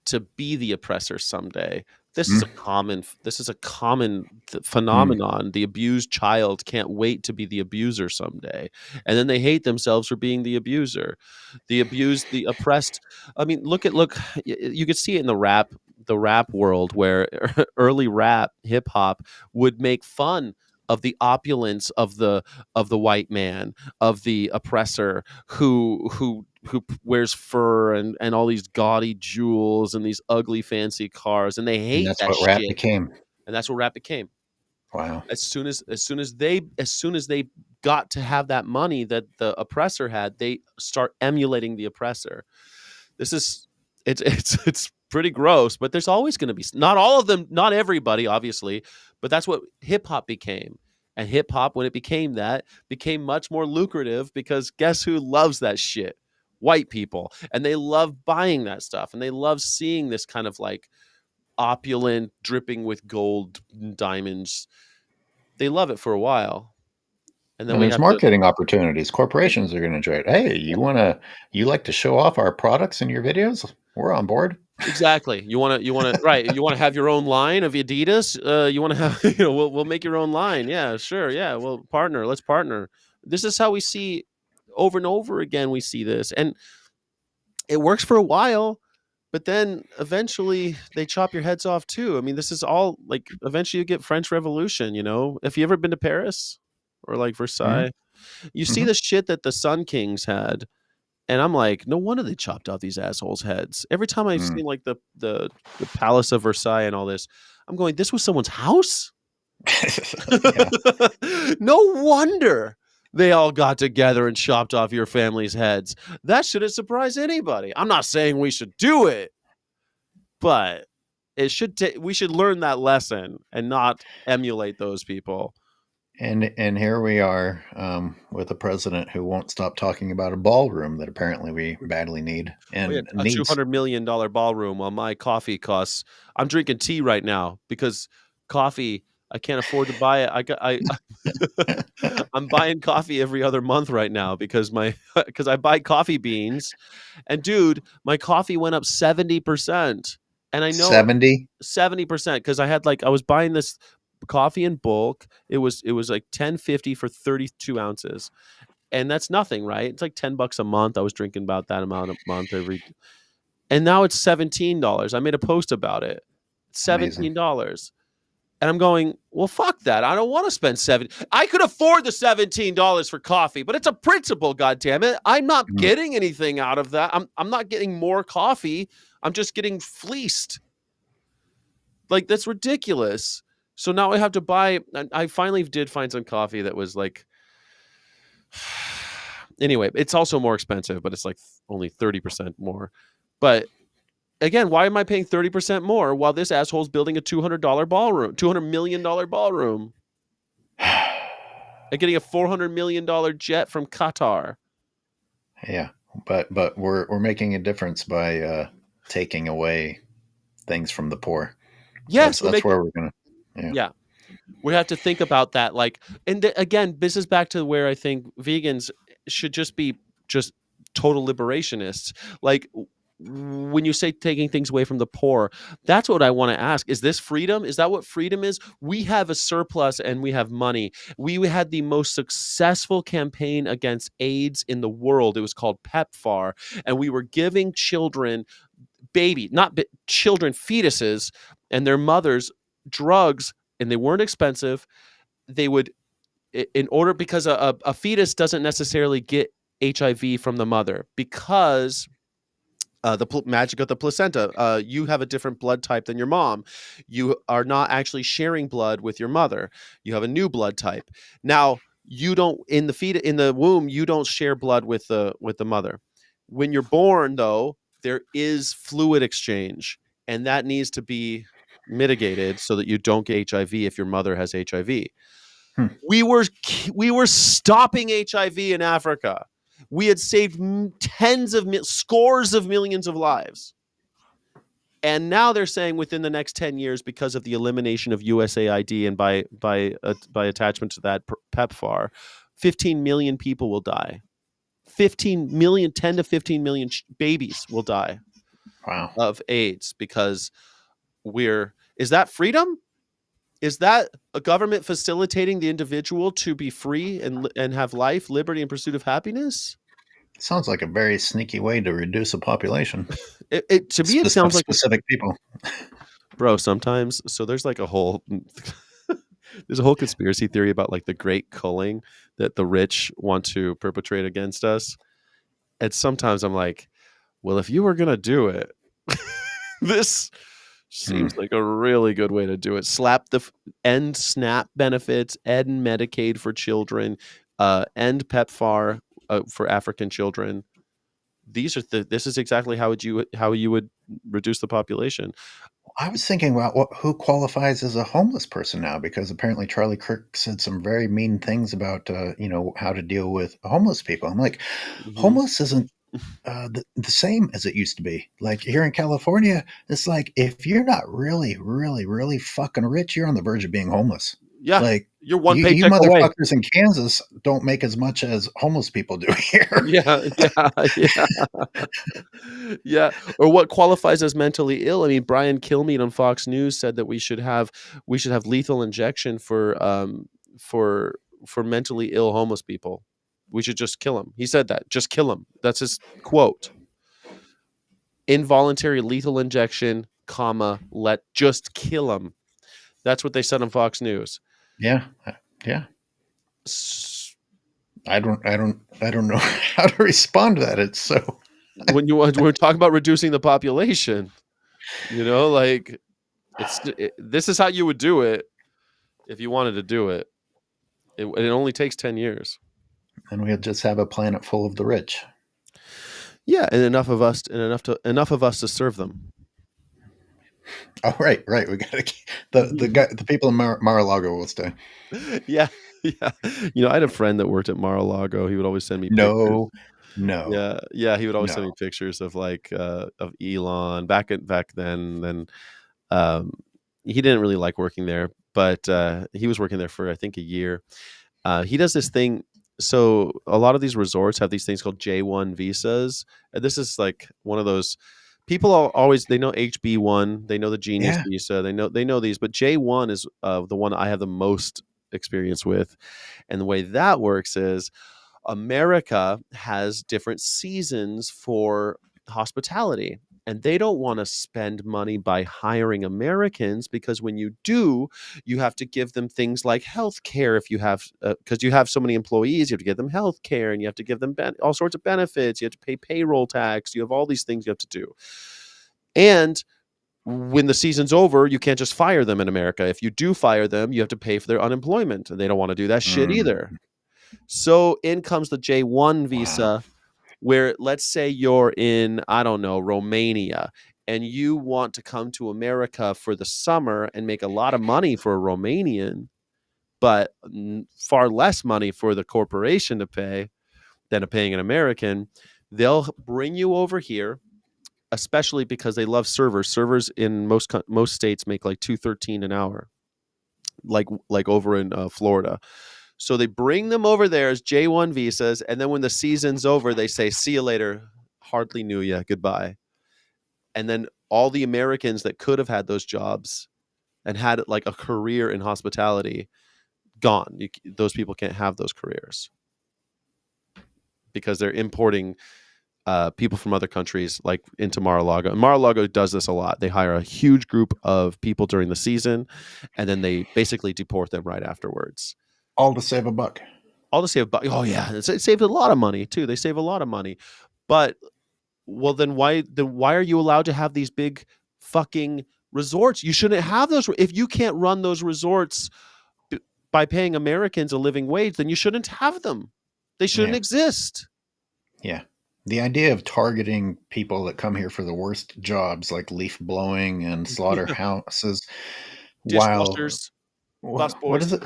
to be the oppressor someday. Mm, This is a common mm. phenomenon. The abused child can't wait to be the abuser someday. And then they hate themselves for being the abuser. The abused, the oppressed. I mean, look, you could see it in the rap world where early rap, hip hop would make fun of the opulence of the white man, of the oppressor who wears fur and all these gaudy jewels and these ugly fancy cars, and they And hate that's that what rap shit. became. And that's what rap became. Wow. As soon as they got to have that money that the oppressor had, they start emulating the oppressor. This is it's pretty gross, but there's always going to be, not all of them, not everybody obviously, but that's what hip hop became. And hip hop, when it became that, became much more lucrative because guess who loves that shit? White people. And they love buying that stuff and they love seeing this kind of like opulent, dripping with gold and diamonds. They love it for a while. And then And we there's have to, marketing opportunities. Corporations are going to enjoy it. Hey, you like to show off our products in your videos? We're on board. exactly. You want to right. You want to have your own line of Adidas. You want to have we'll make your own line. Yeah, sure. Yeah, well, partner. Let's partner. This is how we see over and over again. We see this, and it works for a while, but then eventually they chop your heads off too. I mean, this is all like eventually you get French Revolution. If you ever been to Paris or like Mm-hmm. Versailles, you see Mm-hmm. the shit that the Sun Kings had. And I'm like, no wonder they chopped off these assholes' heads. Every time I've Mm. seen like the Palace of Versailles and all this, I'm going, this was someone's house? Yeah. No wonder they all got together and chopped off your family's heads. That shouldn't surprise anybody. I'm not saying we should do it, but we should learn that lesson and not emulate those people. And here we are with a president who won't stop talking about a ballroom that apparently we badly need Oh yeah, and a needs. $200 million ballroom while my coffee costs. I'm drinking tea right now because coffee, I can't afford to buy it. I'm buying coffee every other month right now because my because I buy coffee beans, and dude, my coffee went up 70%, and I know 70. 70% because I was buying this coffee in bulk. It was like 10.50 for 32 ounces, and that's nothing, right? It's like $10 a month. I was drinking about that amount a month and now it's $17. I made a post about it. Amazing. $17. And I'm going, well, fuck that. I don't want to spend I could afford the $17 for coffee, but it's a principle, goddammit. I'm not Mm. getting anything out of that. I'm not getting more coffee. I'm just getting fleeced. Like, that's ridiculous. So now I have to buy. I finally did find some coffee that was like, anyway, it's also more expensive, but it's like only 30% more. But again, why am I paying 30% more while this asshole's building a $200 million ballroom and getting a $400 million jet from Qatar? Yeah, but we're making a difference by taking away things from the poor. That's Yes, we're that's making, where we're gonna. Yeah. yeah, we have to think about that. Like, and again, this is back to where I think vegans should just be just total liberationists. Like, when you say taking things away from the poor, that's what I want to ask. Is this freedom? Is that what freedom is? We have a surplus and we have money. We had the most successful campaign against AIDS in the world. It was called PEPFAR. And we were giving children, children, fetuses, and their mothers drugs, and they weren't expensive. They would, because a fetus doesn't necessarily get HIV from the mother, because the magic of the placenta. You have a different blood type than your mom. You are not actually sharing blood with your mother. You have a new blood type. Now, you don't, in the womb, you don't share blood with the mother. When you're born, though, there is fluid exchange, and that needs to be mitigated so that you don't get HIV if your mother has HIV. Hmm. We were stopping HIV in Africa. We had saved scores of millions of lives. And now they're saying within the next 10 years, because of the elimination of USAID and by attachment to that PEPFAR, 15 million people will die. 10 to 15 million babies will die. Wow. Of AIDS, because is that freedom? Is that a government facilitating the individual to be free and have life, liberty, and pursuit of happiness? Sounds like a very sneaky way to reduce a population. To me, it sounds like specific people. Bro, sometimes, so there's like a whole there's a whole conspiracy theory about like the great culling that the rich want to perpetrate against us. And sometimes I'm like, well, if you were gonna do it, this seems like a really good way to do it. End SNAP benefits, end Medicaid for children, end PEPFAR for African children. This is exactly how you would reduce the population. I was thinking about who qualifies as a homeless person now, because apparently Charlie Kirk said some very mean things about how to deal with homeless people. I'm like, homeless isn't the same as it used to be. Like here in California, it's like if you're not really, really, really fucking rich, you're on the verge of being homeless. Yeah, like you're one you paycheck away. motherfuckers in Kansas don't make as much as homeless people do here. Yeah. Or what qualifies as mentally ill? I mean, Brian Kilmeade on Fox News said that we should have lethal injection for mentally ill homeless people. We should just kill them. He said that. Just kill them. That's his quote. Involuntary lethal injection, just kill them. That's what they said on Fox News. Yeah. I don't know how to respond to that. It's so when we're talking about reducing the population, like this is how you would do it if you wanted to do it. It only takes 10 years. And we'll just have a planet full of the rich. Yeah, and enough of us to serve them. Oh, right. We got to the people in Mar-a-Lago will stay. Yeah. I had a friend that worked at Mar-a-Lago. He would always send me pictures. No. Yeah. He would always send me pictures of of Elon back then. Then he didn't really like working there, but he was working there for I think a year. He does this thing. So a lot of these resorts have these things called J1 visas. And this is like one of those. People they know HB1, they know the Genius visa, they know these, but J1 is the one I have the most experience with. And the way that works is America has different seasons for hospitality, and they don't want to spend money by hiring Americans, because when you do, you have to give them things like health care. If you have, because you have so many employees, you have to give them health care, and you have to give them all sorts of benefits. You have to pay payroll tax. You have all these things you have to do. And when the season's over, you can't just fire them in America. If you do fire them, you have to pay for their unemployment, and they don't want to do that shit either. So in comes the J1 visa, where let's say you're in, I don't know, Romania, and you want to come to America for the summer and make a lot of money for a Romanian, but far less money for the corporation to pay than paying an American. They'll bring you over here, especially because they love servers. Servers in most states make like $213 an hour, like over in Florida. So they bring them over there as J1 visas, and then when the season's over, they say, "See you later. Hardly knew ya. Goodbye." And then all the Americans that could have had those jobs and had like a career in hospitality, gone. Those people can't have those careers because they're importing people from other countries like into Mar-a-Lago. And Mar-a-Lago does this a lot. They hire a huge group of people during the season, and then they basically deport them right afterwards. All to save a buck. All to save a buck. Oh yeah, it saves a lot of money too. They save a lot of money. But well, then why are you allowed to have these big fucking resorts? You shouldn't have those. If you can't run those resorts by paying Americans a living wage, then you shouldn't have them. They shouldn't exist. Yeah. The idea of targeting people that come here for the worst jobs like leaf blowing and slaughterhouses, dishwashers, what is it?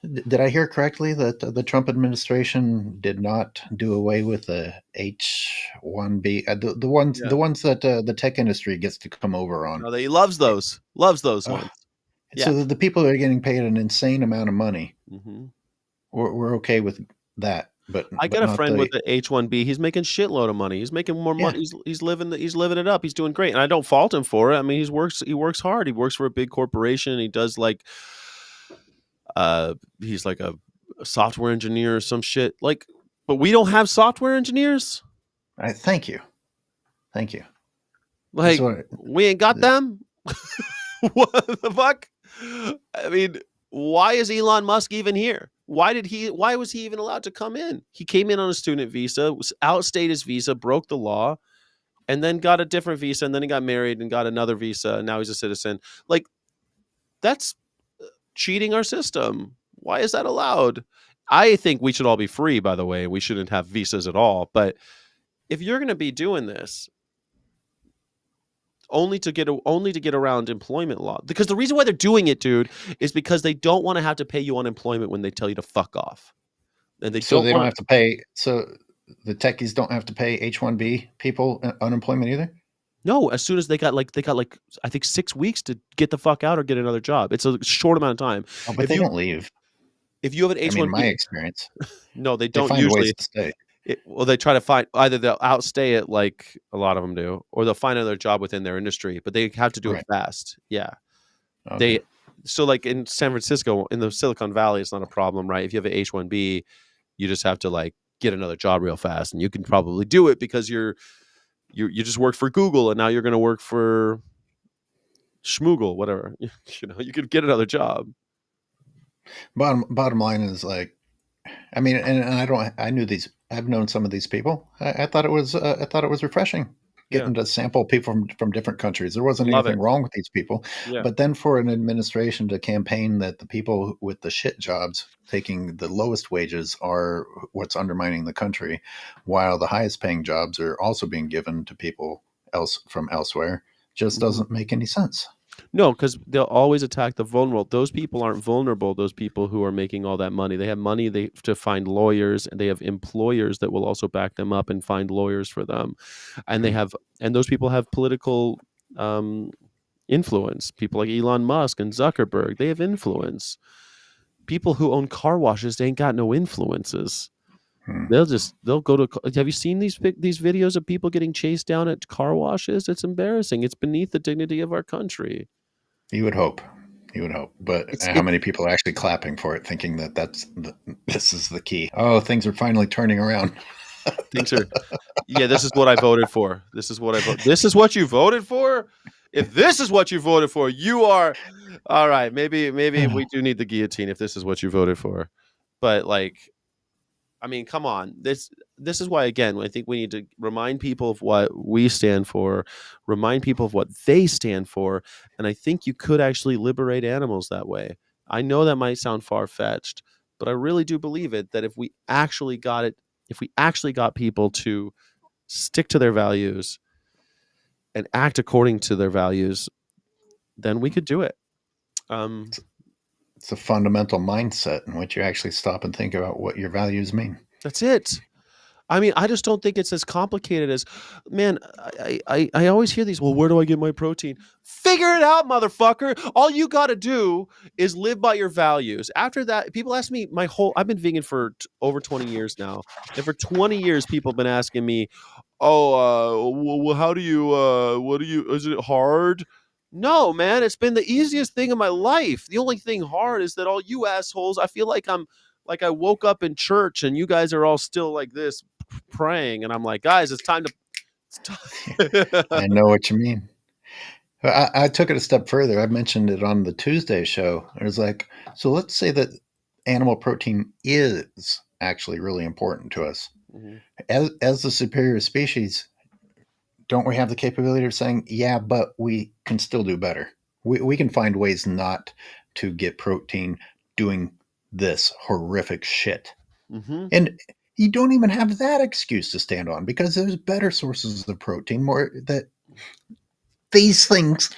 Did I hear correctly that the Trump administration did not do away with the H-1B, the ones that the tech industry gets to come over on? No, he loves those ones. So the people that are getting paid an insane amount of money, we're okay with that. But I got a friend with the H-1B. He's making shitload of money. He's making more money. He's living it up. He's doing great, and I don't fault him for it. I mean, he works hard. He works for a big corporation. He does like, he's like a software engineer or some shit. Like, but we don't have software engineers. Thank you. Like, we ain't got them. What the fuck? I mean, why is Elon Musk even here? Why was he even allowed to come in? He came in on a student visa, outstayed his visa, broke the law, and then got a different visa, and then he got married and got another visa, and now he's a citizen. Like, that's cheating our system. Why is that allowed? I think we should all be free, by the way. We shouldn't have visas at all. But if you're going to be doing this only to get around employment law, because the reason why they're doing it, dude, is because they don't want to have to pay you unemployment when they tell you to fuck off. And they don't have to pay. So the techies don't have to pay H-1B people unemployment either. No, as soon as they got like I think 6 weeks to get the fuck out or get another job. It's a short amount of time. Oh, but they don't leave. If you have an H-1B, in my experience, no, they don't find usually ways to stay. Well, they try to find either they'll outstay it like a lot of them do, or they'll find another job within their industry, but they have to do it fast. Yeah. Okay. So like in San Francisco, in the Silicon Valley, it's not a problem, right? If you have an H-1B, you just have to like get another job real fast, and you can probably do it because you just worked for Google, and now you're going to work for Schmoogle, whatever. You could get another job. Bottom line is like, I mean, and I knew these. I've known some of these people. I thought it was refreshing getting to sample people from different countries. There wasn't anything wrong with these people, but then for an administration to campaign that the people with the shit jobs taking the lowest wages are what's undermining the country, while the highest paying jobs are also being given to people from elsewhere, just doesn't make any sense. No, because they'll always attack the vulnerable. Those people aren't vulnerable. Those people who are making all that money, they have money to find lawyers, and they have employers that will also back them up and find lawyers for them. And those people have political influence. People like Elon Musk and Zuckerberg, they have influence. People who own car washes, they ain't got no influences. They'll go to. Have you seen these videos of people getting chased down at car washes? It's embarrassing. It's beneath the dignity of our country. You would hope, but how many people are actually clapping for it, thinking that this is the key? Oh, things are finally turning around. Things are. Yeah, this is what I voted for. This is what what you voted for. If this is what you voted for, you are all right. Maybe we do need the guillotine if this is what you voted for, but like. I mean, come on. This is why, again, I think we need to remind people of what we stand for, remind people of what they stand for, and I think you could actually liberate animals that way. I know that might sound far-fetched, but I really do believe it, that if we actually got people to stick to their values and act according to their values, then we could do it. It's a fundamental mindset in which you actually stop and think about what your values mean. That's it. I mean, I just don't think it's as complicated as, man. I always hear these. Well, where do I get my protein? Figure it out, motherfucker. All you got to do is live by your values. After that, people ask me I've been vegan for over 20 years now, and for 20 years, people have been asking me, "Oh, well, how do you? What do you? Is it hard?" No, man, it's been the easiest thing in my life. The only thing hard is that all you assholes, I feel like I woke up in church and you guys are all still like this praying, and I'm like, guys, it's time to. It's I time. know what you mean. I took it a step further. I mentioned it on the Tuesday show. It was like, so let's say that animal protein is actually really important to us. Mhm. As the superior species, don't we have the capability of saying, yeah, but we can still do better? We can find ways not to get protein doing this horrific shit. Mhm. And you don't even have that excuse to stand on because there's better sources of protein, more that these things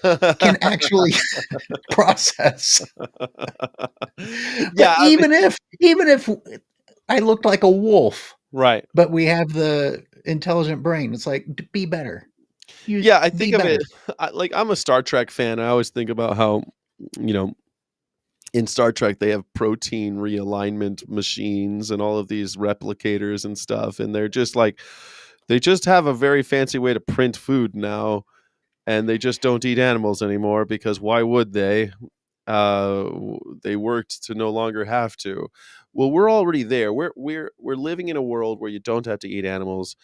can actually process. But Yeah, I mean, even if I looked like a wolf, right. but we have the intelligent brain, it's like be better. You Yeah, I be think of better. it like I'm a Star Trek fan. I always think about how, you know, in Star Trek they have protein realignment machines and all of these replicators and stuff, and they're just like they just have a very fancy way to print food now, and they just don't eat animals anymore because why would they? They worked to no longer have to. Well, we're already there. We're living in a world where you don't have to eat animals.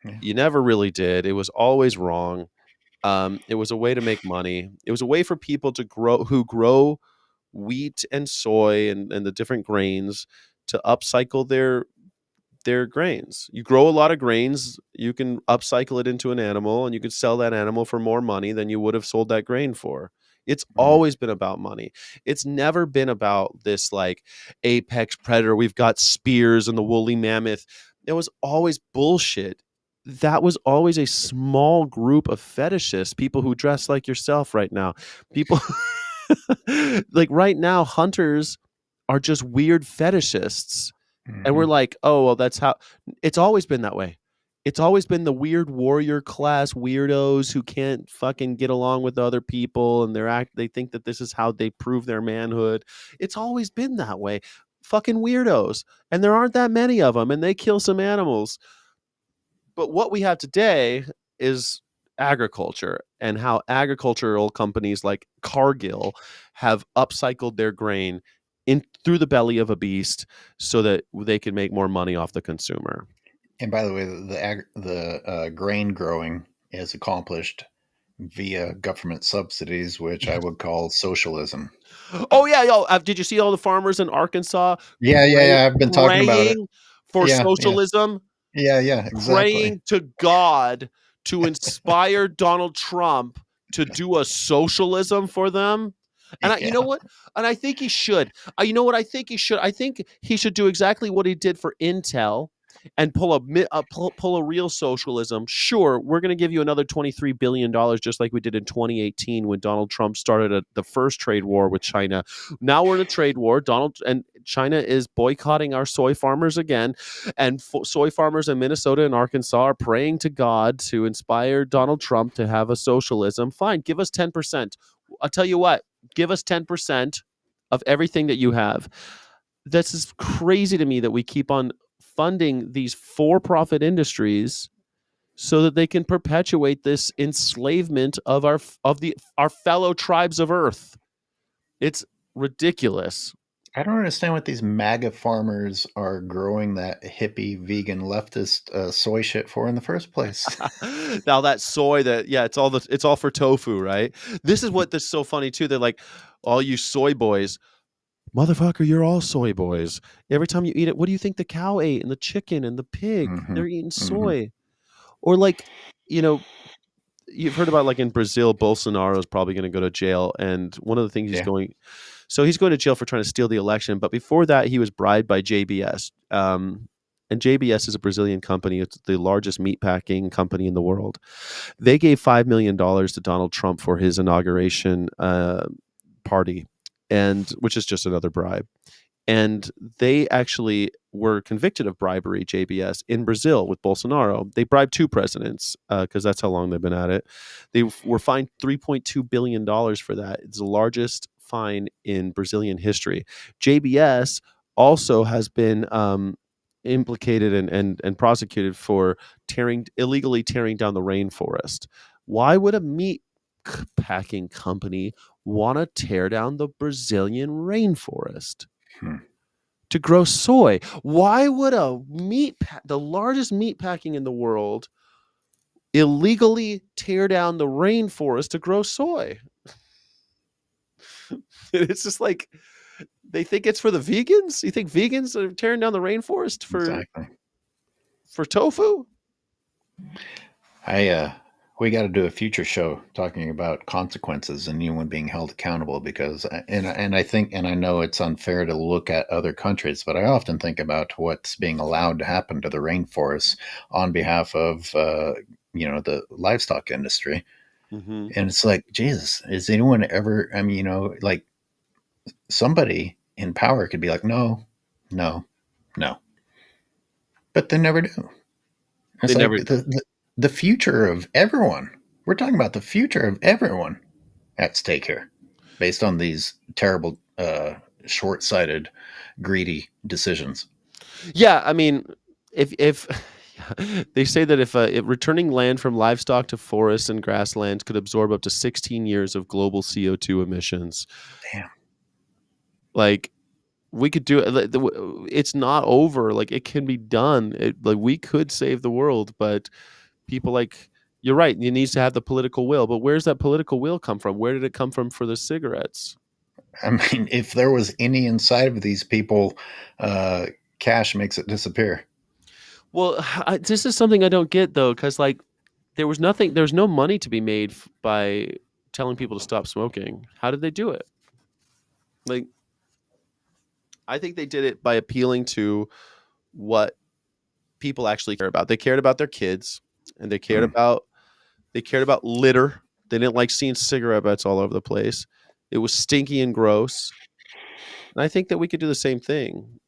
Yeah. You never really did. It was always wrong. It was a way to make money. It was a way for people to grow wheat and soy and the different grains to upcycle their grains. You grow a lot of grains, you can upcycle it into an animal and you could sell that animal for more money than you would have sold that grain for. It's Mm. always been about money. It's never been about this like apex predator. We've got spears and the woolly mammoth. It was always bullshit. That was always a small group of fetishists, people who dress like yourself right now. People like right now, hunters are just weird fetishists, and we're Mhm. like, "Oh, well, that's how." It's always been that way. It's always been the weird warrior class weirdos who can't fucking get along with other people, and they think that this is how they prove their manhood. It's always been that way. Fucking weirdos, and there aren't that many of them, and they kill some animals. But what we have today is agriculture, and how agricultural companies like Cargill have upcycled their grain in through the belly of a beast so that they can make more money off the consumer. And by the way, the grain growing is accomplished via government subsidies, which I would call socialism. Oh yeah, yo, did you see all the farmers in Arkansas Yeah, yeah, yeah. I've been talking about it. praying for Yeah, yeah, socialism? yeah, yeah. Exactly. Praying to God to inspire Donald Trump to do a socialism for them. You Yeah. know what? And I think he should. You know what I think he should? I think he should do exactly what he did for Intel and pull a real socialism. Sure, we're going to give you another $23 billion, just like we did in 2018 when Donald Trump started the first trade war with China. Now we're in a trade war. Donald and China is boycotting our soy farmers again, and soy farmers in Minnesota and Arkansas are praying to God to inspire Donald Trump to have a socialism. Fine, give us 10%. I'll tell you what, give us 10% of everything that you have. This is crazy to me that we keep on funding these for-profit industries so that they can perpetuate this enslavement of our fellow tribes of Earth. It's ridiculous. I don't understand what these MAGA farmers are growing that hippie, vegan, leftist soy shit for in the first place. Now that soy, it's all for tofu, right? This is what this is so funny too. They're like, all you soy boys, motherfucker, you're all soy boys. Every time you eat it, what do you think the cow ate and the chicken and the pig? Hmm. They're eating Hmm. soy. Or like, you know, you've heard about like in Brazil, Bolsonaro is probably going to go to jail, and one of the things Yeah. he's going to jail for trying to steal the election. But before that, he was bribed by JBS. And JBS is a Brazilian company. It's the largest meatpacking company in the world. They gave $5 million to Donald Trump for his inauguration party, and which is just another bribe. and they actually were convicted of bribery, JBS, in Brazil with Bolsonaro. They bribed two presidents because that's how long they've been at it. They were fined $3.2 billion for that. It's the largest fine in Brazilian history. JBS also has been implicated and prosecuted for illegally tearing down the rainforest. Why would a meat packing company want to tear down the Brazilian rainforest Hmm. to grow soy? Why would the largest meat packing in the world illegally tear down the rainforest to grow soy? It's just like they think it's for the vegans. You think vegans are tearing down the rainforest Exactly. for tofu? We got to do a future show talking about consequences and anyone being held accountable because, and I think, and I know it's unfair to look at other countries, but I often think about what's being allowed to happen to the rainforests on behalf of, the livestock industry. Mm-hmm. And it's like, Jesus, is anyone ever, I mean, like somebody in power could be like, no, no, no, but they never do. They It's like never. the future of everyone. We're talking about the future of everyone at stake here, based on these terrible, short-sighted, greedy decisions. Yeah, I mean, if they say that if returning land from livestock to forests and grasslands could absorb up to 16 years of global CO2 emissions, Damn. like we could do it. It's not over. Like it can be done. Like we could save the world, but people like you're right. It needs to have the political will. But where's that political will come from? Where did it come from for the cigarettes? I mean, if there was any inside of these people, uh, cash makes it disappear. Well, this is something I don't get though, because like there was nothing. There's no money to be made by telling people to stop smoking. How did they do it? Like I think they did it by appealing to what people actually care about. They cared about their kids, and Hmm. they cared about litter. They didn't like seeing cigarette butts all over the place. It was stinky and gross. And I think that we could do the same thing.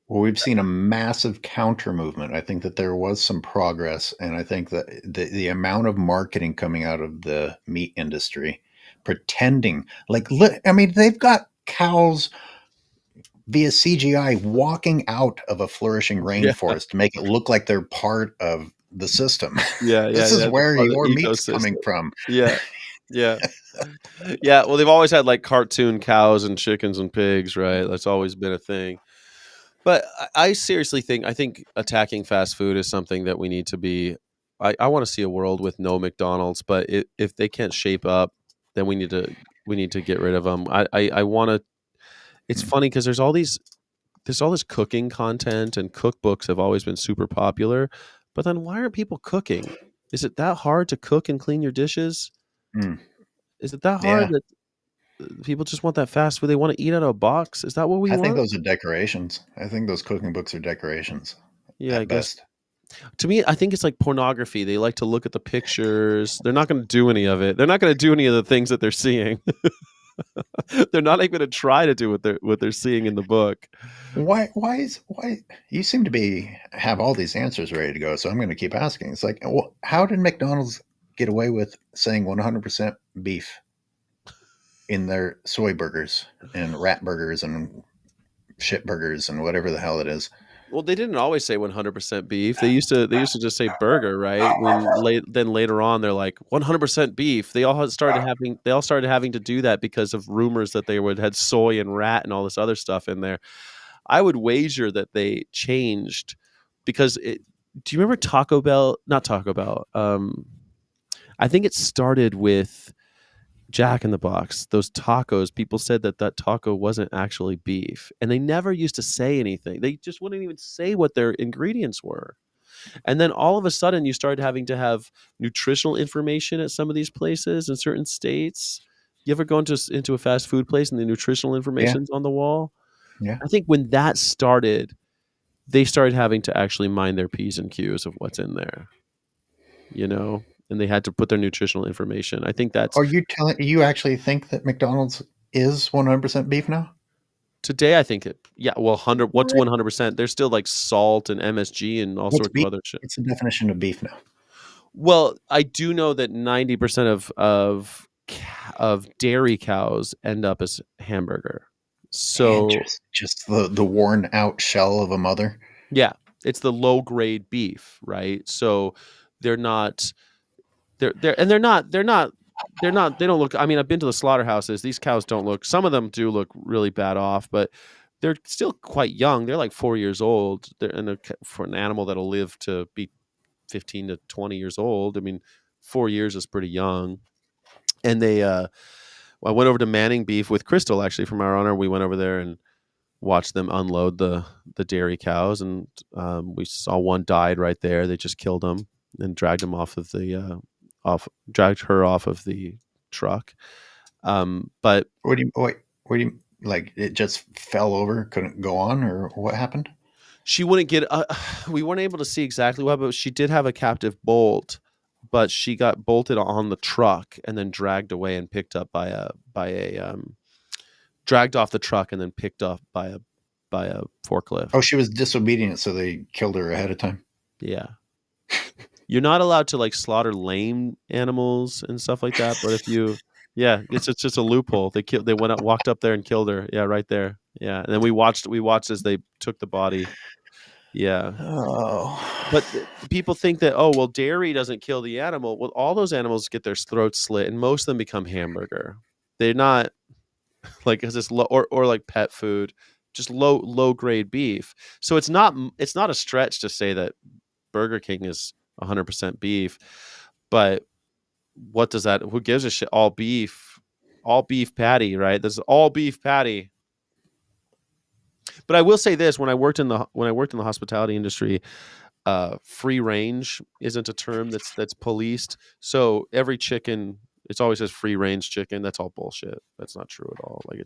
Well, we've seen a massive counter movement. I think that there was some progress, and I think that the amount of marketing coming out of the meat industry, pretending like, I mean, they've got cows via CGI walking out of a flourishing Yeah, rainforest to make it look like they're part of the system. yeah, yeah, This is yeah. The where part of your the meat's coming ecosystem. from. Yeah, yeah, yeah. Well, they've always had like cartoon cows and chickens and pigs, right? That's always been a thing. But I seriously think attacking fast food is something that we need to be. I want to see a world with no McDonald's, but if they can't shape up, then we need to get rid of them. I want to. It's Hmm. funny because there's all this cooking content and cookbooks have always been super popular, but then why aren't people cooking? Is it that hard to cook and clean your dishes? Hmm. Is it that hard Yeah, that people just want that fast food? They want to eat out of a box. Is that what we I think want? those are decorations. I think those cooking books are decorations Yeah, I at guess. best. To me, I think it's like pornography. They like to look at the pictures. They're not going to do any of it. They're not going to do any of the things that they're seeing. They're not even going to try to do what they're seeing in the book. Why you seem to be have all these answers ready to go, so I'm going to keep asking. It's like, well, how did McDonald's get away with saying 100% beef in their soy burgers and rat burgers and shit burgers and whatever the hell it is? Well, they didn't always say 100% beef. They used to just say burger, right? Then later on they're like 100% beef. They all started having to do that because of rumors that they would had soy and rat and all this other stuff in there. I would wager that they changed because do you remember Taco Bell? Not Taco Bell. I think it started with Jack in the Box. Those tacos, people said that that taco wasn't actually beef, and they never used to say anything. They just wouldn't even say what their ingredients were. And then all of a sudden, you started having to have nutritional information at some of these places in certain states. You ever go into a fast food place and the nutritional Yeah, information's on the wall? yeah. I think when that started, they started having to actually mind their P's and Q's of what's in there, you know, and they had to put their nutritional information. I think that's Are you actually think that McDonald's is 100% beef now? Today, I think well, 100%. There's still like salt and MSG and all What's sorts of beef? other shit. What's the definition of beef now? Well, I do know that 90% of dairy cows end up as hamburger. So Just the worn out shell of a mother. yeah, it's the low grade beef, right? So they're not they don't look, I mean, I've been to the slaughterhouses. These cows don't look, some of them do look really bad off, but they're still quite young. They're like 4 years old. For an animal that'll live to be 15 to 20 years old. I mean, 4 years is pretty young. And I went over to Manning Beef with Crystal, actually, from our honor. We went over there and watched them unload the dairy cows, and we saw one died right there. They just killed him and dragged him dragged her off of the truck. But What do you like? It just fell over, couldn't go on, or what happened? she wouldn't get. We weren't able to see exactly what, but she did have a captive bolt. But she got bolted on the truck and then dragged away and picked up by a dragged off the truck and then picked up by a forklift. Oh, she was disobedient, so they killed her ahead of time. Yeah. You're not allowed to like slaughter lame animals and stuff like that, but if you, yeah, it's just a loophole. They walked up there and killed her. Yeah, right there. Yeah, and then we watched as they took the body. Yeah. Oh. But people think that, oh, well, dairy doesn't kill the animal. Well, all those animals get their throats slit, and most of them become hamburger. They're not like, because it's low, or like pet food, just low grade beef. So it's not a stretch to say that Burger King is 100% beef, but what does that? Who gives a shit? All beef patty, right? This is all beef patty. But I will say this: when I worked in the hospitality industry, free range isn't a term that's policed. So every chicken, it always says free range chicken. That's all bullshit. That's not true at all. Like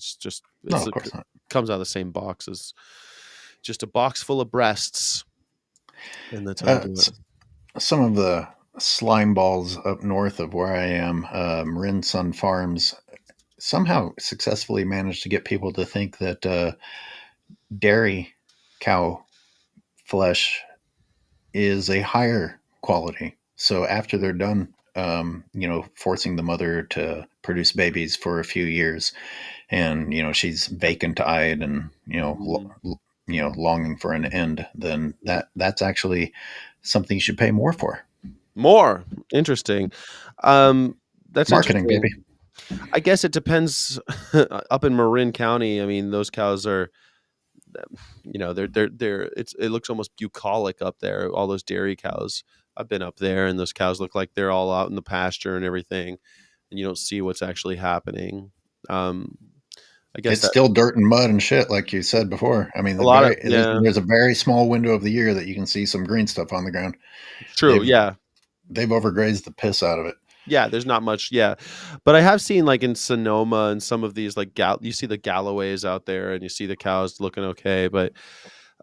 No, of course not. Comes out of the same box as just a box full of breasts, and that's how they do it. Some of the slime balls up north of where I am, Marin Sun Farms, somehow successfully managed to get people to think that dairy cow flesh is a higher quality. So after they're done, forcing the mother to produce babies for a few years, and she's vacant-eyed and longing for an end, then that's actually something you should pay more for. More interesting. That's marketing, baby. I guess it depends. Up in Marin County, I mean, those cows are, it looks almost bucolic up there. All those dairy cows. I've been up there, and those cows look like they're all out in the pasture and everything, and you don't see what's actually happening. I guess it's still dirt and mud and shit, like you said before. I mean, there's a very small window of the year that you can see some green stuff on the ground. True. They've overgrazed the piss out of it. Yeah, there's not much. Yeah, but I have seen, like, in Sonoma and some of these, like, you see the Galloways out there, and you see the cows looking okay, but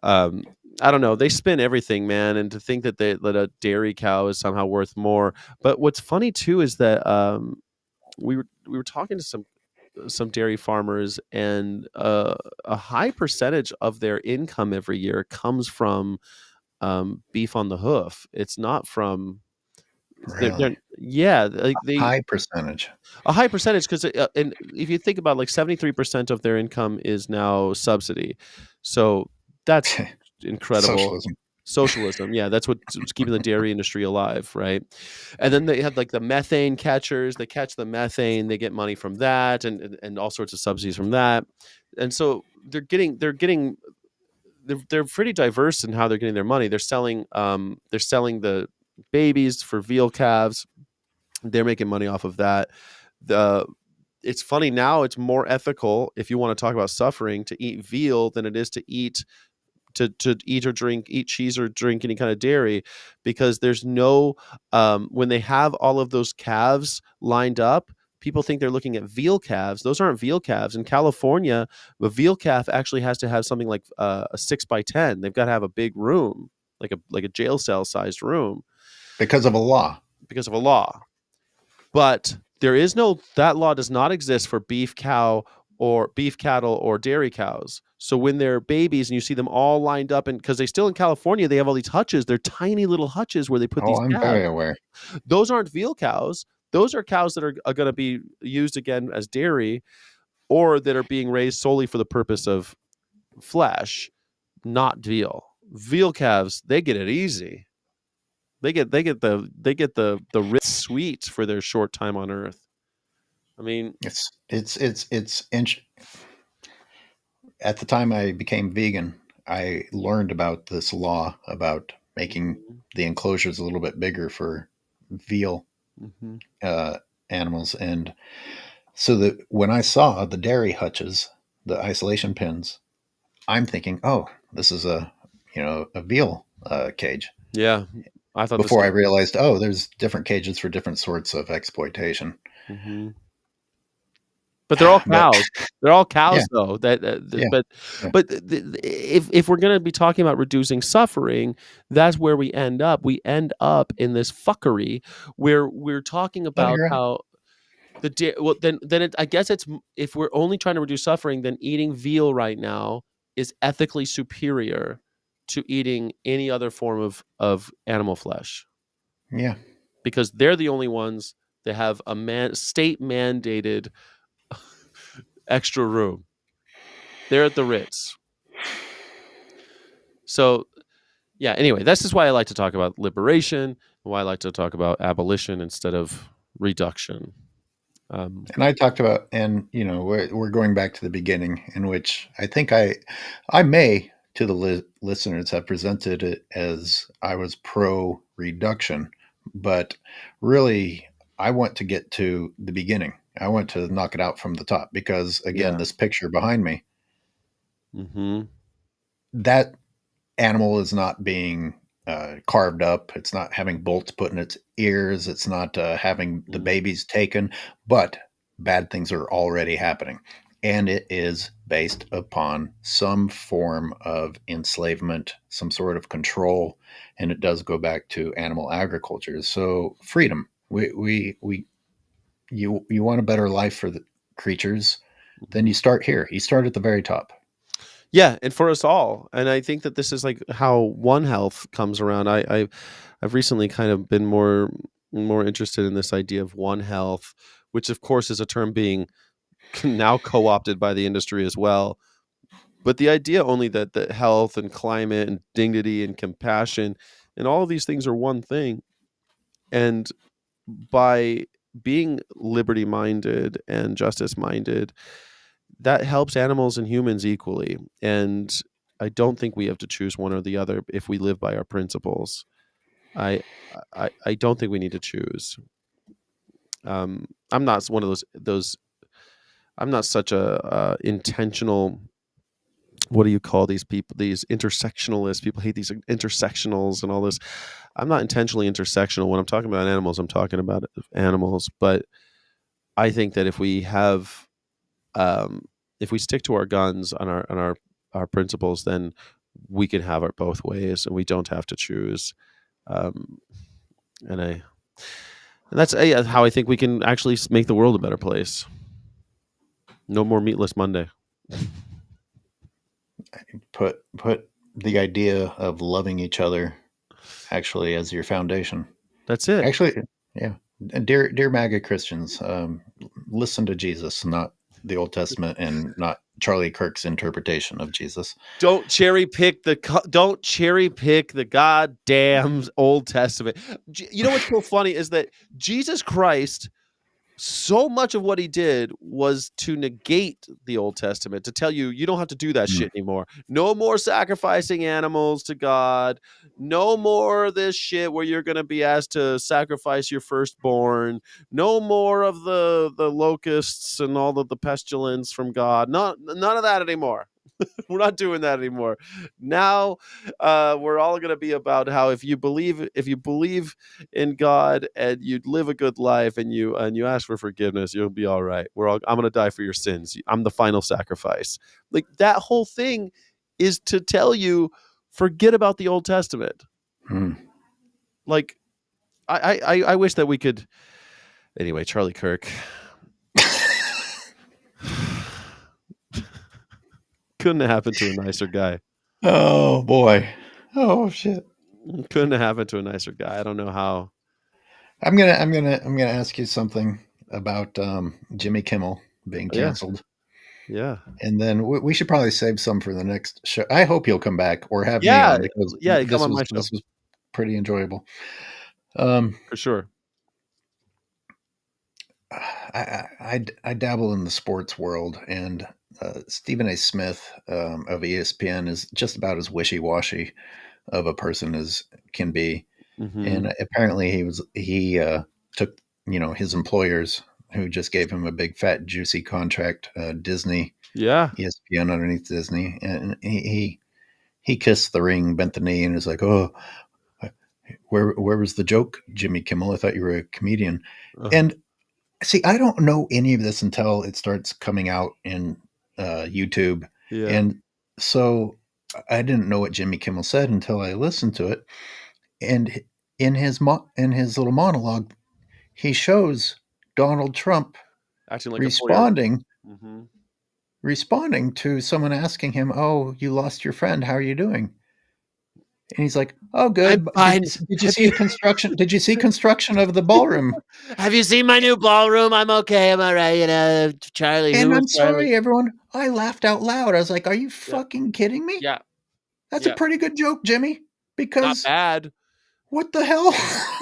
I don't know. They spin everything, man, and to think that a dairy cow is somehow worth more. But what's funny too is that we were talking to some dairy farmers, and a high percentage of their income every year comes from beef on the hoof. It's not from really? High percentage. A high percentage, because and if you think about, like, 73% of their income is now subsidy, so that's incredible. Socialism, yeah, that's what's keeping the dairy industry alive, right? And then they have, like, the methane catchers. They catch the methane, they get money from that, and all sorts of subsidies from that. And so they're pretty diverse in how they're getting their money. They're selling the babies for veal calves. They're making money off of that. It's funny now, it's more ethical, if you want to talk about suffering, to eat veal than it is to eat cheese or drink any kind of dairy, because there's no when they have all of those calves lined up, people think they're looking at veal calves. Those aren't veal calves. In California, a veal calf actually has to have something like a 6x10. They've got to have a big room, like a jail cell sized room, because of a law. But that law does not exist for beef cow or beef cattle or dairy cows. So when they're babies and you see them all lined up, and because they still in California, they have all these hutches. They're tiny little hutches where they put Oh, these I'm calves. very aware. Those aren't veal cows. Those are cows that are going to be used again as dairy, or that are being raised solely for the purpose of flesh, not veal. Veal calves, they get it easy. They get the rich sweets for their short time on Earth. I mean, At the time I became vegan, I learned about this law about making the enclosures a little bit bigger for veal mm-hmm. Animals, and so that when I saw the dairy hutches, the isolation pins, I'm thinking, oh, this is a veal cage. Yeah, I thought the Before I same. realized, oh, there's different cages for different sorts of exploitation. Mm-hmm. But they're all But cows. They're all cows, yeah, though. yeah, But if we're going to be talking about reducing suffering, that's where we end up. We end up in this fuckery where we're talking no, about you're right. how well I guess it's, if we're only trying to reduce suffering, then eating veal right now is ethically superior to eating any other form of animal flesh, Yeah, because they're the only ones that have a state mandated extra room. They're at the Ritz. So yeah, anyway, that's just why I like to talk about liberation, why I like to talk about abolition instead of reduction. and I talked about, and we're going back to the beginning, in which I think I may to the listeners have presented it as I was pro reduction, but really I want to get to the beginning. I want to knock it out from the top, because again, Yeah. this picture behind me, Mm-hmm. that animal is not being carved up. It's not having bolts put in its ears. It's not having the babies taken, but bad things are already happening. And it is based upon some form of enslavement, some sort of control. And it does go back to animal agriculture. So freedom. You want a better life for the creatures, then you start here. You start at the very top. Yeah, and for us all. And I think that this is like how One Health comes around. I've recently kind of been more interested in this idea of One Health, which of course is a term being now co-opted by the industry as well. But the idea only that health and climate and dignity and compassion and all of these things are one thing. And by being liberty minded and justice minded, that helps animals and humans equally. And I don't think we have to choose one or the other if we live by our principles. I I don't think we need to choose. I'm not one of those. I'm not such a intentional. What do you call these people? These intersectionalists. People hate these intersectionals and all this. I'm not intentionally intersectional. When I'm talking about animals, I'm talking about animals. But I think that um, if we stick to our guns on our principles, then we can have it both ways, and we don't have to choose. Um, and that's how I think we can actually make the world a better place. No more meatless Monday. Put the idea of loving each other actually as your foundation. That's it. Actually, yeah. Dear MAGA Christians, listen to Jesus, not the Old Testament, and not Charlie Kirk's interpretation of Jesus. Don't cherry pick the goddamn Old Testament. You know what's so funny is that Jesus Christ, so much of what he did was to negate the Old Testament, to tell you, you don't have to do that Mm. shit anymore. No more sacrificing animals to God. No more of this shit where you're going to be asked to sacrifice your firstborn. No more of the locusts and all of the pestilence from God. None of that anymore. We're not doing that anymore. Now, we're all going to be about how if you believe in God and you live a good life and you ask for forgiveness, you'll be all right. I'm going to die for your sins. I'm the final sacrifice. Like, that whole thing is to tell you, forget about the Old Testament. Mm. Like, I wish that we could. Anyway, Charlie Kirk. Couldn't have happened to a nicer guy. Oh boy. Oh shit. Couldn't have happened to a nicer guy. I don't know how. I'm gonna ask you something about Jimmy Kimmel being Yeah. canceled, Yeah. and then we should probably save some for the next show. I hope he'll come back or have me Yeah. on because Yeah. Come on my show this was pretty enjoyable. Um, for sure. I dabble in the sports world, and Stephen A. Smith of ESPN is just about as wishy washy of a person as can be. Mm-hmm. And apparently he took his employers who just gave him a big fat juicy contract, Disney, Yeah. ESPN underneath Disney, and he kissed the ring, bent the knee, and was like, "Oh, where was the joke, Jimmy Kimmel? I thought you were a comedian." Uh-huh. And see, I don't know any of this until it starts coming out in YouTube, Yeah. and so I didn't know what Jimmy Kimmel said until I listened to it. And in his little monologue, he shows Donald Trump Acting like a 4-year-old. responding Mm-hmm. responding to someone asking him, "Oh, you lost your friend. How are you doing?" And he's like, "Oh, I'm good. fine. Did you Have see you the construction? Did you see construction of the ballroom?" have you seen my new ballroom? I'm okay. I'm all right. Charlie, who And was I'm Charlie? sorry, everyone. I laughed out loud. I was like, "Are you Yeah. fucking kidding me? Yeah. That's a Yeah. pretty good joke, Jimmy." Not Because bad. what the hell?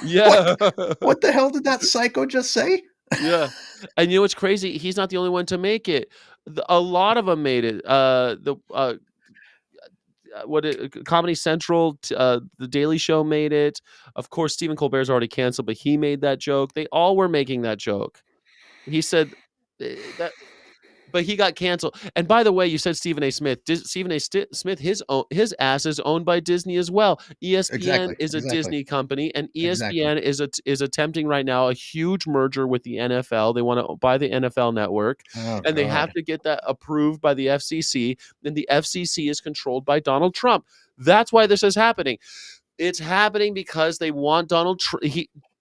Yeah. What the hell did that psycho just say? Yeah. And you know what's crazy? He's not the only one to make it. A lot of them made it. Comedy Central, The Daily Show made it. Of course, Stephen Colbert's already canceled, but he made that joke. They all were making that joke. He said that, but he got canceled. And by the way, you said Stephen A. Smith. Stephen A. Smith, his ass is owned by Disney as well. ESPN Exactly. is a Exactly. Disney company, and Exactly. ESPN is attempting right now a huge merger with the NFL. They want to buy the NFL network, Oh and they have God. to get that approved by the FCC. And the FCC is controlled by Donald Trump. That's why this is happening. It's happening because they want Donald Trump.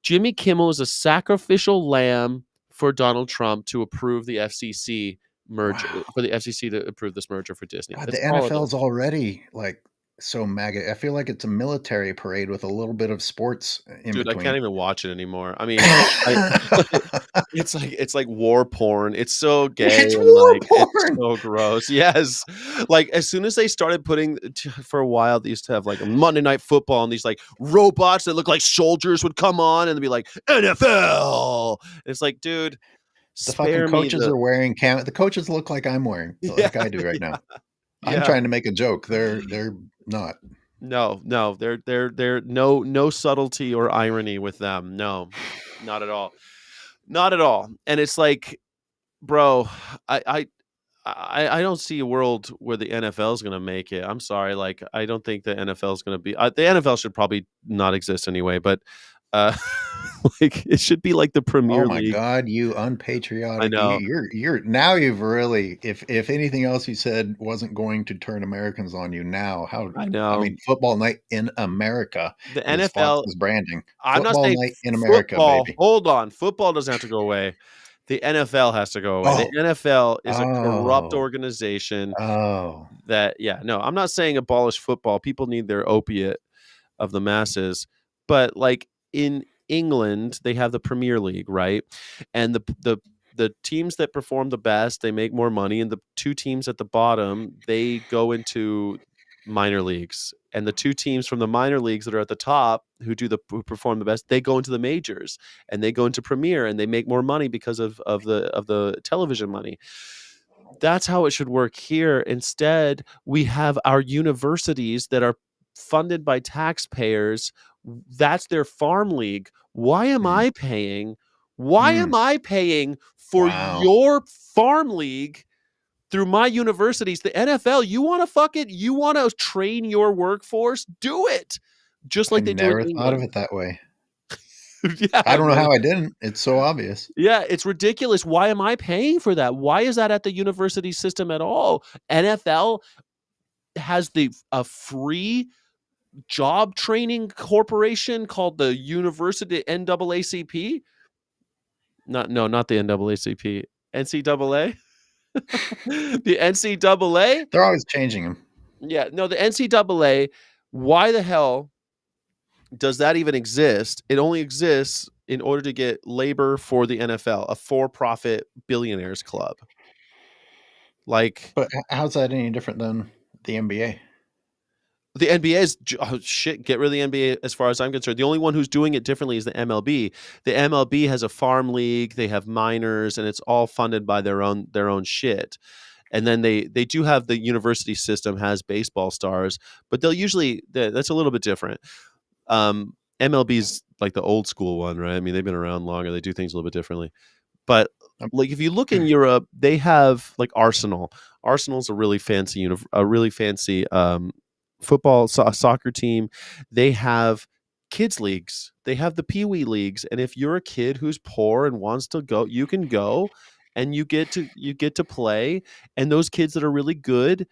Jimmy Kimmel is a sacrificial lamb for Donald Trump to approve the FCC merger, Wow. for the FCC to approve this merger for Disney. God, That's the all it is. NFL's already like so MAGA. I feel like it's a military parade with a little bit of sports in Dude, I can't between. even watch it anymore. I mean, it's like war porn. It's so gay It's and war like it's porn. so gross. Yes. Like as soon as they started putting for a while, they used to have like a Monday Night Football and these like robots that look like soldiers would come on and they'd be like NFL. And it's like, dude, The fucking spare me coaches the are wearing the coaches look like I'm wearing, yeah, like I do right yeah, now. I'm yeah. trying to make a joke. They're not. No, they're no subtlety or irony with them. No, not at all. Not at all. And it's like, bro, I I I don't see a world where the NFL is going to make it. I'm sorry, like I don't think the NFL is going to be. The NFL should probably not exist anyway. But uh, like it should be like the Oh Premier my League. God, you I unpatriotic! know, You're now you've really, if anything else you said wasn't going to turn Americans on you, now how? I I know. mean, football night in America The is NFL. Fox's branding. I'm not Football saying night in America, football. baby. Hold on, football doesn't have to go away. The NFL has to go away. The Oh, NFL is a corrupt oh, organization oh. that, yeah, no, I'm not saying abolish football. People need their opiate of the masses. But like in England, they have the Premier League, right? And the teams that perform the best, they make more money, and the two teams at the bottom, they go into minor leagues. And the two teams from the minor leagues that are at the top who perform the best, they go into the majors and they go into Premier and they make more money because of the television money. That's how it should work here. Instead, we have our universities that are funded by taxpayers. That's their farm league. Why am Mm, I paying? Why mm. am I paying for Wow. your farm league through my universities? The NFL, you want to fuck it? You want to train your workforce? Do it. Just I like they do in never thought of England. it that way. I Yeah, don't know man. how I didn't. It's so obvious. Yeah, it's ridiculous. Why am I paying for that? Why is that at the university system at all? NFL has a free job training corporation called the University NAACP. Not the NAACP. NCAA. The NCAA? They're always changing them. Yeah, no, the NCAA, why the hell does that even exist? It only exists in order to get labor for the NFL, a for-profit billionaires club. Like, But how's that any different than the NBA? the NBA is shit. Get rid of the NBA as far as I'm concerned. The only one who's doing it differently is the MLB. The MLB has a farm league. They have minors, and it's all funded by their own shit. And then they do have the university system has baseball stars, but they'll usually that's a little bit different. MLB's like the old school one, right? I mean, they've been around longer. They do things a little bit differently. But like if you look in Europe, they have like Arsenal. Arsenal's a really fancy football soccer team. They have kids leagues. They have the Pee Wee leagues, and if you're a kid who's poor and wants to go, you can go, and you get to play. And those kids that are really good,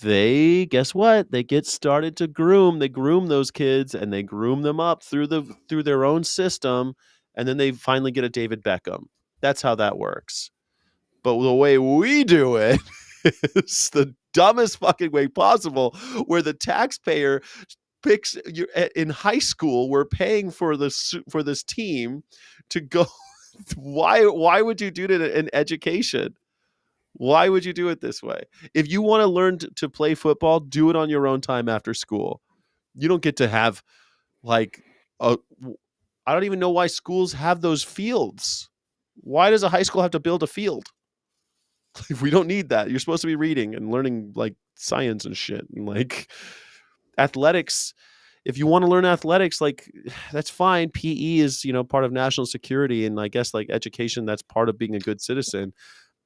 they guess what? They get started to groom. They groom those kids, and they groom them up through their own system, and then they finally get a David Beckham. That's how that works. But the way we do it is the dumbest fucking way possible, where the taxpayer picks in high school. We're paying for this team to go. Why would you do it in education? Why would you do it this way? If you want to learn to play football, do it on your own time after school. You don't get to have like I don't even know why schools have those fields. Why does a high school have to build a field? We don't need that. You're supposed to be reading and learning like science and shit and like athletics. If you want to learn athletics, like that's fine. PE is, part of national security, and I guess like education, that's part of being a good citizen.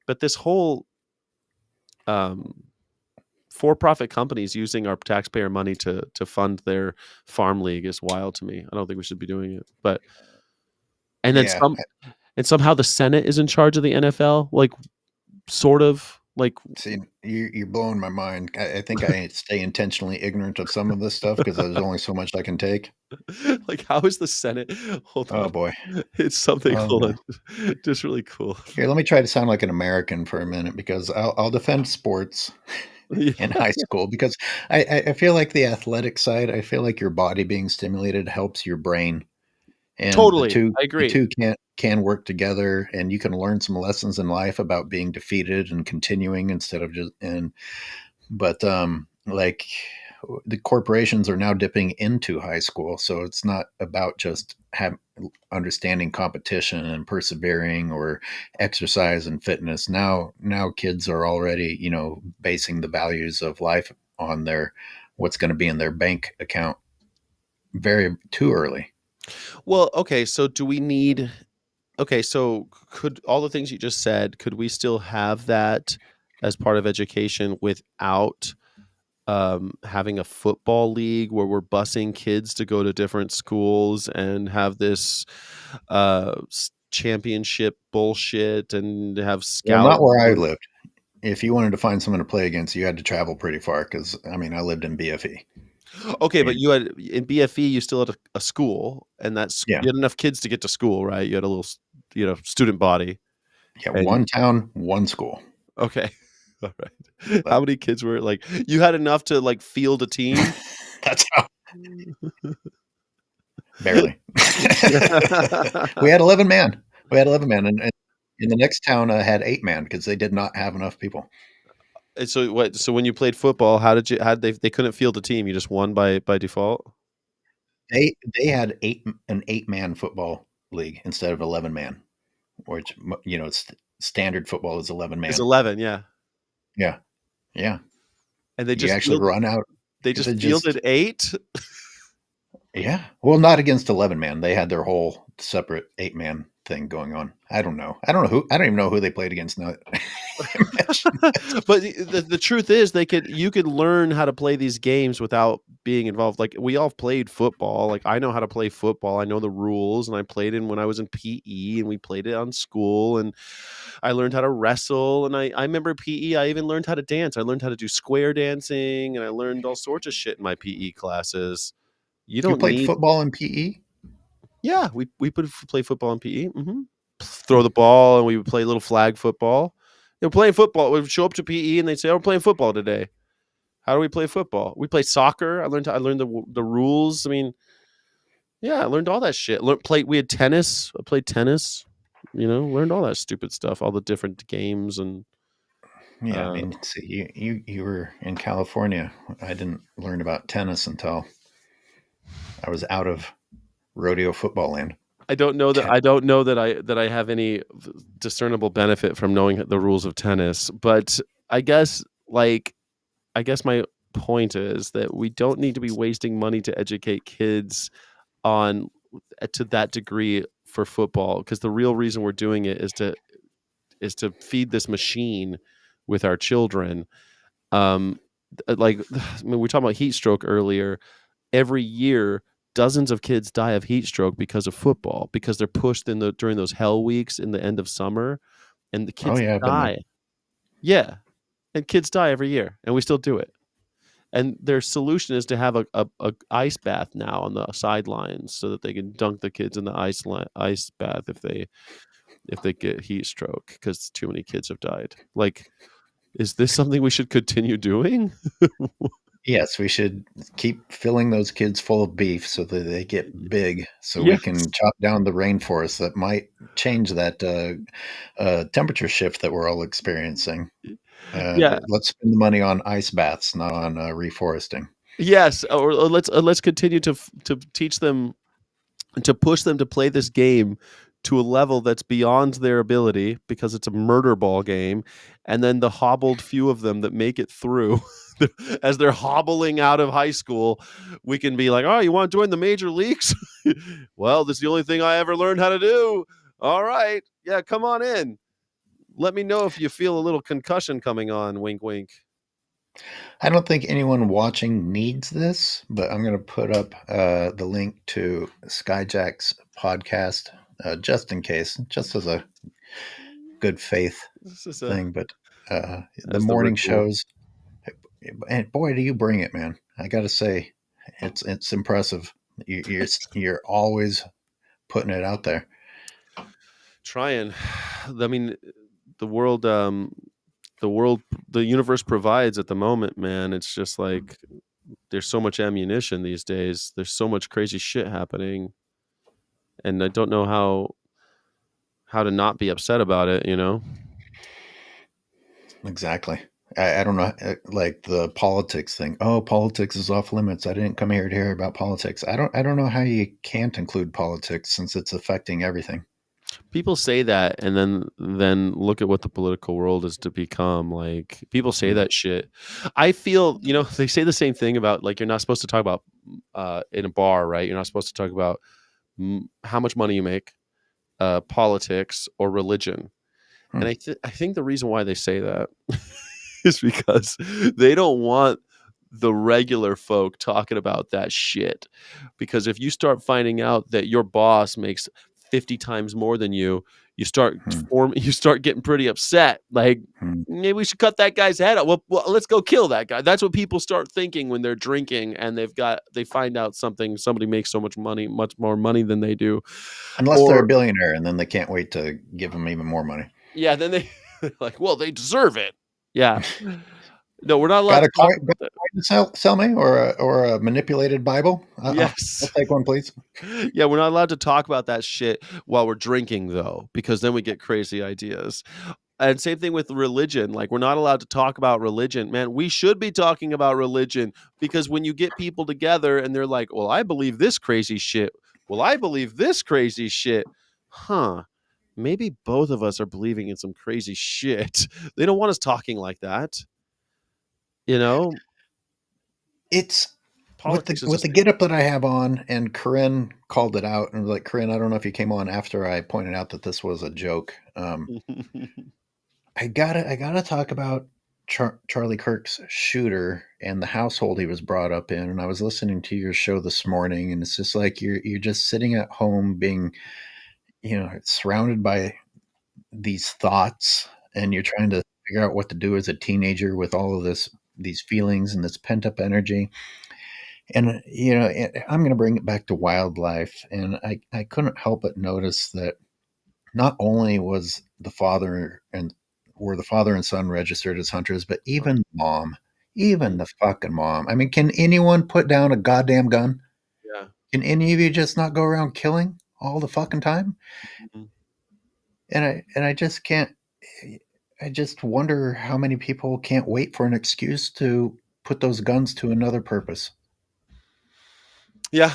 But this whole for-profit companies using our taxpayer money to fund their farm league is wild to me. I don't think we should be doing it. But and then somehow the Senate is in charge of the NFL, like sort of like. See, you're blowing my mind. I think I stay intentionally ignorant of some of this stuff because there's only so much I can take. Like, how is the Senate? Hold on. Oh boy, it's something cool. Just really cool. Here, let me try to sound like an American for a minute, because I'll defend sports in high school, because I feel like the athletic side, I feel like your body being stimulated helps your brain. And totally, I agree. The two can work together, and you can learn some lessons in life about being defeated and continuing instead of just but like the corporations are now dipping into high school, so it's not about just understanding competition and persevering or exercise and fitness. Now kids are already, basing the values of life on what's going to be in their bank account too early. Well, okay, so so could all the things you just said, could we still have that as part of education without having a football league where we're busing kids to go to different schools and have this championship bullshit and have scouts? Well, not where I lived. If you wanted to find someone to play against, you had to travel pretty far, because I lived in BFE. Okay, but you had in BFE, you still had a school, and you had enough kids to get to school, right? You had a little, student body. Yeah, one town, one school. Okay, all right. How many kids were like? You had enough to like field a team. That's how. Barely. We had 11 man. And in the next town had 8 man, because they did not have enough people. And so what? So when you played football, how did they couldn't field a team? You just won by default. They had an 8-man football league instead of 11 man, which standard football is 11 man. It's 11, yeah. Yeah. And they just actually run out. They just fielded 8. Yeah. Well, not against 11 man. They had their whole separate 8-man thing going on. I don't even know who they played against now. But the truth is, you could learn how to play these games without being involved. Like, we all played football. Like, I know how to play football. I know the rules, and I played when I was in PE, and we played it on school, and I learned how to wrestle. And I remember PE, I even learned how to dance. I learned how to do square dancing, and I learned all sorts of shit in my PE classes. You played football in PE? Yeah, we play football in PE. Mm-hmm. Throw the ball, and we would play little flag football. They're playing football. We show up to PE and they say, "Oh, we're playing football today." How do we play football? We play soccer. I learned the rules. I mean, yeah, I learned all that shit. We had tennis. I played tennis. Learned all that stupid stuff, all the different games and Yeah, I uh, mean, see, you were in California. I didn't learn about tennis until I was out of rodeo football land. I don't know that I have any discernible benefit from knowing the rules of tennis, but I guess like I guess my point is that we don't need to be wasting money to educate kids on to that degree for football, because the real reason we're doing it is to feed this machine with our children. Um, like I mean, we were talking about heat stroke earlier. Every year, dozens of kids die of heat stroke because of football, because they're pushed during those hell weeks in the end of summer, and the Oh kids yeah, I've been there. die. Yeah, and kids die every year, and we still do it. And their solution is to have a ice bath now on the sidelines so that they can dunk the kids in the ice bath if they get heat stroke because too many kids have died. Like, is this something we should continue doing? Yes, we should keep filling those kids full of beef so that they get big, so we can Yes. chop down the rainforest that might change that temperature shift that we're all experiencing. Yeah. Let's spend the money on ice baths, not on reforesting. Yes. Or let's continue to teach them, to push them to play this game to a level that's beyond their ability, because it's a murder ball game, and then the hobbled few of them that make it through as they're hobbling out of high school, we can be like, "Oh, you want to join the major leagues?" Well, this is the only thing I ever learned how to do. All right, yeah, come on in. Let me know if you feel a little concussion coming on. Wink, wink. I don't think anyone watching needs this, but I'm going to put up the link to Skyjack's podcast just in case, just as a good faith This is thing. But the as the morning ritual. shows, and boy, do you bring it, man! I got to say, it's impressive. You're always putting it out there. Trying. I mean, the world, the world, the universe provides at the moment, man. It's just like there's so much ammunition these days. There's so much crazy shit happening, and I don't know how to not be upset about it. Exactly. I don't know, like the politics thing. Oh, politics is off limits. I didn't come here to hear about politics. I don't know how you can't include politics since it's affecting everything. People say that, and then look at what the political world is to become. Like, people say Mm. that shit. I feel, they say the same thing about, like, you're not supposed to talk about in a bar, right? You're not supposed to talk about how much money you make, politics, or religion. Hmm. And I think the reason why they say that is because they don't want the regular folk talking about that shit. Because if you start finding out that your boss makes 50 times more than Hmm. you start getting pretty upset. Like, Hmm. maybe we should cut that guy's head off. Well, let's go kill that guy. That's what people start thinking when they're drinking and they find out somebody makes so much money, much more money than they do. Unless they're a Or billionaire, and then they can't wait to give them even more money. yeah, then they're like, well, they deserve it. Yeah. No, we're not allowed Got to a talk coin about that. to sell me, or a manipulated Bible? I'll Yes. take one, please. Yeah, we're not allowed to talk about that shit while we're drinking, though, because then we get crazy ideas. And same thing with religion. Like, we're not allowed to talk about religion. Man, we should be talking about religion, because when you get people together and they're like, well, I believe this crazy shit. Well, I believe this crazy shit. Huh. Maybe both of us are believing in some crazy shit. They don't want us talking like that. You know, It's with the politics is with just the get up that I have on, and Corinne called it out, and was like, Corinne, I don't know if you came on after I pointed out that this was a joke. I gotta talk about Charlie Kirk's shooter and the household he was brought up in. And I was listening to your show this morning, and it's just like you're just sitting at home, being surrounded by these thoughts, and you're trying to figure out what to do as a teenager with all of these feelings and this pent up energy. And I'm going to bring it back to wildlife, and I couldn't help but notice that not only was the father and were the father and son registered as hunters, but even the fucking mom. I mean, can anyone put down a goddamn gun? Yeah. Can any of you just not go around killing all the fucking time? Mhm. And I just can't. I just wonder how many people can't wait for an excuse to put those guns to another purpose. Yeah,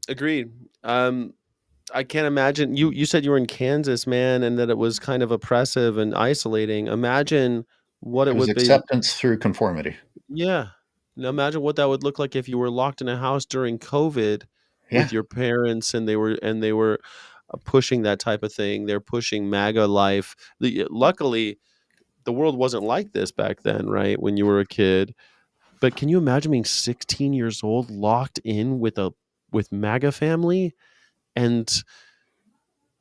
agreed. I can't imagine you said you were in Kansas, man, and that it was kind of oppressive and isolating. Imagine what It it was would be. acceptance through conformity. Yeah. Now imagine what that would look like if you were locked in a house during COVID Yeah, with your parents and they were pushing that type of thing. They're pushing MAGA life. Luckily, the world wasn't like this back then, right? When you were a kid. But can you imagine being 16 years old locked in with MAGA family and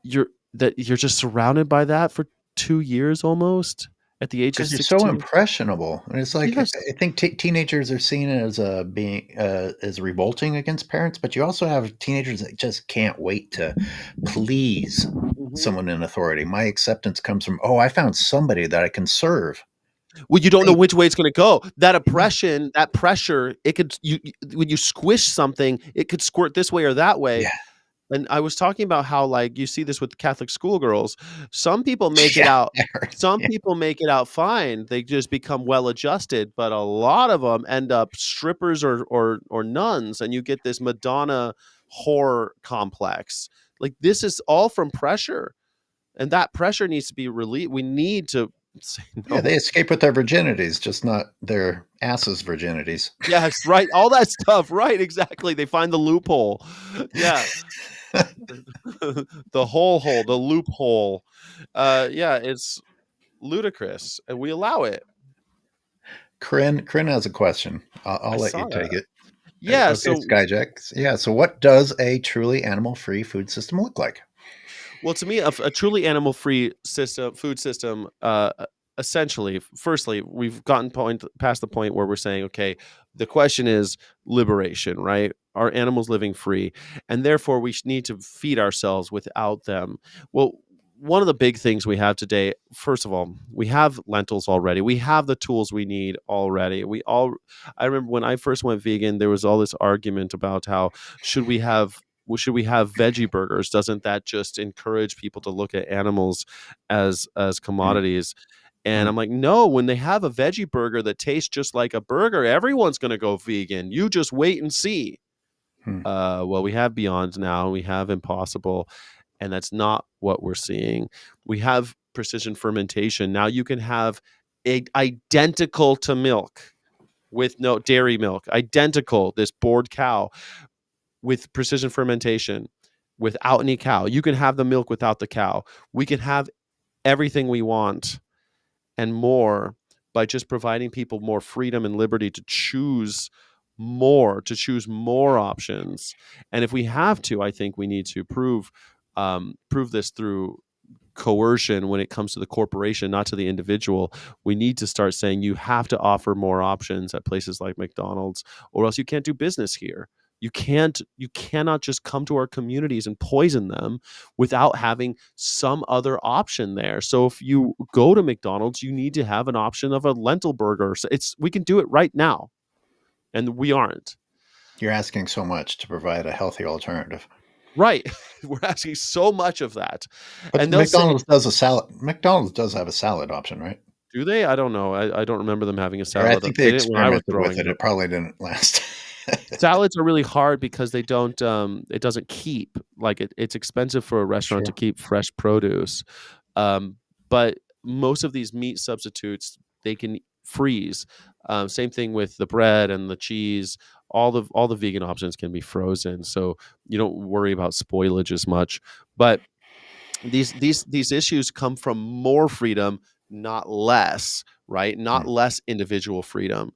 you're just surrounded by that for 2 years almost at the age of because you're so 16? impressionable, and it's like Yes. I think teenagers are seen as being as revolting against parents, but you also have teenagers that just can't wait to please Mhm. someone in authority. My acceptance comes from, oh, I found somebody that I can serve. Well, you don't know Great. which way it's gonna go. That Yeah, oppression, that pressure, it could when you squish something, it could squirt this way or that way. yeah, And I was talking about how, like, you see this with Catholic schoolgirls. Some people make it yeah, out some yeah. people make it out fine. They just become well-adjusted, but a lot of them end up strippers or nuns, and you get this Madonna whore complex. Like, this is all from pressure, and that pressure needs to be relieved. We need to say Yeah, no. they escape with their virginities, just not their asses' virginities. Yes, right, all that stuff, right, exactly. They find the loophole. Yeah. The whole hole, the loophole. Yeah, it's ludicrous, and we allow it. Corinne has a question. I'll I let saw you that. take it. Yeah, Okay, so Skyjack. Yeah, so what does a truly animal-free food system look like? well, to me, a truly animal-free food system, essentially, firstly, we've gotten past the point where we're saying, okay, the question is liberation, right? Are animals living free? And therefore, we need to feed ourselves without them. Well, one of the big things we have today, first of all, we have lentils already. We have the tools we need already. I remember when I first went vegan, there was all this argument about how should we have should we have veggie burgers? Doesn't that just encourage people to look at animals as Mm, commodities? And mm, I'm like, no, when they have a veggie burger that tastes just like a burger, everyone's going to go vegan. You just wait and see. mm. Well, we have Beyond now, we have Impossible, and that's not what we're seeing. We have precision fermentation. Now you can have identical to milk with no dairy milk, identical, this bored cow with precision fermentation without any cow. You can have the milk without the cow. We can have everything we want and more by just providing people more freedom and liberty to choose more options. And if we have to, I think we need to prove this through coercion when it comes to the corporation, not to the individual. We need to start saying you have to offer more options at places like McDonald's, or else you can't do business here. You cannot just come to our communities and poison them without having some other option there. So if you go to McDonald's, you need to have an option of a lentil burger. So we can do it right now, and we aren't. You're asking so much to provide a healthy alternative. Right. We're asking so much of that. But And they'll say, McDonald's does a salad. McDonald's does have a salad option, right? do they? I don't know. I don't remember them having a Or I salad. think they They didn't when I was experimented with growing it. up. It probably didn't last. Salads are really hard because they don't it doesn't keep. Like it's expensive for a restaurant to Sure. keep fresh produce. But most of these meat substitutes they can freeze. Same thing with the bread and the cheese. All the vegan options can be frozen, so you don't worry about spoilage as much. But these issues come from more freedom, not less, right? Not Mm. less individual freedom.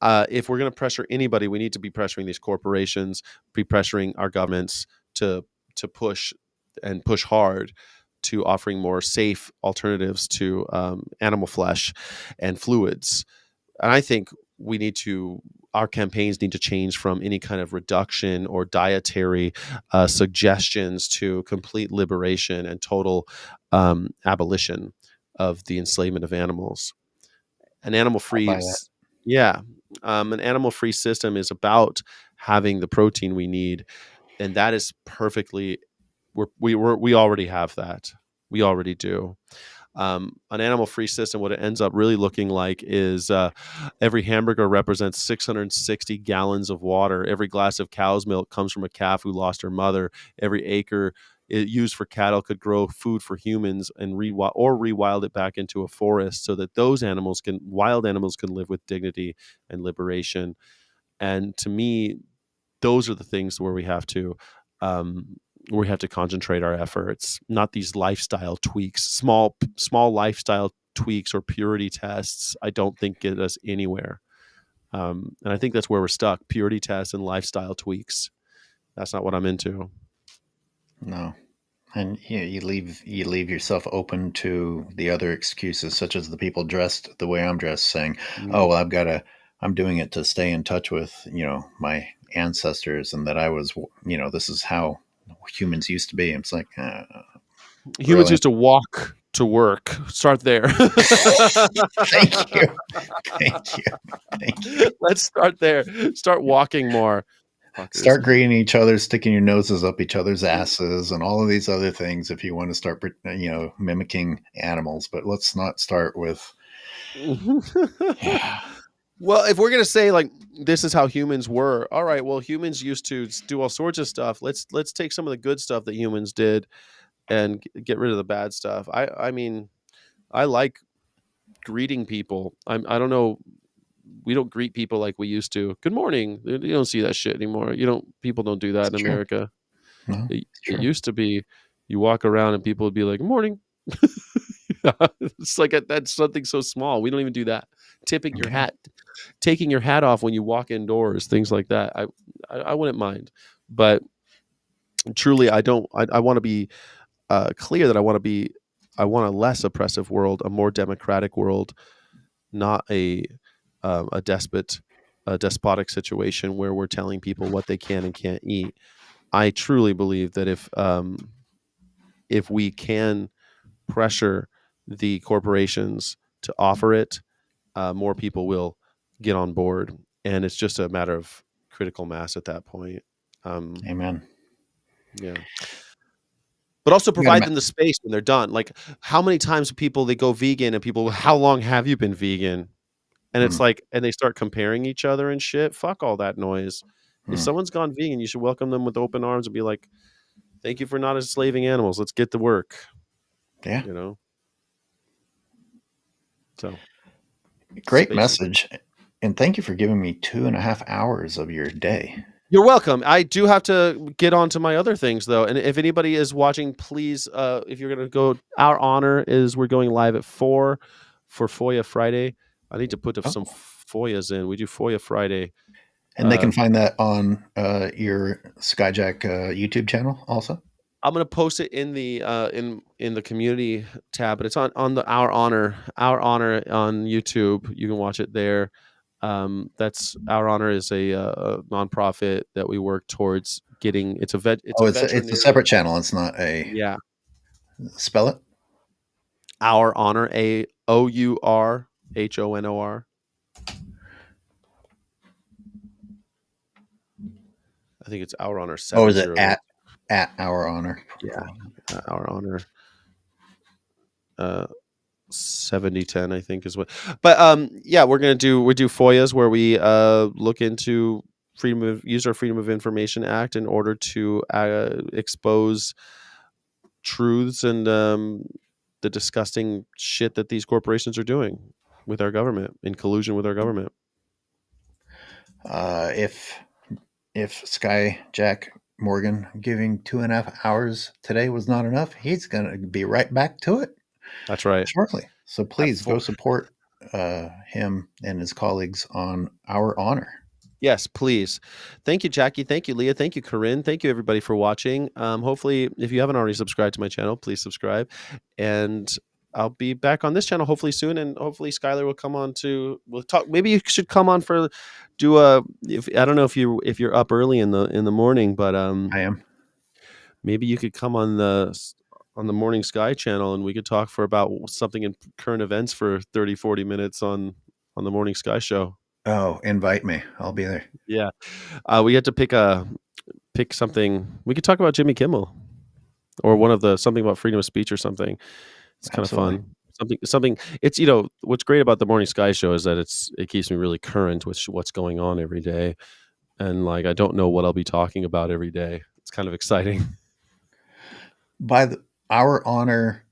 If we're going to pressure anybody, we need to be pressuring these corporations, be pressuring our governments to push and push hard to offering more safe alternatives to animal flesh and fluids. And I think we need to our campaigns need to change from any kind of reduction or dietary suggestions to complete liberation and total abolition of the enslavement of animals. An animal-free, buy that. yeah, an animal-free system is about having the protein we need, and that is perfectly. We already have that. We already do. An animal-free system, what it ends up really looking like is every hamburger represents 660 gallons of water. Every glass of cow's milk comes from a calf who lost her mother. Every acre used for cattle could grow food for humans and rewild it back into a forest so that those wild animals can live with dignity and liberation. And to me, those are the things um, where we have to concentrate our efforts, not these lifestyle tweaks, small lifestyle tweaks or purity tests. I don't think get us anywhere. And I think that's where we're stuck: purity tests and lifestyle tweaks. That's not what I'm into. No. And you leave yourself open to the other excuses, such as the people dressed the way I'm dressed, saying, "Oh, Mm. well, I'm doing it to stay in touch with my ancestors, and that I was, this is how humans used to be." And it's like, Humans really? used to walk to work. Start there. Thank you, thank you, thank you. Let's start there. Start walking more. Fuckers. Start greeting each other, sticking your noses up each other's asses, and all of these other things if you want to start, mimicking animals. But let's not start with, yeah, Well, if we're gonna say like this is how humans were, all right. Well, humans used to do all sorts of stuff. Let's take some of the good stuff that humans did and get rid of the bad stuff. I mean, I like greeting people. I don't know. We don't greet people like we used to. Good morning. You don't see that shit anymore. You don't. People don't do that it's in true. America. No, it's It true. used to be you walk around and people would be like, "Good morning." It's like that's something so small. We don't even do that. Tipping your Yeah, hat, taking your hat off when you walk indoors, things like that. I wouldn't mind, but truly, I don't. I want to be clear that I want a less oppressive world, a more democratic world, not a despotic situation where we're telling people what they can and can't eat. I truly believe that if we can pressure the corporations to offer it, more people will get on board, and it's just a matter of critical mass at that point. Um, amen. yeah, but also You got provide them the space when they're done. Like, how many times people they go vegan and people, how long have you been vegan? And it's to. like, and they start comparing each other and shit. Fuck all that noise. If someone's gone vegan, you should welcome them with open arms and be like, "Thank you for not enslaving animals. Let's get to work." Yeah, You know. So great space is. message, and thank you for giving me 2.5 hours of your day. You're welcome. I do have to get on to my other things though. And if anybody is watching, please, if you're gonna go, our honor is we're going live at 4 for FOIA Friday. I need to put some Oh, FOIAs in. We do FOIA Friday. and they Uh, can find that on your Skyjack YouTube channel also. I'm gonna post it in the in the community tab, but it's on the Our Honor on YouTube. You can watch it there. That's Our Honor is a nonprofit that we work towards getting. It's Oh, a it's a veterinary. separate channel. It's not a Yeah, spell it. Our Honor, AOURHONOR. I think it's Our Honor Oh, is it 708. at our honor? Yeah, Our Honor. 7010, I think is what. But yeah, we do FOIAs where we look into use our Freedom of Information Act in order to expose truths and the disgusting shit that these corporations are doing with our government, in collusion with our government. If Skyjack Morgan giving 2.5 hours today was not enough, he's gonna be right back to it That's right. shortly. So At please four. go support him and his colleagues on Our Honor. Yes, please. Thank you, Jackie. Thank you, Leah. Thank you, Corinne. Thank you, everybody, for watching. Hopefully, if you haven't already subscribed to my channel, please subscribe. And I'll be back on this channel hopefully soon. And hopefully, Skyler will come on to. We'll talk. Maybe you should come on for do a. If I don't know if you're up early in the morning, but I am. maybe you could come on on the Morning Sky channel, and we could talk for about something in current events for 30, 40 minutes on the Morning Sky show. Oh, invite me. I'll be there. Yeah. We had to pick something. We could talk about Jimmy Kimmel or one of the something about freedom of speech or something. It's kind of Absolutely. fun. Something. It's what's great about the Morning Sky show is that it keeps me really current with what's going on every day, and like I don't know what I'll be talking about every day. It's kind of exciting. Our honor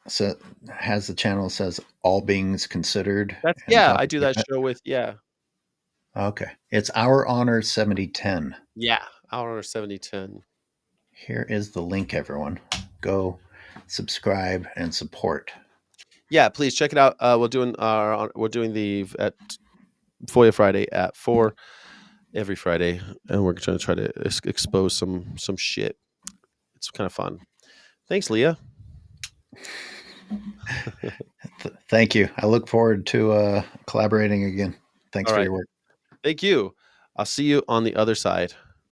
has the channel says all beings considered. I do that show with Okay, it's Our Honor 7010. Our 7010. Here is the link, everyone. Go subscribe and support. Yeah, please check it out. We're doing the at FOIA Friday at 4 every Friday, and we're going to try to expose some shit. It's kind of fun. Thanks, Leah. Thank you. I look forward to collaborating again. Thanks for your work. Thank you. I'll see you on the other side.